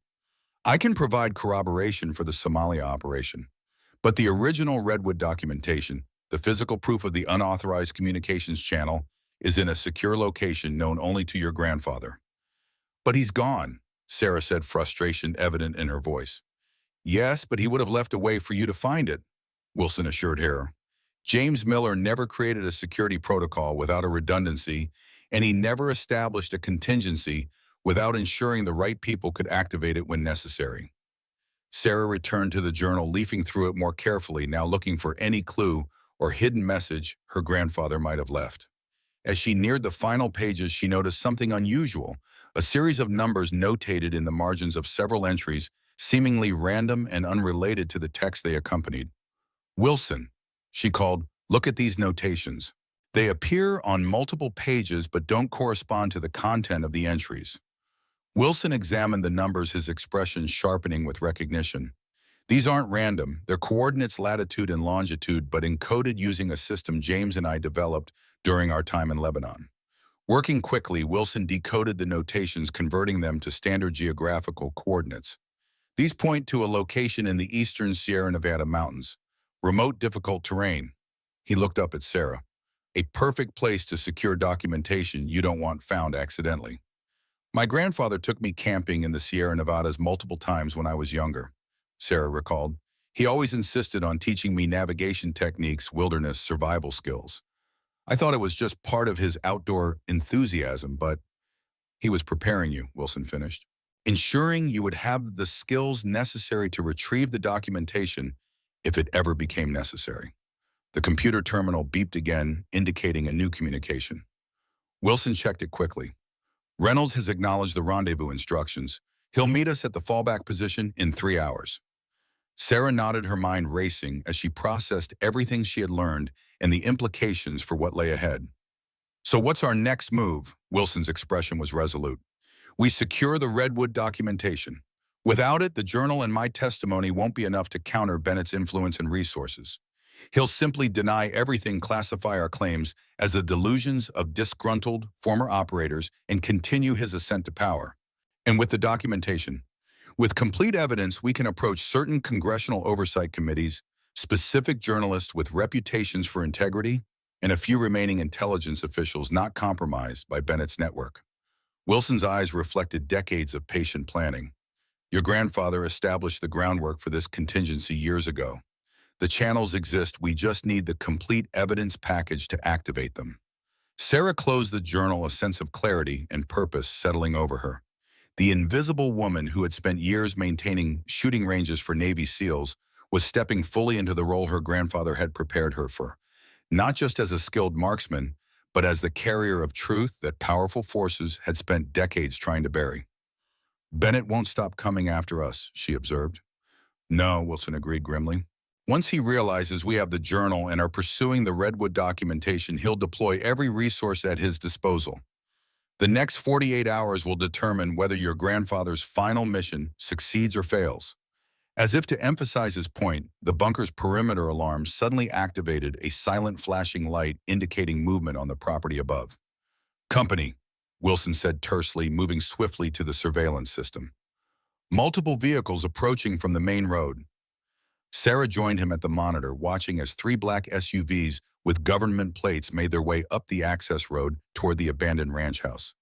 I can provide corroboration for the Somalia operation, but the original Redwood documentation, the physical proof of the unauthorized communications channel, is in a secure location known only to your grandfather." "But he's gone," Sarah said, frustration evident in her voice. "Yes, but he would have left a way for you to find it," Wilson assured her. "James Miller never created a security protocol without a redundancy, and he never established a contingency without ensuring the right people could activate it when necessary." Sarah returned to the journal, leafing through it more carefully, now looking for any clue or hidden message her grandfather might have left. As she neared the final pages, she noticed something unusual: a series of numbers notated in the margins of several entries, seemingly random and unrelated to the text they accompanied. "Wilson," she called, "look at these notations. They appear on multiple pages but don't correspond to the content of the entries." Wilson examined the numbers, his expression sharpening with recognition. "These aren't random. They're coordinates, latitude and longitude, but encoded using a system James and I developed during our time in Lebanon." Working quickly, Wilson decoded the notations, converting them to standard geographical coordinates. "These point to a location in the eastern Sierra Nevada mountains. Remote, difficult terrain." He looked up at Sarah. "A perfect place to secure documentation you don't want found accidentally. My grandfather took me camping in the Sierra Nevadas multiple times when I was younger," Sarah recalled. He always insisted on teaching me navigation techniques, wilderness, survival skills. I thought it was just part of his outdoor enthusiasm, but he was preparing you, Wilson finished, ensuring you would have the skills necessary to retrieve the documentation if it ever became necessary. The computer terminal beeped again, indicating a new communication. Wilson checked it quickly. Reynolds has acknowledged the rendezvous instructions. He'll meet us at the fallback position in 3 hours. Sarah nodded, her mind racing as she processed everything she had learned and the implications for what lay ahead. So what's our next move? Wilson's expression was resolute. We secure the Redwood documentation. Without it, the journal and my testimony won't be enough to counter Bennett's influence and resources. He'll simply deny everything, classify our claims as the delusions of disgruntled former operators, and continue his ascent to power. And with the documentation, with complete evidence, we can approach certain congressional oversight committees, specific journalists with reputations for integrity, and a few remaining intelligence officials not compromised by Bennett's network. Wilson's eyes reflected decades of patient planning. Your grandfather established the groundwork for this contingency years ago. The channels exist, we just need the complete evidence package to activate them. Sarah closed the journal, a sense of clarity and purpose settling over her. The invisible woman who had spent years maintaining shooting ranges for Navy SEALs was stepping fully into the role her grandfather had prepared her for, not just as a skilled marksman, but as the carrier of truth that powerful forces had spent decades trying to bury. Bennett won't stop coming after us, she observed. No, Wilson agreed grimly. Once he realizes we have the journal and are pursuing the Redwood documentation, he'll deploy every resource at his disposal. The next 48 hours will determine whether your grandfather's final mission succeeds or fails. As if to emphasize his point, the bunker's perimeter alarm suddenly activated, a silent flashing light indicating movement on the property above. Company, Wilson said tersely, moving swiftly to the surveillance system. Multiple vehicles approaching from the main road. Sarah joined him at the monitor, watching as 3 black SUVs with government plates made their way up the access road toward the abandoned ranch house.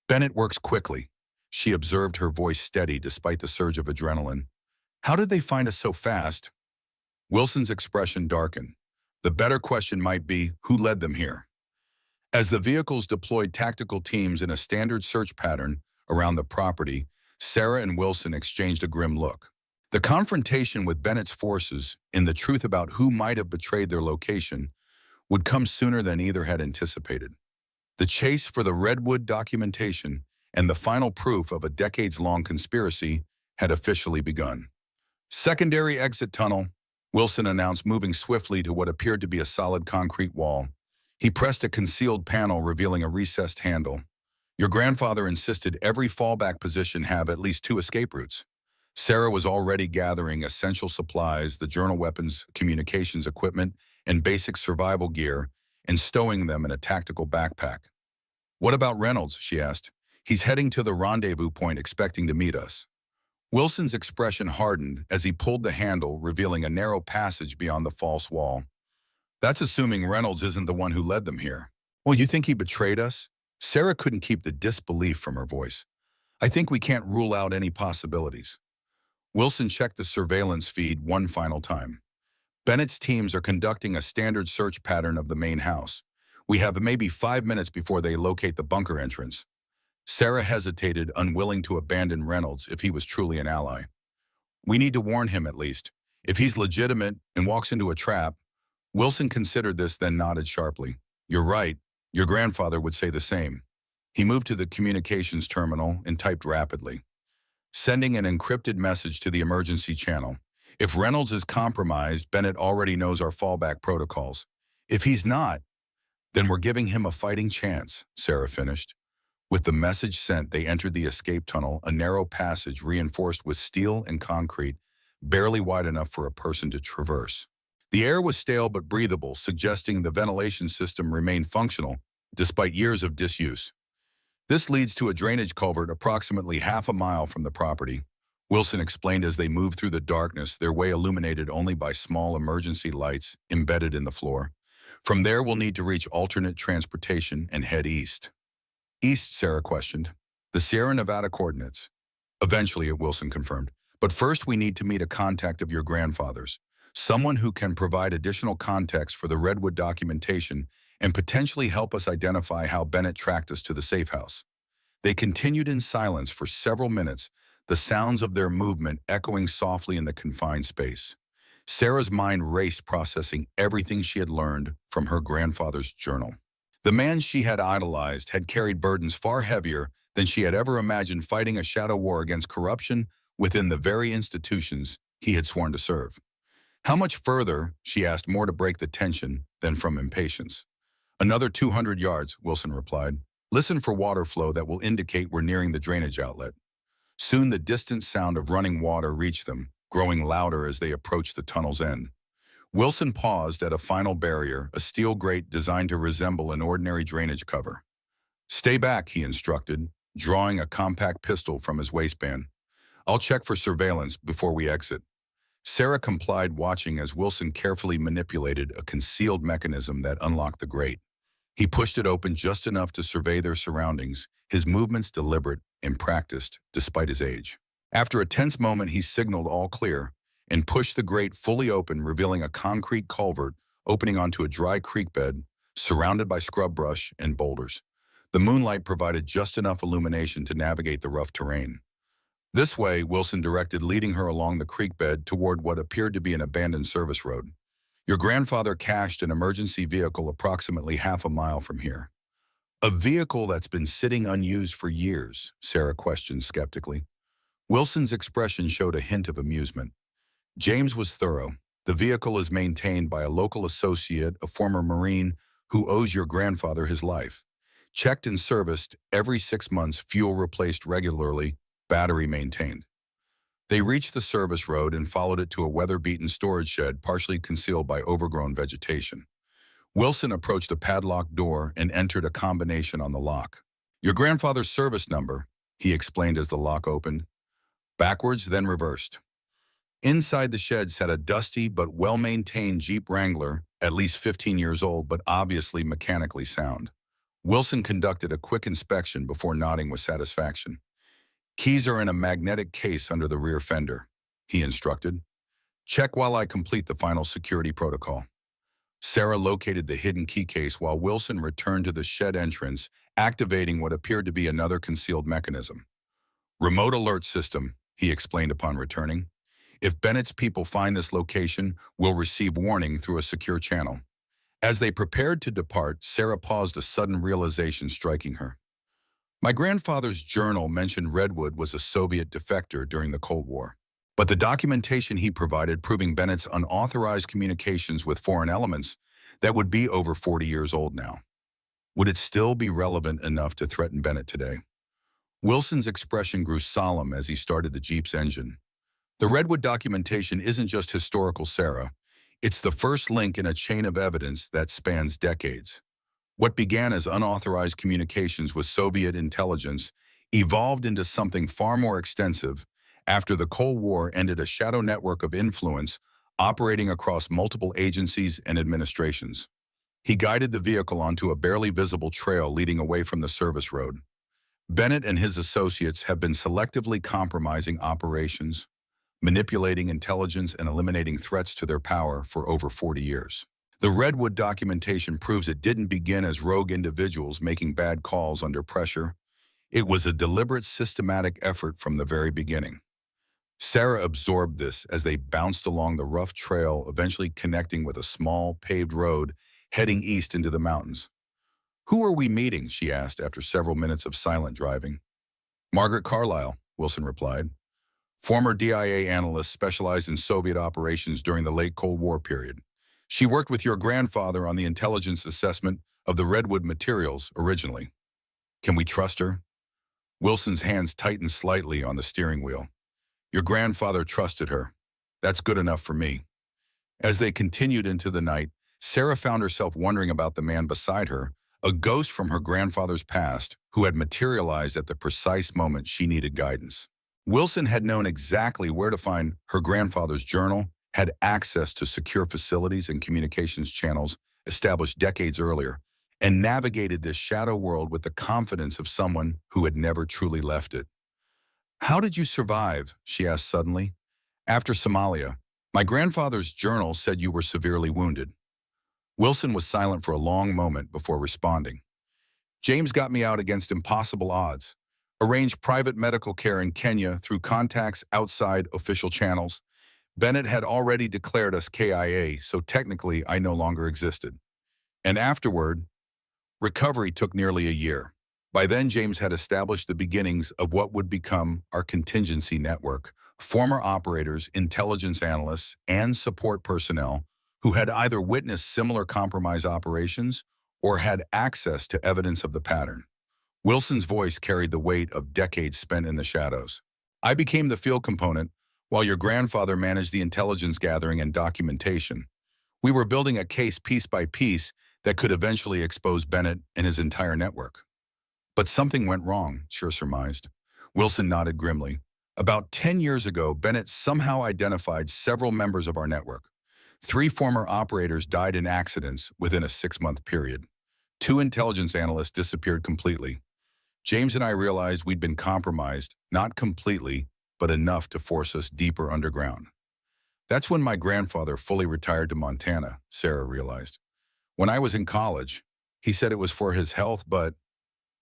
Bennett works quickly, she observed, her voice steady despite the surge of adrenaline. How did they find us so fast? Wilson's expression darkened. The better question might be, who led them here? As the vehicles deployed tactical teams in a standard search pattern around the property, Sarah and Wilson exchanged a grim look. The confrontation with Bennett's forces and the truth about who might have betrayed their location would come sooner than either had anticipated. The chase for the Redwood documentation and the final proof of a decades-long conspiracy had officially begun. Secondary exit tunnel, Wilson announced, moving swiftly to what appeared to be a solid concrete wall. He pressed a concealed panel, revealing a recessed handle. Your grandfather insisted every fallback position have at least 2 escape routes. Sarah was already gathering essential supplies, the journal, weapons, communications equipment, and basic survival gear, and stowing them in a tactical backpack. What about Reynolds? She asked. He's heading to the rendezvous point, expecting to meet us. Wilson's expression hardened as he pulled the handle, revealing a narrow passage beyond the false wall. That's assuming Reynolds isn't the one who led them here. Well, you think he betrayed us? Sarah couldn't keep the disbelief from her voice. I think we can't rule out any possibilities. Wilson checked the surveillance feed one final time. Bennett's teams are conducting a standard search pattern of the main house. We have maybe 5 minutes before they locate the bunker entrance. Sarah hesitated, unwilling to abandon Reynolds if he was truly an ally. We need to warn him at least. If he's legitimate and walks into a trap, Wilson considered this, then nodded sharply. You're right. Your grandfather would say the same. He moved to the communications terminal and typed rapidly, sending an encrypted message to the emergency channel. If Reynolds is compromised, Bennett already knows our fallback protocols. If he's not, then we're giving him a fighting chance, Sarah finished. With the message sent, they entered the escape tunnel, a narrow passage reinforced with steel and concrete, barely wide enough for a person to traverse. The air was stale but breathable, suggesting the ventilation system remained functional despite years of disuse. This leads to a drainage culvert approximately half a mile from the property, Wilson explained as they moved through the darkness, their way illuminated only by small emergency lights embedded in the floor. From there, we'll need to reach alternate transportation and head east. East, Sarah questioned. The Sierra Nevada coordinates. Eventually, Wilson confirmed. But first we need to meet a contact of your grandfather's, someone who can provide additional context for the Redwood documentation and potentially help us identify how Bennett tracked us to the safe house. They continued in silence for several minutes, the sounds of their movement echoing softly in the confined space. Sarah's mind raced, processing everything she had learned from her grandfather's journal. The man she had idolized had carried burdens far heavier than she had ever imagined, fighting a shadow war against corruption within the very institutions he had sworn to serve. How much further, she asked, more to break the tension than from impatience. Another 200 yards, Wilson replied. Listen for water flow that will indicate we're nearing the drainage outlet. Soon the distant sound of running water reached them, growing louder as they approached the tunnel's end. Wilson paused at a final barrier, a steel grate designed to resemble an ordinary drainage cover. Stay back, he instructed, drawing a compact pistol from his waistband. I'll check for surveillance before we exit. Sarah complied, watching as Wilson carefully manipulated a concealed mechanism that unlocked the grate. He pushed it open just enough to survey their surroundings, his movements deliberate and practiced despite his age. After a tense moment, he signaled all clear and pushed the grate fully open, revealing a concrete culvert opening onto a dry creek bed surrounded by scrub brush and boulders. The moonlight provided just enough illumination to navigate the rough terrain. This way, Wilson directed, leading her along the creek bed toward what appeared to be an abandoned service road. Your grandfather cached an emergency vehicle approximately half a mile from here. A vehicle that's been sitting unused for years, Sarah questioned skeptically. Wilson's expression showed a hint of amusement. James was thorough. The vehicle is maintained by a local associate, a former Marine, who owes your grandfather his life. Checked and serviced every 6 months, fuel replaced regularly, battery maintained. They reached the service road and followed it to a weather-beaten storage shed partially concealed by overgrown vegetation. Wilson approached a padlocked door and entered a combination on the lock. Your grandfather's service number, he explained as the lock opened. Backwards, then reversed. Inside the shed sat a dusty but well-maintained Jeep Wrangler, at least 15 years old but obviously mechanically sound. Wilson conducted a quick inspection before nodding with satisfaction. Keys are in a magnetic case under the rear fender, he instructed. Check while I complete the final security protocol. Sarah located the hidden key case while Wilson returned to the shed entrance, activating what appeared to be another concealed mechanism. Remote alert system, he explained upon returning. If Bennett's people find this location, we'll receive warning through a secure channel. As they prepared to depart, Sarah paused, a sudden realization striking her. My grandfather's journal mentioned Redwood was a Soviet defector during the Cold War. But the documentation he provided proving Bennett's unauthorized communications with foreign elements that would be over 40 years old now. Would it still be relevant enough to threaten Bennett today? Wilson's expression grew solemn as he started the Jeep's engine. The Redwood documentation isn't just historical, Sarah. It's the first link in a chain of evidence that spans decades. What began as unauthorized communications with Soviet intelligence evolved into something far more extensive. After the Cold War ended, a shadow network of influence operating across multiple agencies and administrations. He guided the vehicle onto a barely visible trail leading away from the service road. Bennett and his associates have been selectively compromising operations, manipulating intelligence, and eliminating threats to their power for over 40 years. The Redwood documentation proves it didn't begin as rogue individuals making bad calls under pressure. It was a deliberate, systematic effort from the very beginning. Sarah absorbed this as they bounced along the rough trail, eventually connecting with a small, paved road heading east into the mountains. Who are we meeting? She asked after several minutes of silent driving. Margaret Carlyle, Wilson replied. Former DIA analyst, specialized in Soviet operations during the late Cold War period. She worked with your grandfather on the intelligence assessment of the Redwood materials originally. Can we trust her? Wilson's hands tightened slightly on the steering wheel. Your grandfather trusted her. That's good enough for me. As they continued into the night, Sarah found herself wondering about the man beside her, a ghost from her grandfather's past who had materialized at the precise moment she needed guidance. Wilson had known exactly where to find her grandfather's journal, had access to secure facilities and communications channels established decades earlier, and navigated this shadow world with the confidence of someone who had never truly left it. How did you survive? She asked suddenly. After Somalia, my grandfather's journal said you were severely wounded. Wilson was silent for a long moment before responding. James got me out against impossible odds. Arranged private medical care in Kenya through contacts outside official channels. Bennett had already declared us KIA, so technically I no longer existed. And afterward, recovery took nearly a year. By then, James had established the beginnings of what would become our contingency network. Former operators, intelligence analysts, and support personnel who had either witnessed similar compromise operations or had access to evidence of the pattern. Wilson's voice carried the weight of decades spent in the shadows. I became the field component, while your grandfather managed the intelligence gathering and documentation. We were building a case piece by piece that could eventually expose Bennett and his entire network. But something went wrong, Schur surmised. Wilson nodded grimly. About 10 years ago, Bennett somehow identified several members of our network. 3 former operators died in accidents within a 6-month period. 2 intelligence analysts disappeared completely. James and I realized we'd been compromised, not completely, but enough to force us deeper underground. That's when my grandfather fully retired to Montana, Sarah realized. When I was in college, he said it was for his health, but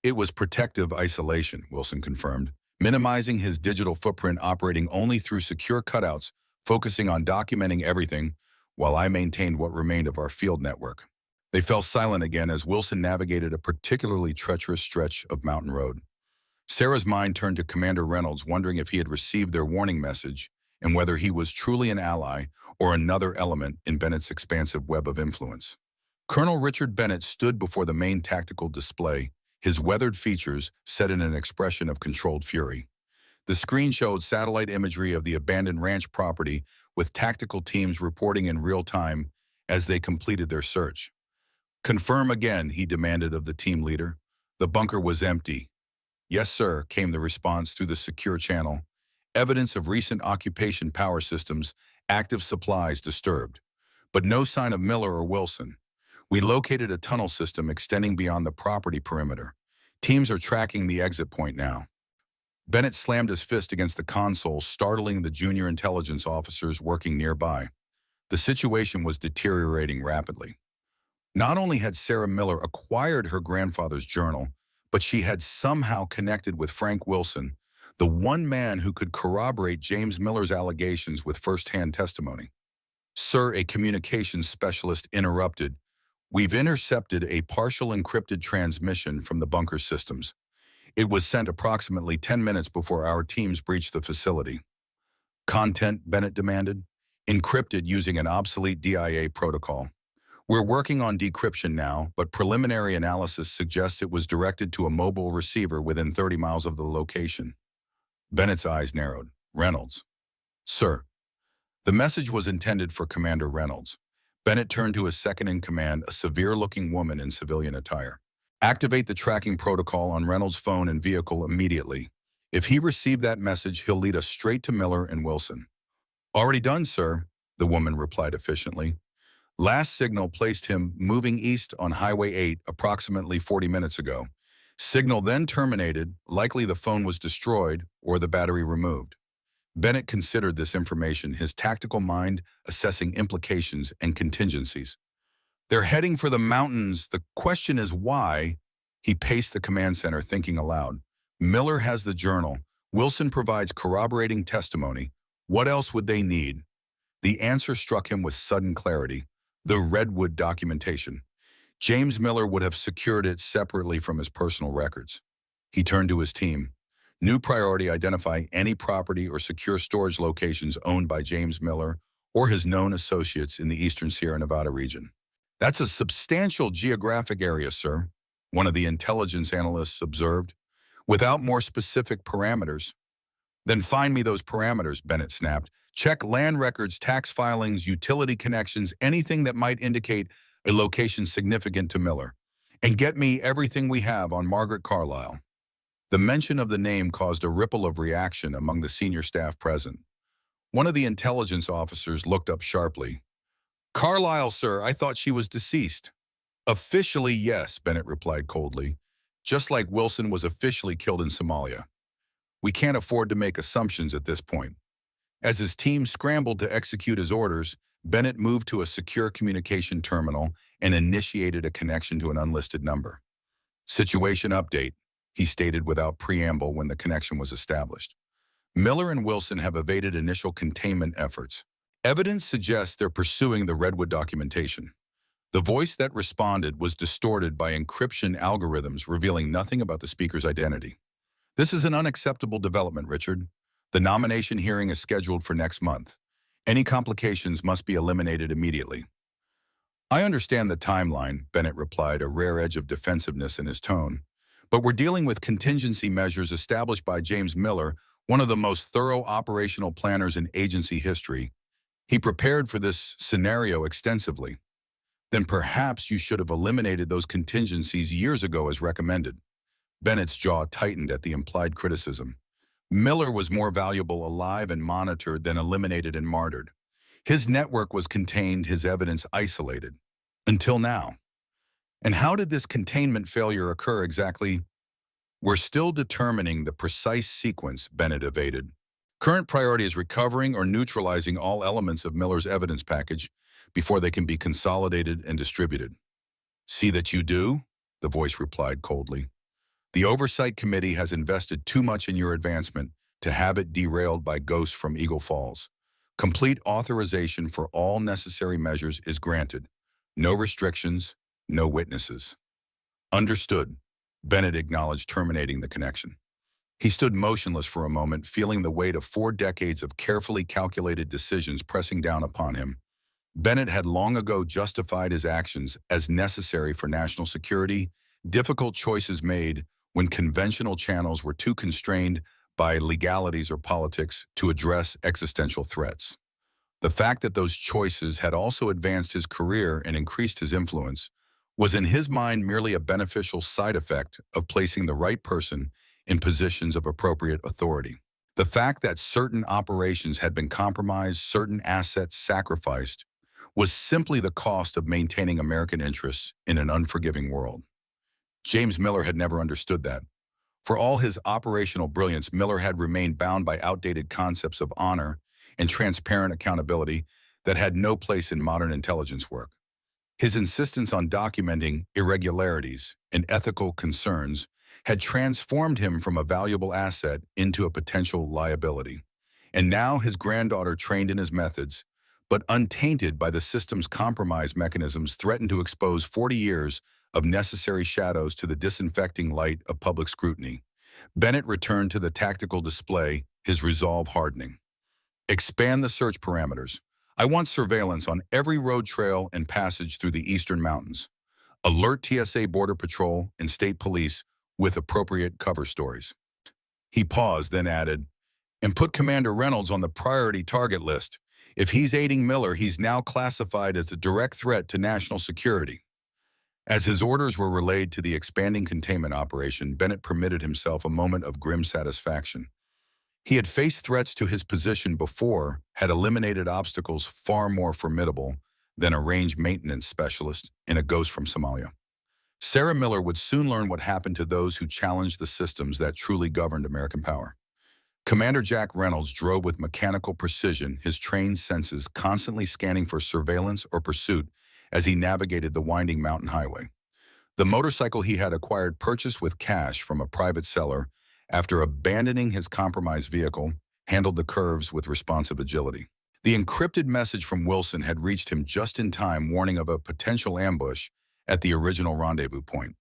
it was protective isolation, Wilson confirmed, minimizing his digital footprint, operating only through secure cutouts, focusing on documenting everything, while I maintained what remained of our field network. They fell silent again as Wilson navigated a particularly treacherous stretch of mountain road. Sarah's mind turned to Commander Reynolds, wondering if he had received their warning message and whether he was truly an ally or another element in Bennett's expansive web of influence. Colonel Richard Bennett stood before the main tactical display, his weathered features set in an expression of controlled fury. The screen showed satellite imagery of the abandoned ranch property with tactical teams reporting in real time as they completed their search. Confirm again, he demanded of the team leader. The bunker was empty. Yes, sir, came the response through the secure channel. Evidence of recent occupation power systems, active supplies disturbed. But no sign of Miller or Wilson. We located a tunnel system extending beyond the property perimeter. Teams are tracking the exit point now. Bennett slammed his fist against the console, startling the junior intelligence officers working nearby. The situation was deteriorating rapidly. Not only had Sarah Miller acquired her grandfather's journal, but she had somehow connected with Frank Wilson, the one man who could corroborate James Miller's allegations with first-hand testimony. Sir, a communications specialist interrupted. We've intercepted a partial encrypted transmission from the bunker systems. It was sent approximately 10 minutes before our teams breached the facility. Content, Bennett demanded, encrypted using an obsolete DIA protocol. We're working on decryption now, but preliminary analysis suggests it was directed to a mobile receiver within 30 miles of the location. Bennett's eyes narrowed. Reynolds. Sir. The message was intended for Commander Reynolds. Bennett turned to his second-in-command, a severe-looking woman in civilian attire. Activate the tracking protocol on Reynolds' phone and vehicle immediately. If he received that message, he'll lead us straight to Miller and Wilson. Already done, sir, the woman replied efficiently. Last signal placed him moving east on Highway 8 approximately 40 minutes ago. Signal then terminated, likely the phone was destroyed or the battery removed. Bennett considered this information, his tactical mind assessing implications and contingencies. They're heading for the mountains. The question is why? He paced the command center, thinking aloud. Miller has the journal. Wilson provides corroborating testimony. What else would they need? The answer struck him with sudden clarity. The Redwood documentation. James Miller would have secured it separately from his personal records. He turned to his team. New priority: identify any property or secure storage locations owned by James Miller or his known associates in the eastern Sierra Nevada region. That's a substantial geographic area, sir, one of the intelligence analysts observed. Without more specific parameters. Then find me those parameters, Bennett snapped. Check land records, tax filings, utility connections, anything that might indicate a location significant to Miller. And get me everything we have on Margaret Carlisle. The mention of the name caused a ripple of reaction among the senior staff present. One of the intelligence officers looked up sharply. Carlisle, sir, I thought she was deceased. Officially, yes, Bennett replied coldly, just like Wilson was officially killed in Somalia. We can't afford to make assumptions at this point. As his team scrambled to execute his orders, Bennett moved to a secure communication terminal and initiated a connection to an unlisted number. Situation update, he stated without preamble when the connection was established. Miller and Wilson have evaded initial containment efforts. Evidence suggests they're pursuing the Redwood documentation. The voice that responded was distorted by encryption algorithms revealing nothing about the speaker's identity. This is an unacceptable development, Richard. The nomination hearing is scheduled for next month. Any complications must be eliminated immediately. I understand the timeline, Bennett replied, a rare edge of defensiveness in his tone. But we're dealing with contingency measures established by James Miller, one of the most thorough operational planners in agency history. He prepared for this scenario extensively. Then perhaps you should have eliminated those contingencies years ago as recommended. Bennett's jaw tightened at the implied criticism. Miller was more valuable alive and monitored than eliminated and martyred. His network was contained, his evidence isolated. Until now. And how did this containment failure occur exactly? We're still determining the precise sequence, Bennett evaded. Current priority is recovering or neutralizing all elements of Miller's evidence package before they can be consolidated and distributed. See that you do, the voice replied coldly. The Oversight Committee has invested too much in your advancement to have it derailed by ghosts from Eagle Falls. Complete authorization for all necessary measures is granted. No restrictions, no witnesses. Understood. Bennett acknowledged, terminating the connection. He stood motionless for a moment, feeling the weight of 4 decades of carefully calculated decisions pressing down upon him. Bennett had long ago justified his actions as necessary for national security, difficult choices made when conventional channels were too constrained by legalities or politics to address existential threats. The fact that those choices had also advanced his career and increased his influence was in his mind merely a beneficial side effect of placing the right person in positions of appropriate authority. The fact that certain operations had been compromised, certain assets sacrificed, was simply the cost of maintaining American interests in an unforgiving world. James Miller had never understood that. For all his operational brilliance, Miller had remained bound by outdated concepts of honor and transparent accountability that had no place in modern intelligence work. His insistence on documenting irregularities and ethical concerns had transformed him from a valuable asset into a potential liability. And now his granddaughter, trained in his methods, but untainted by the system's compromise mechanisms, threatened to expose 40 years of necessary shadows to the disinfecting light of public scrutiny. Bennett returned to the tactical display, his resolve hardening. Expand the search parameters. I want surveillance on every road trail and passage through the eastern mountains. Alert TSA Border Patrol and State Police with appropriate cover stories. He paused, then added, and put Commander Reynolds on the priority target list. If he's aiding Miller, he's now classified as a direct threat to national security. As his orders were relayed to the expanding containment operation, Bennett permitted himself a moment of grim satisfaction. He had faced threats to his position before, had eliminated obstacles far more formidable than a range maintenance specialist in a ghost from Somalia. Sarah Miller would soon learn what happened to those who challenged the systems that truly governed American power. Commander Jack Reynolds drove with mechanical precision, his trained senses constantly scanning for surveillance or pursuit as he navigated the winding mountain highway. The motorcycle he had acquired, purchased with cash from a private seller after abandoning his compromised vehicle, handled the curves with responsive agility. The encrypted message from Wilson had reached him just in time, warning of a potential ambush at the original rendezvous point.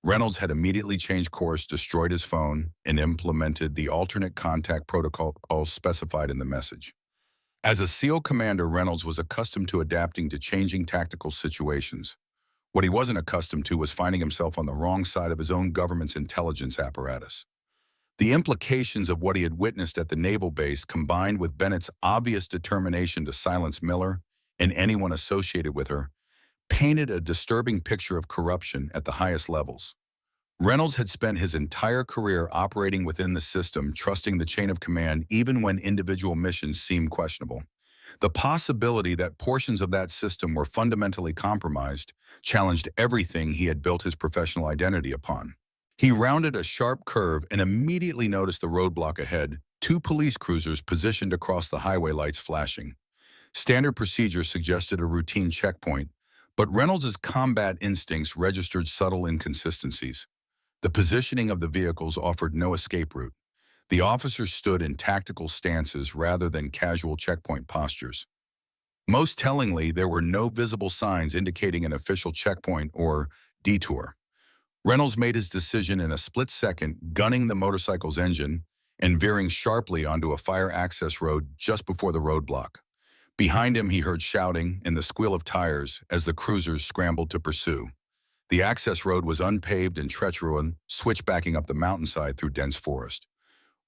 Reynolds had immediately changed course, destroyed his phone, and implemented the alternate contact protocol specified in the message. As a SEAL commander, Reynolds was accustomed to adapting to changing tactical situations. What he wasn't accustomed to was finding himself on the wrong side of his own government's intelligence apparatus. The implications of what he had witnessed at the naval base, combined with Bennett's obvious determination to silence Miller and anyone associated with her, painted a disturbing picture of corruption at the highest levels. Reynolds had spent his entire career operating within the system, trusting the chain of command even when individual missions seemed questionable. The possibility that portions of that system were fundamentally compromised challenged everything he had built his professional identity upon. He rounded a sharp curve and immediately noticed the roadblock ahead, two police cruisers positioned across the highway, lights flashing. Standard procedure suggested a routine checkpoint, but Reynolds' combat instincts registered subtle inconsistencies. The positioning of the vehicles offered no escape route. The officers stood in tactical stances rather than casual checkpoint postures. Most tellingly, there were no visible signs indicating an official checkpoint or detour. Reynolds made his decision in a split second, gunning the motorcycle's engine and veering sharply onto a fire access road just before the roadblock. Behind him, he heard shouting and the squeal of tires as the cruisers scrambled to pursue. The access road was unpaved and treacherous, switchbacking up the mountainside through dense forest.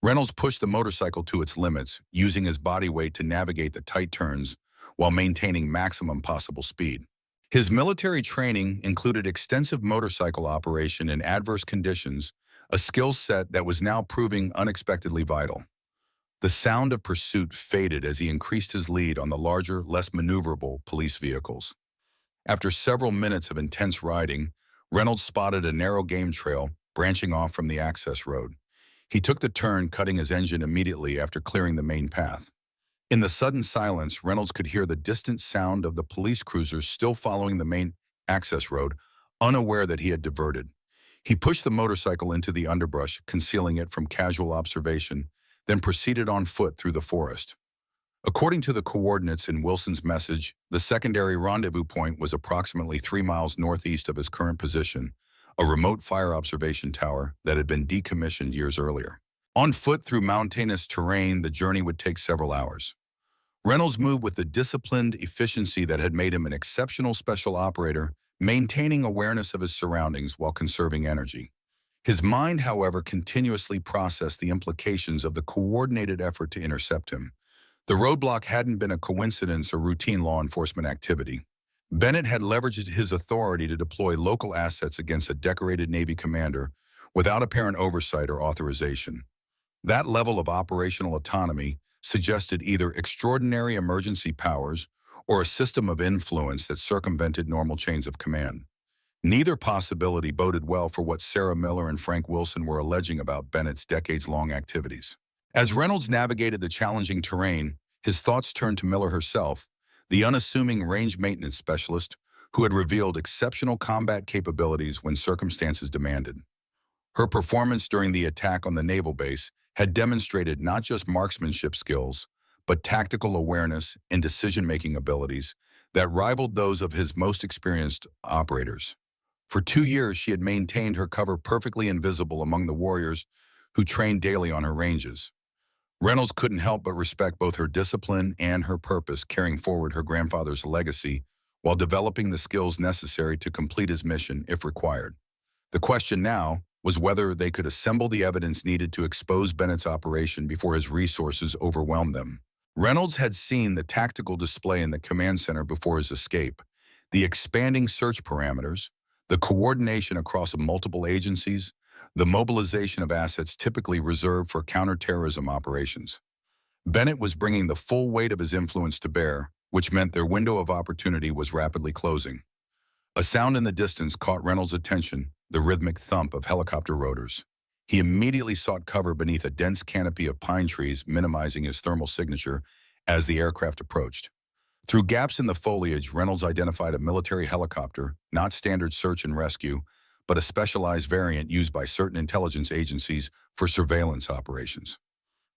Reynolds pushed the motorcycle to its limits, using his body weight to navigate the tight turns while maintaining maximum possible speed. His military training included extensive motorcycle operation in adverse conditions, a skill set that was now proving unexpectedly vital. The sound of pursuit faded as he increased his lead on the larger, less maneuverable police vehicles. After several minutes of intense riding, Reynolds spotted a narrow game trail branching off from the access road. He took the turn, cutting his engine immediately after clearing the main path. In the sudden silence, Reynolds could hear the distant sound of the police cruisers still following the main access road, unaware that he had diverted. He pushed the motorcycle into the underbrush, concealing it from casual observation, then proceeded on foot through the forest. According to the coordinates in Wilson's message, the secondary rendezvous point was approximately 3 miles northeast of his current position, a remote fire observation tower that had been decommissioned years earlier. On foot through mountainous terrain, the journey would take several hours. Reynolds moved with the disciplined efficiency that had made him an exceptional special operator, maintaining awareness of his surroundings while conserving energy. His mind, however, continuously processed the implications of the coordinated effort to intercept him. The roadblock hadn't been a coincidence or routine law enforcement activity. Bennett had leveraged his authority to deploy local assets against a decorated Navy commander without apparent oversight or authorization. That level of operational autonomy suggested either extraordinary emergency powers or a system of influence that circumvented normal chains of command. Neither possibility boded well for what Sarah Miller and Frank Wilson were alleging about Bennett's decades-long activities. As Reynolds navigated the challenging terrain, his thoughts turned to Miller herself, the unassuming range maintenance specialist who had revealed exceptional combat capabilities when circumstances demanded. Her performance during the attack on the naval base had demonstrated not just marksmanship skills, but tactical awareness and decision-making abilities that rivaled those of his most experienced operators. For 2 years, she had maintained her cover perfectly invisible among the warriors who trained daily on her ranges. Reynolds couldn't help but respect both her discipline and her purpose, carrying forward her grandfather's legacy while developing the skills necessary to complete his mission if required. The question now was whether they could assemble the evidence needed to expose Bennett's operation before his resources overwhelmed them. Reynolds had seen the tactical display in the command center before his escape, the expanding search parameters, the coordination across multiple agencies, the mobilization of assets typically reserved for counterterrorism operations. Bennett was bringing the full weight of his influence to bear, which meant their window of opportunity was rapidly closing. A sound in the distance caught Reynolds' attention, the rhythmic thump of helicopter rotors. He immediately sought cover beneath a dense canopy of pine trees, minimizing his thermal signature as the aircraft approached. Through gaps in the foliage, Reynolds identified a military helicopter, not standard search and rescue, but a specialized variant used by certain intelligence agencies for surveillance operations.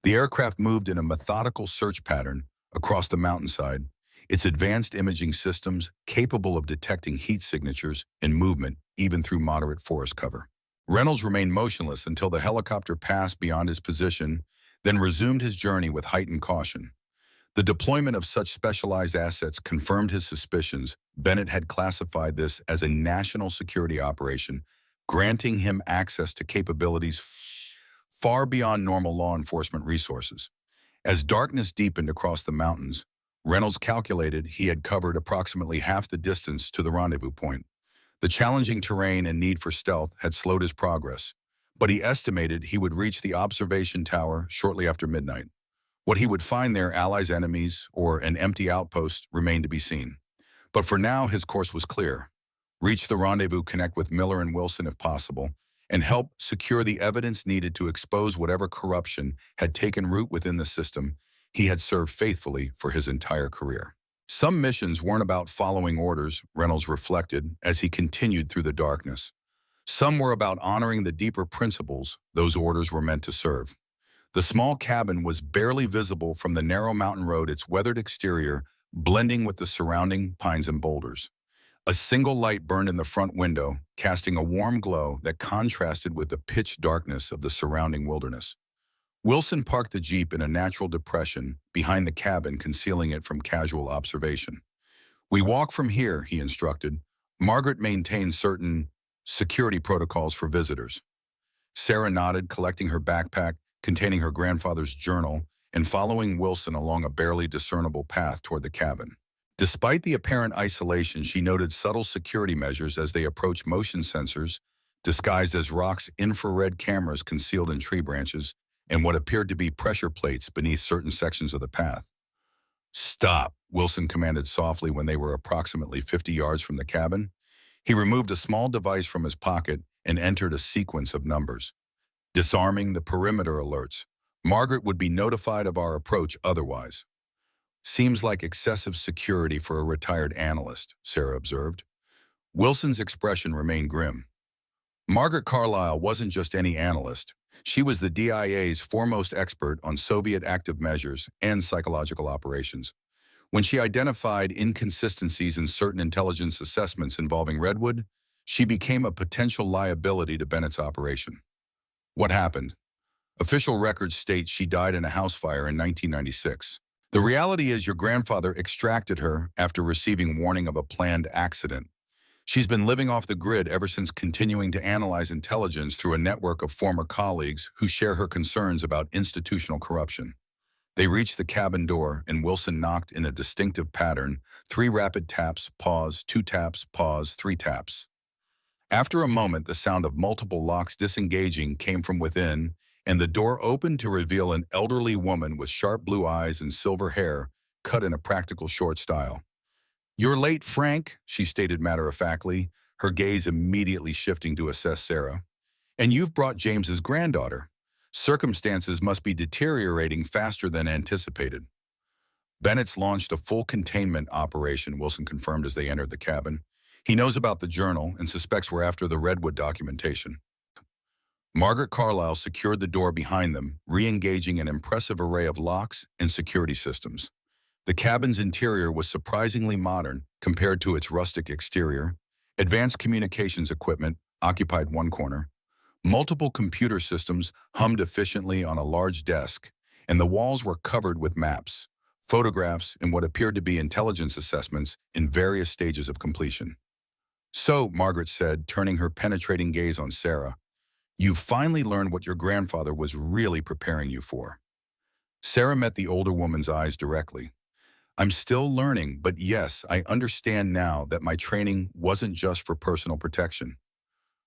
The aircraft moved in a methodical search pattern across the mountainside, its advanced imaging systems capable of detecting heat signatures and movement even through moderate forest cover. Reynolds remained motionless until the helicopter passed beyond his position, then resumed his journey with heightened caution. The deployment of such specialized assets confirmed his suspicions. Bennett had classified this as a national security operation, granting him access to capabilities far beyond normal law enforcement resources. As darkness deepened across the mountains, Reynolds calculated he had covered approximately half the distance to the rendezvous point. The challenging terrain and need for stealth had slowed his progress, but he estimated he would reach the observation tower shortly after midnight. What he would find there, allies, enemies, or an empty outpost, remained to be seen. But for now, his course was clear. Reach the rendezvous, connect with Miller and Wilson if possible, and help secure the evidence needed to expose whatever corruption had taken root within the system he had served faithfully for his entire career. Some missions weren't about following orders, Reynolds reflected as he continued through the darkness. Some were about honoring the deeper principles those orders were meant to serve. The small cabin was barely visible from the narrow mountain road, its weathered exterior blending with the surrounding pines and boulders. A single light burned in the front window, casting a warm glow that contrasted with the pitch darkness of the surrounding wilderness. Wilson parked the Jeep in a natural depression behind the cabin, concealing it from casual observation. "We walk from here," he instructed. "Margaret maintains certain security protocols for visitors." Sarah nodded, collecting her backpack containing her grandfather's journal and following Wilson along a barely discernible path toward the cabin. Despite the apparent isolation, she noted subtle security measures as they approached: motion sensors, disguised as rocks, infrared cameras concealed in tree branches, and what appeared to be pressure plates beneath certain sections of the path. "Stop," Wilson commanded softly when they were approximately 50 yards from the cabin. He removed a small device from his pocket and entered a sequence of numbers. "Disarming the perimeter alerts. Margaret would be notified of our approach otherwise." "Seems like excessive security for a retired analyst," Sarah observed. Wilson's expression remained grim. Margaret Carlyle wasn't just any analyst. She was the DIA's foremost expert on Soviet active measures and psychological operations. When she identified inconsistencies in certain intelligence assessments involving Redwood, she became a potential liability to Bennett's operation. What happened? Official records state she died in a house fire in 1996. The reality is your grandfather extracted her after receiving warning of a planned accident. She's been living off the grid ever since, continuing to analyze intelligence through a network of former colleagues who share her concerns about institutional corruption. They reached the cabin door, and Wilson knocked in a distinctive pattern: 3 rapid taps, pause, 2 taps, pause, 3 taps. After a moment, the sound of multiple locks disengaging came from within, and the door opened to reveal an elderly woman with sharp blue eyes and silver hair cut in a practical short style. "You're late, Frank," she stated matter-of-factly, her gaze immediately shifting to assess Sarah. "And you've brought James's granddaughter. Circumstances must be deteriorating faster than anticipated." "Bennett's launched a full containment operation," Wilson confirmed as they entered the cabin. "He knows about the journal and suspects we're after the Redwood documentation." Margaret Carlyle secured the door behind them, re-engaging an impressive array of locks and security systems. The cabin's interior was surprisingly modern compared to its rustic exterior. Advanced communications equipment occupied one corner. Multiple computer systems hummed efficiently on a large desk, and the walls were covered with maps, photographs, and what appeared to be intelligence assessments in various stages of completion. "So," Margaret said, turning her penetrating gaze on Sarah, "you finally learned what your grandfather was really preparing you for." Sarah met the older woman's eyes directly. "I'm still learning, but yes, I understand now that my training wasn't just for personal protection."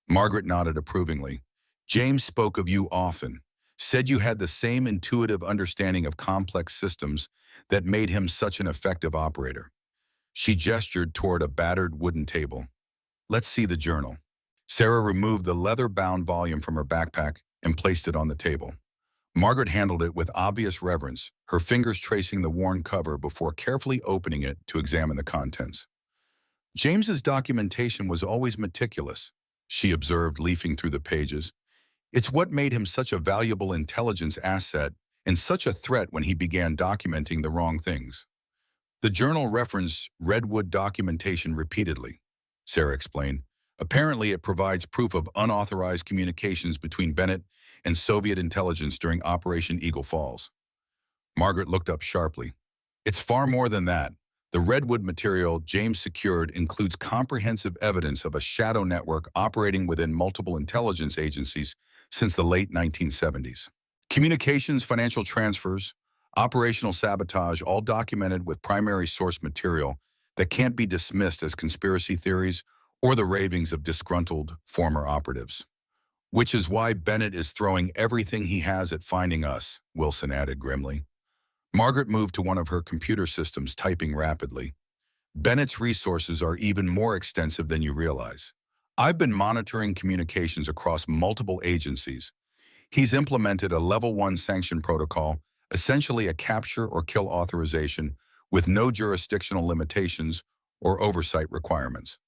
Margaret nodded approvingly. "James spoke of you often, said you had the same intuitive understanding of complex systems that made him such an effective operator." She gestured toward a battered wooden table. "Let's see the journal." Sarah removed the leather-bound volume from her backpack and placed it on the table. Margaret handled it with obvious reverence, her fingers tracing the worn cover before carefully opening it to examine the contents. "James's documentation was always meticulous," she observed, leafing through the pages. "It's what made him such a valuable intelligence asset and such a threat when he began documenting the wrong things." "The journal referenced Redwood documentation repeatedly," Sarah explained. "Apparently, it provides proof of unauthorized communications between Bennett and Soviet intelligence during Operation Eagle Falls." Margaret looked up sharply. "It's far more than that. The Redwood material James secured includes comprehensive evidence of a shadow network operating within multiple intelligence agencies since the late 1970s. Communications, financial transfers, operational sabotage, all documented with primary source material that can't be dismissed as conspiracy theories or the ravings of disgruntled former operatives. Which is why Bennett is throwing everything he has at finding us," Wilson added grimly. Margaret moved to one of her computer systems, typing rapidly. "Bennett's resources are even more extensive than you realize. I've been monitoring communications across multiple agencies. He's implemented a Level 1 sanction protocol, essentially a capture or kill authorization with no jurisdictional limitations or oversight requirements.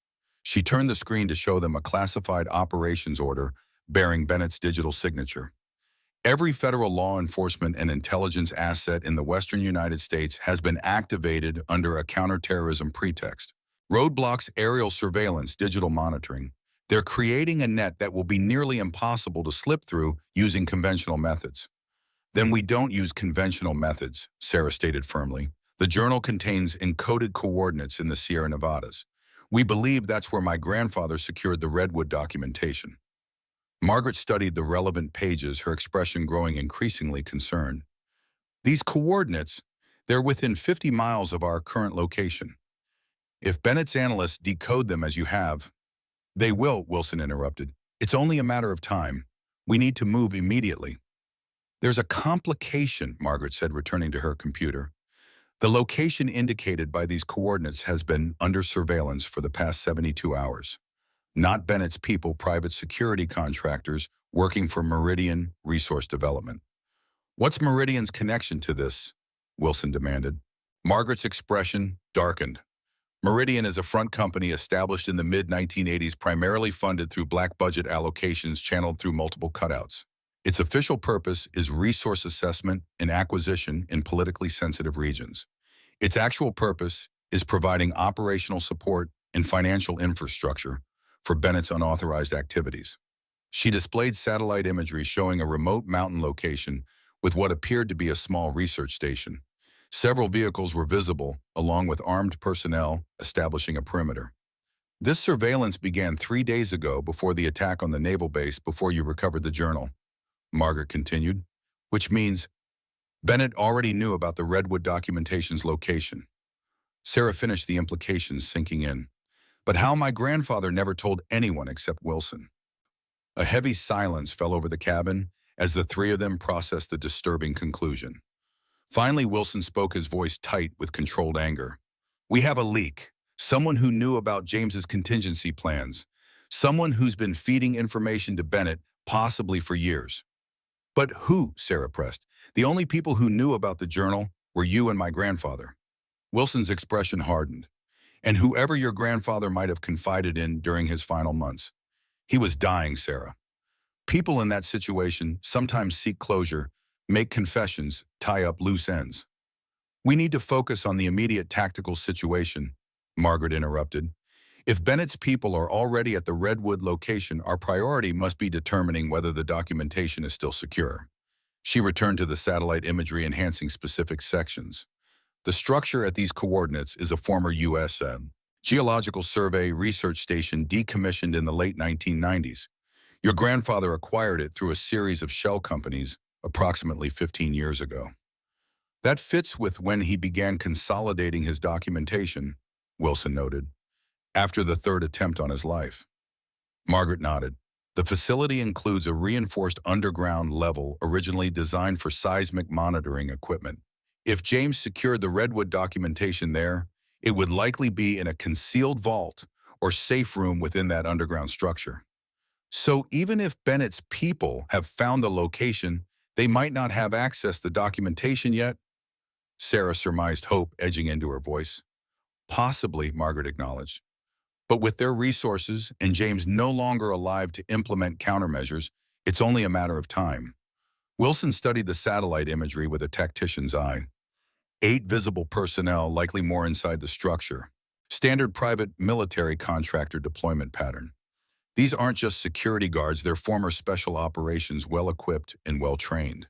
She turned the screen to show them a classified operations order bearing Bennett's digital signature. Every federal law enforcement and intelligence asset in the western United States has been activated under a counterterrorism pretext. Roadblocks, aerial surveillance, digital monitoring. They're creating a net that will be nearly impossible to slip through using conventional methods. Then we don't use conventional methods, Sarah stated firmly. The journal contains encoded coordinates in the Sierra Nevadas. We believe that's where my grandfather secured the Redwood documentation. Margaret studied the relevant pages, her expression growing increasingly concerned. These coordinates, they're within 50 miles of our current location. If Bennett's analysts decode them as you have, they will, Wilson interrupted. It's only a matter of time. We need to move immediately. There's a complication, Margaret said, returning to her computer. The location indicated by these coordinates has been under surveillance for the past 72 hours. Not Bennett's people, private security contractors working for Meridian Resource Development. What's Meridian's connection to this? Wilson demanded. Margaret's expression darkened. Meridian is a front company established in the mid-1980s, primarily funded through black budget allocations channeled through multiple cutouts. Its official purpose is resource assessment and acquisition in politically sensitive regions. Its actual purpose is providing operational support and financial infrastructure for Bennett's unauthorized activities. She displayed satellite imagery showing a remote mountain location with what appeared to be a small research station. Several vehicles were visible, along with armed personnel establishing a perimeter. This surveillance began 3 days ago before the attack on the naval base, before you recovered the journal, Margaret continued, which means Bennett already knew about the Redwood documentation's location. Sarah finished, the implications sinking in. But how my grandfather never told anyone except Wilson. A heavy silence fell over the cabin as the three of them processed the disturbing conclusion. Finally, Wilson spoke, his voice tight with controlled anger. We have a leak. Someone who knew about James's contingency plans. Someone who's been feeding information to Bennett, possibly for years. But who? Sarah pressed. The only people who knew about the journal were you and my grandfather. Wilson's expression hardened. And whoever your grandfather might have confided in during his final months. He was dying, Sarah. People in that situation sometimes seek closure, make confessions, tie up loose ends. We need to focus on the immediate tactical situation, Margaret interrupted. If Bennett's people are already at the Redwood location, our priority must be determining whether the documentation is still secure. She returned to the satellite imagery, enhancing specific sections. The structure at these coordinates is a former U.S. Geological Survey research station decommissioned in the late 1990s. Your grandfather acquired it through a series of shell companies approximately 15 years ago. That fits with when he began consolidating his documentation, Wilson noted, after the third attempt on his life. Margaret nodded. The facility includes a reinforced underground level originally designed for seismic monitoring equipment. If James secured the Redwood documentation there, it would likely be in a concealed vault or safe room within that underground structure. So even if Bennett's people have found the location, they might not have access to the documentation yet? Sarah surmised, hope edging into her voice. Possibly, Margaret acknowledged. But with their resources and James no longer alive to implement countermeasures, it's only a matter of time. Wilson studied the satellite imagery with a tactician's eye. 8 visible personnel, likely more inside the structure. Standard private military contractor deployment pattern. These aren't just security guards, they're former special operations, well-equipped and well-trained.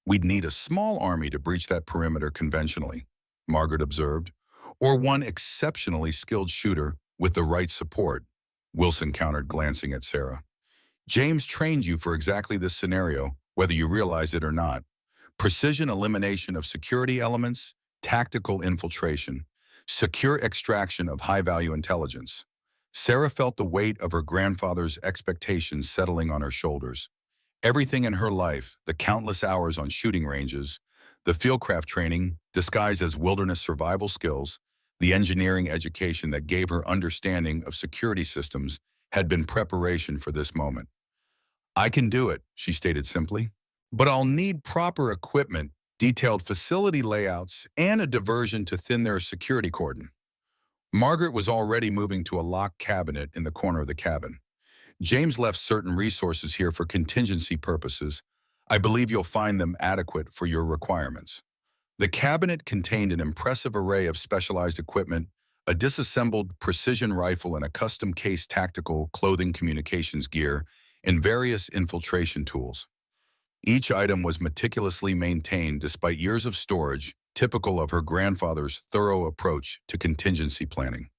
We'd need a small army to breach that perimeter conventionally, Margaret observed, or one exceptionally skilled shooter with the right support, Wilson countered, glancing at Sarah. James trained you for exactly this scenario, whether you realize it or not. Precision elimination of security elements, tactical infiltration, secure extraction of high-value intelligence. Sarah felt the weight of her grandfather's expectations settling on her shoulders. Everything in her life, the countless hours on shooting ranges, the fieldcraft training disguised as wilderness survival skills, the engineering education that gave her understanding of security systems, had been preparation for this moment. "I can do it," she stated simply. "But I'll need proper equipment, detailed facility layouts, and a diversion to thin their security cordon." Margaret was already moving to a locked cabinet in the corner of the cabin. "James left certain resources here for contingency purposes. I believe you'll find them adequate for your requirements." The cabinet contained an impressive array of specialized equipment, a disassembled precision rifle and a custom-case tactical clothing communications gear, and various infiltration tools. Each item was meticulously maintained despite years of storage, typical of her grandfather's thorough approach to contingency planning.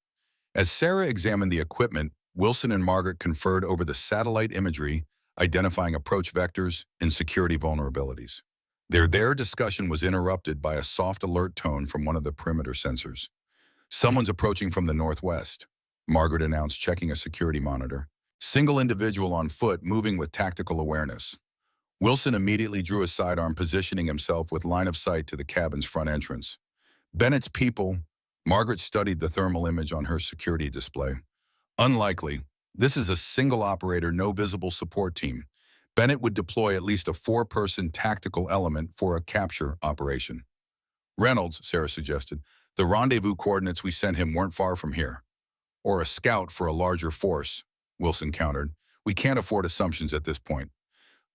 As Sarah examined the equipment, Wilson and Margaret conferred over the satellite imagery, identifying approach vectors and security vulnerabilities. Their discussion was interrupted by a soft alert tone from one of the perimeter sensors. "Someone's approaching from the northwest," Margaret announced, checking a security monitor. "Single individual on foot, moving with tactical awareness." Wilson immediately drew a sidearm, positioning himself with line of sight to the cabin's front entrance. "Bennett's people." Margaret studied the thermal image on her security display. "Unlikely. This is a single operator, no visible support team. Bennett would deploy at least a 4-person tactical element for a capture operation." "Reynolds," Sarah suggested. "The rendezvous coordinates we sent him weren't far from here." "Or a scout for a larger force," Wilson countered. "We can't afford assumptions at this point."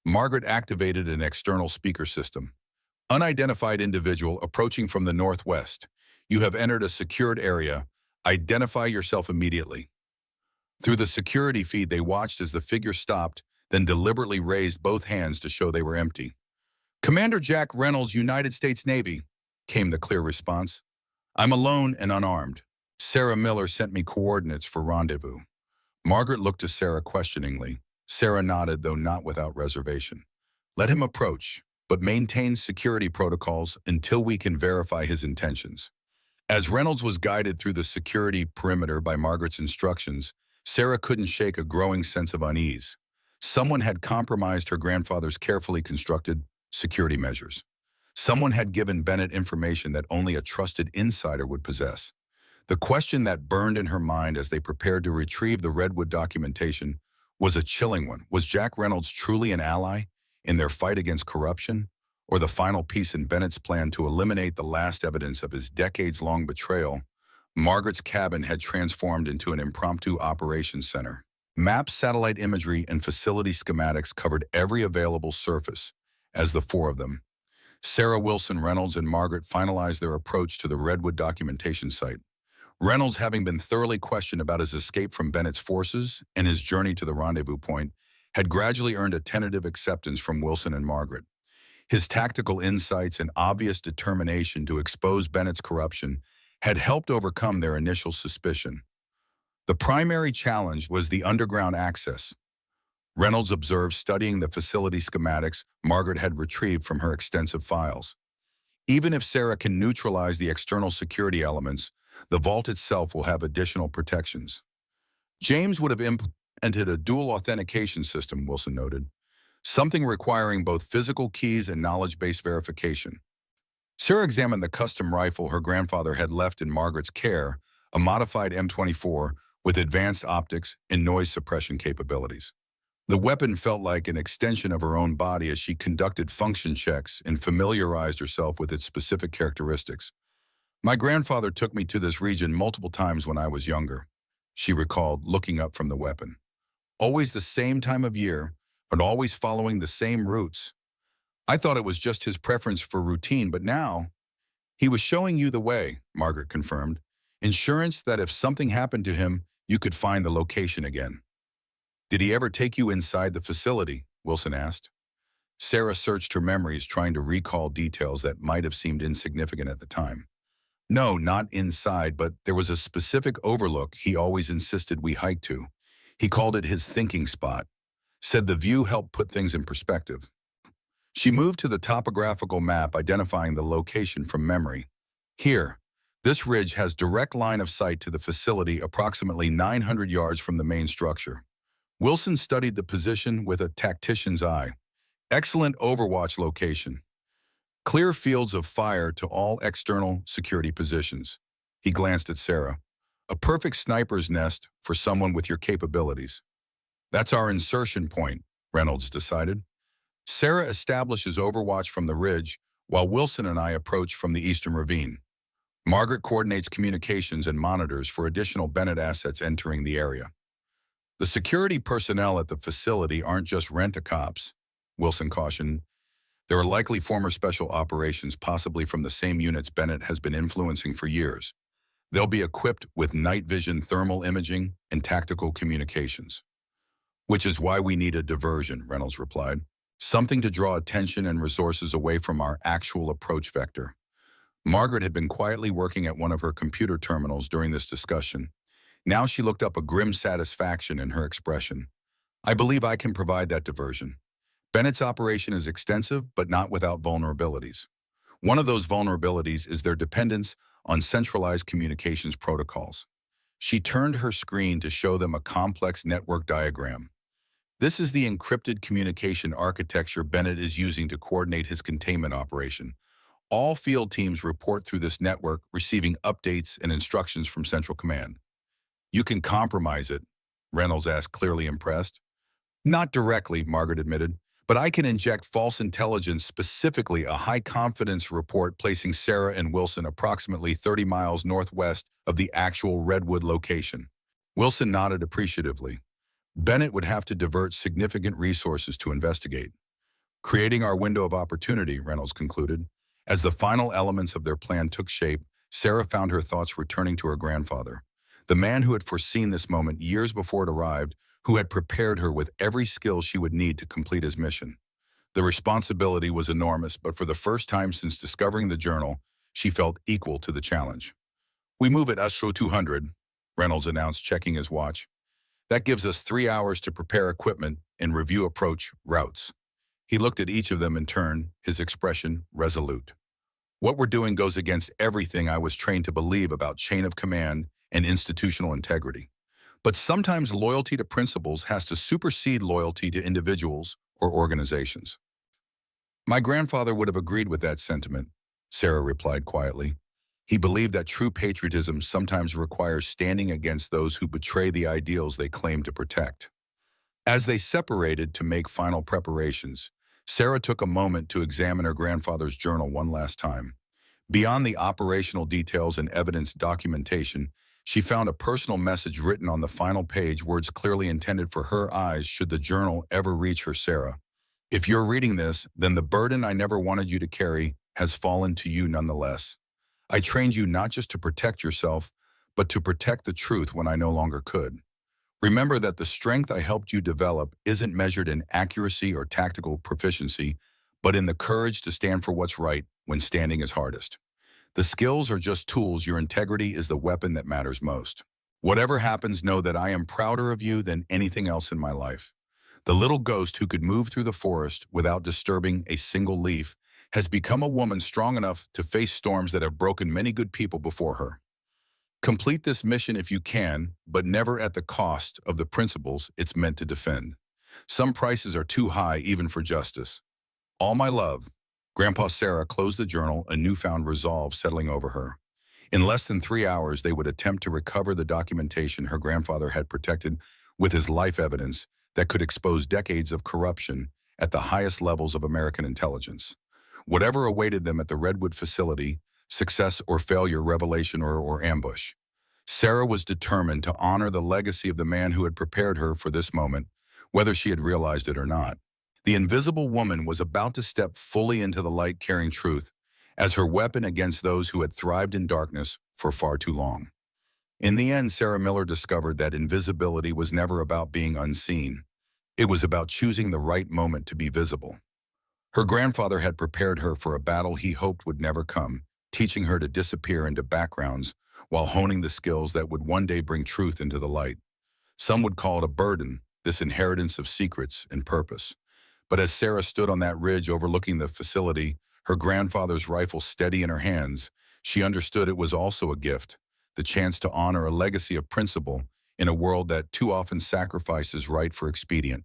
Margaret activated an external speaker system. "Unidentified individual approaching from the northwest. You have entered a secured area. Identify yourself immediately." Through the security feed, they watched as the figure stopped, then deliberately raised both hands to show they were empty. "Commander Jack Reynolds, United States Navy," came the clear response. "I'm alone and unarmed. Sarah Miller sent me coordinates for rendezvous." Margaret looked to Sarah questioningly. Sarah nodded, though not without reservation. "Let him approach, but maintain security protocols until we can verify his intentions." As Reynolds was guided through the security perimeter by Margaret's instructions, Sarah couldn't shake a growing sense of unease. Someone had compromised her grandfather's carefully constructed security measures. Someone had given Bennett information that only a trusted insider would possess. The question that burned in her mind as they prepared to retrieve the Redwood documentation was a chilling one. Was Jack Reynolds truly an ally in their fight against corruption, or the final piece in Bennett's plan to eliminate the last evidence of his decades-long betrayal? Margaret's cabin had transformed into an impromptu operations center. Maps, satellite imagery, and facility schematics covered every available surface as the four of them, Sarah, Wilson, Reynolds, and Margaret, finalized their approach to the Redwood documentation site. Reynolds, having been thoroughly questioned about his escape from Bennett's forces and his journey to the rendezvous point, had gradually earned a tentative acceptance from Wilson and Margaret. His tactical insights and obvious determination to expose Bennett's corruption had helped overcome their initial suspicion. The primary challenge was the underground access. Reynolds observed, studying the facility schematics Margaret had retrieved from her extensive files. "Even if Sarah can neutralize the external security elements, the vault itself will have additional protections." "James would have implemented a dual authentication system," Wilson noted, "something requiring both physical keys and knowledge-based verification." Sarah examined the custom rifle her grandfather had left in Margaret's care, a modified M24 with advanced optics and noise suppression capabilities. The weapon felt like an extension of her own body as she conducted function checks and familiarized herself with its specific characteristics. "My grandfather took me to this region multiple times when I was younger," she recalled, looking up from the weapon. "Always the same time of year, and always following the same routes. I thought it was just his preference for routine, but now—" "He was showing you the way," Margaret confirmed. "Insurance that if something happened to him, you could find the location again." "Did he ever take you inside the facility?" Wilson asked. Sarah searched her memories, trying to recall details that might have seemed insignificant at the time. "No, not inside, but there was a specific overlook he always insisted we hike to. He called it his thinking spot. Said the view helped put things in perspective." She moved to the topographical map, identifying the location from memory. "Here, this ridge has direct line of sight to the facility approximately 900 yards from the main structure." Wilson studied the position with a tactician's eye. "Excellent overwatch location. Clear fields of fire to all external security positions." He glanced at Sarah. A perfect sniper's nest for someone with your capabilities. That's our insertion point, Reynolds decided. Sarah establishes overwatch from the ridge, while Wilson and I approach from the eastern ravine. Margaret coordinates communications and monitors for additional Bennett assets entering the area. The security personnel at the facility aren't just rent-a-cops, Wilson cautioned. There are likely former special operations, possibly from the same units Bennett has been influencing for years. They'll be equipped with night vision, thermal imaging, and tactical communications. Which is why we need a diversion, Reynolds replied. Something to draw attention and resources away from our actual approach vector. Margaret had been quietly working at one of her computer terminals during this discussion. Now she looked up a grim satisfaction in her expression. I believe I can provide that diversion. Bennett's operation is extensive, but not without vulnerabilities. One of those vulnerabilities is their dependence on centralized communications protocols. She turned her screen to show them a complex network diagram. This is the encrypted communication architecture Bennett is using to coordinate his containment operation. All field teams report through this network, receiving updates and instructions from Central Command. You can compromise it, Reynolds asked, clearly impressed. Not directly, Margaret admitted, but I can inject false intelligence, specifically a high-confidence report placing Sarah and Wilson approximately 30 miles northwest of the actual Redwood location. Wilson nodded appreciatively. Bennett would have to divert significant resources to investigate. Creating our window of opportunity, Reynolds concluded. As the final elements of their plan took shape, Sarah found her thoughts returning to her grandfather, the man who had foreseen this moment years before it arrived, who had prepared her with every skill she would need to complete his mission. The responsibility was enormous, but for the first time since discovering the journal, she felt equal to the challenge. We move at Astro 200, Reynolds announced, checking his watch. That gives us 3 hours to prepare equipment and review approach routes. He looked at each of them in turn, his expression resolute. What we're doing goes against everything I was trained to believe about chain of command and institutional integrity. But sometimes loyalty to principles has to supersede loyalty to individuals or organizations. My grandfather would have agreed with that sentiment, Sarah replied quietly. He believed that true patriotism sometimes requires standing against those who betray the ideals they claim to protect. As they separated to make final preparations, Sarah took a moment to examine her grandfather's journal one last time. Beyond the operational details and evidence documentation, she found a personal message written on the final page, words clearly intended for her eyes should the journal ever reach her. Sarah, if you're reading this, then the burden I never wanted you to carry has fallen to you nonetheless. I trained you not just to protect yourself, but to protect the truth when I no longer could. Remember that the strength I helped you develop isn't measured in accuracy or tactical proficiency, but in the courage to stand for what's right when standing is hardest. The skills are just tools. Your integrity is the weapon that matters most. Whatever happens, know that I am prouder of you than anything else in my life. The little ghost who could move through the forest without disturbing a single leaf has become a woman strong enough to face storms that have broken many good people before her. Complete this mission if you can, but never at the cost of the principles it's meant to defend. Some prices are too high even for justice. All my love. Grandpa. Sarah closed the journal, a newfound resolve settling over her. In less than 3 hours, they would attempt to recover the documentation her grandfather had protected with his life evidence that could expose decades of corruption at the highest levels of American intelligence. Whatever awaited them at the Redwood facility, success or failure, revelation or ambush, Sarah was determined to honor the legacy of the man who had prepared her for this moment, whether she had realized it or not. The invisible woman was about to step fully into the light, carrying truth as her weapon against those who had thrived in darkness for far too long. In the end, Sarah Miller discovered that invisibility was never about being unseen. It was about choosing the right moment to be visible. Her grandfather had prepared her for a battle he hoped would never come, teaching her to disappear into backgrounds while honing the skills that would one day bring truth into the light. Some would call it a burden, this inheritance of secrets and purpose. But as Sarah stood on that ridge overlooking the facility, her grandfather's rifle steady in her hands, she understood it was also a gift, the chance to honor a legacy of principle in a world that too often sacrifices right for expedient.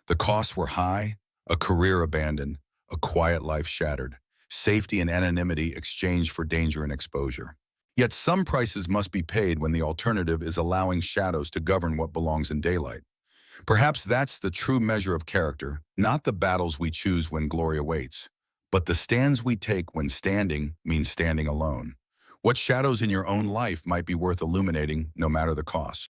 The costs were high, a career abandoned, a quiet life shattered, safety and anonymity exchanged for danger and exposure. Yet some prices must be paid when the alternative is allowing shadows to govern what belongs in daylight. Perhaps that's the true measure of character, not the battles we choose when glory awaits, but the stands we take when standing means standing alone. What shadows in your own life might be worth illuminating no matter the cost?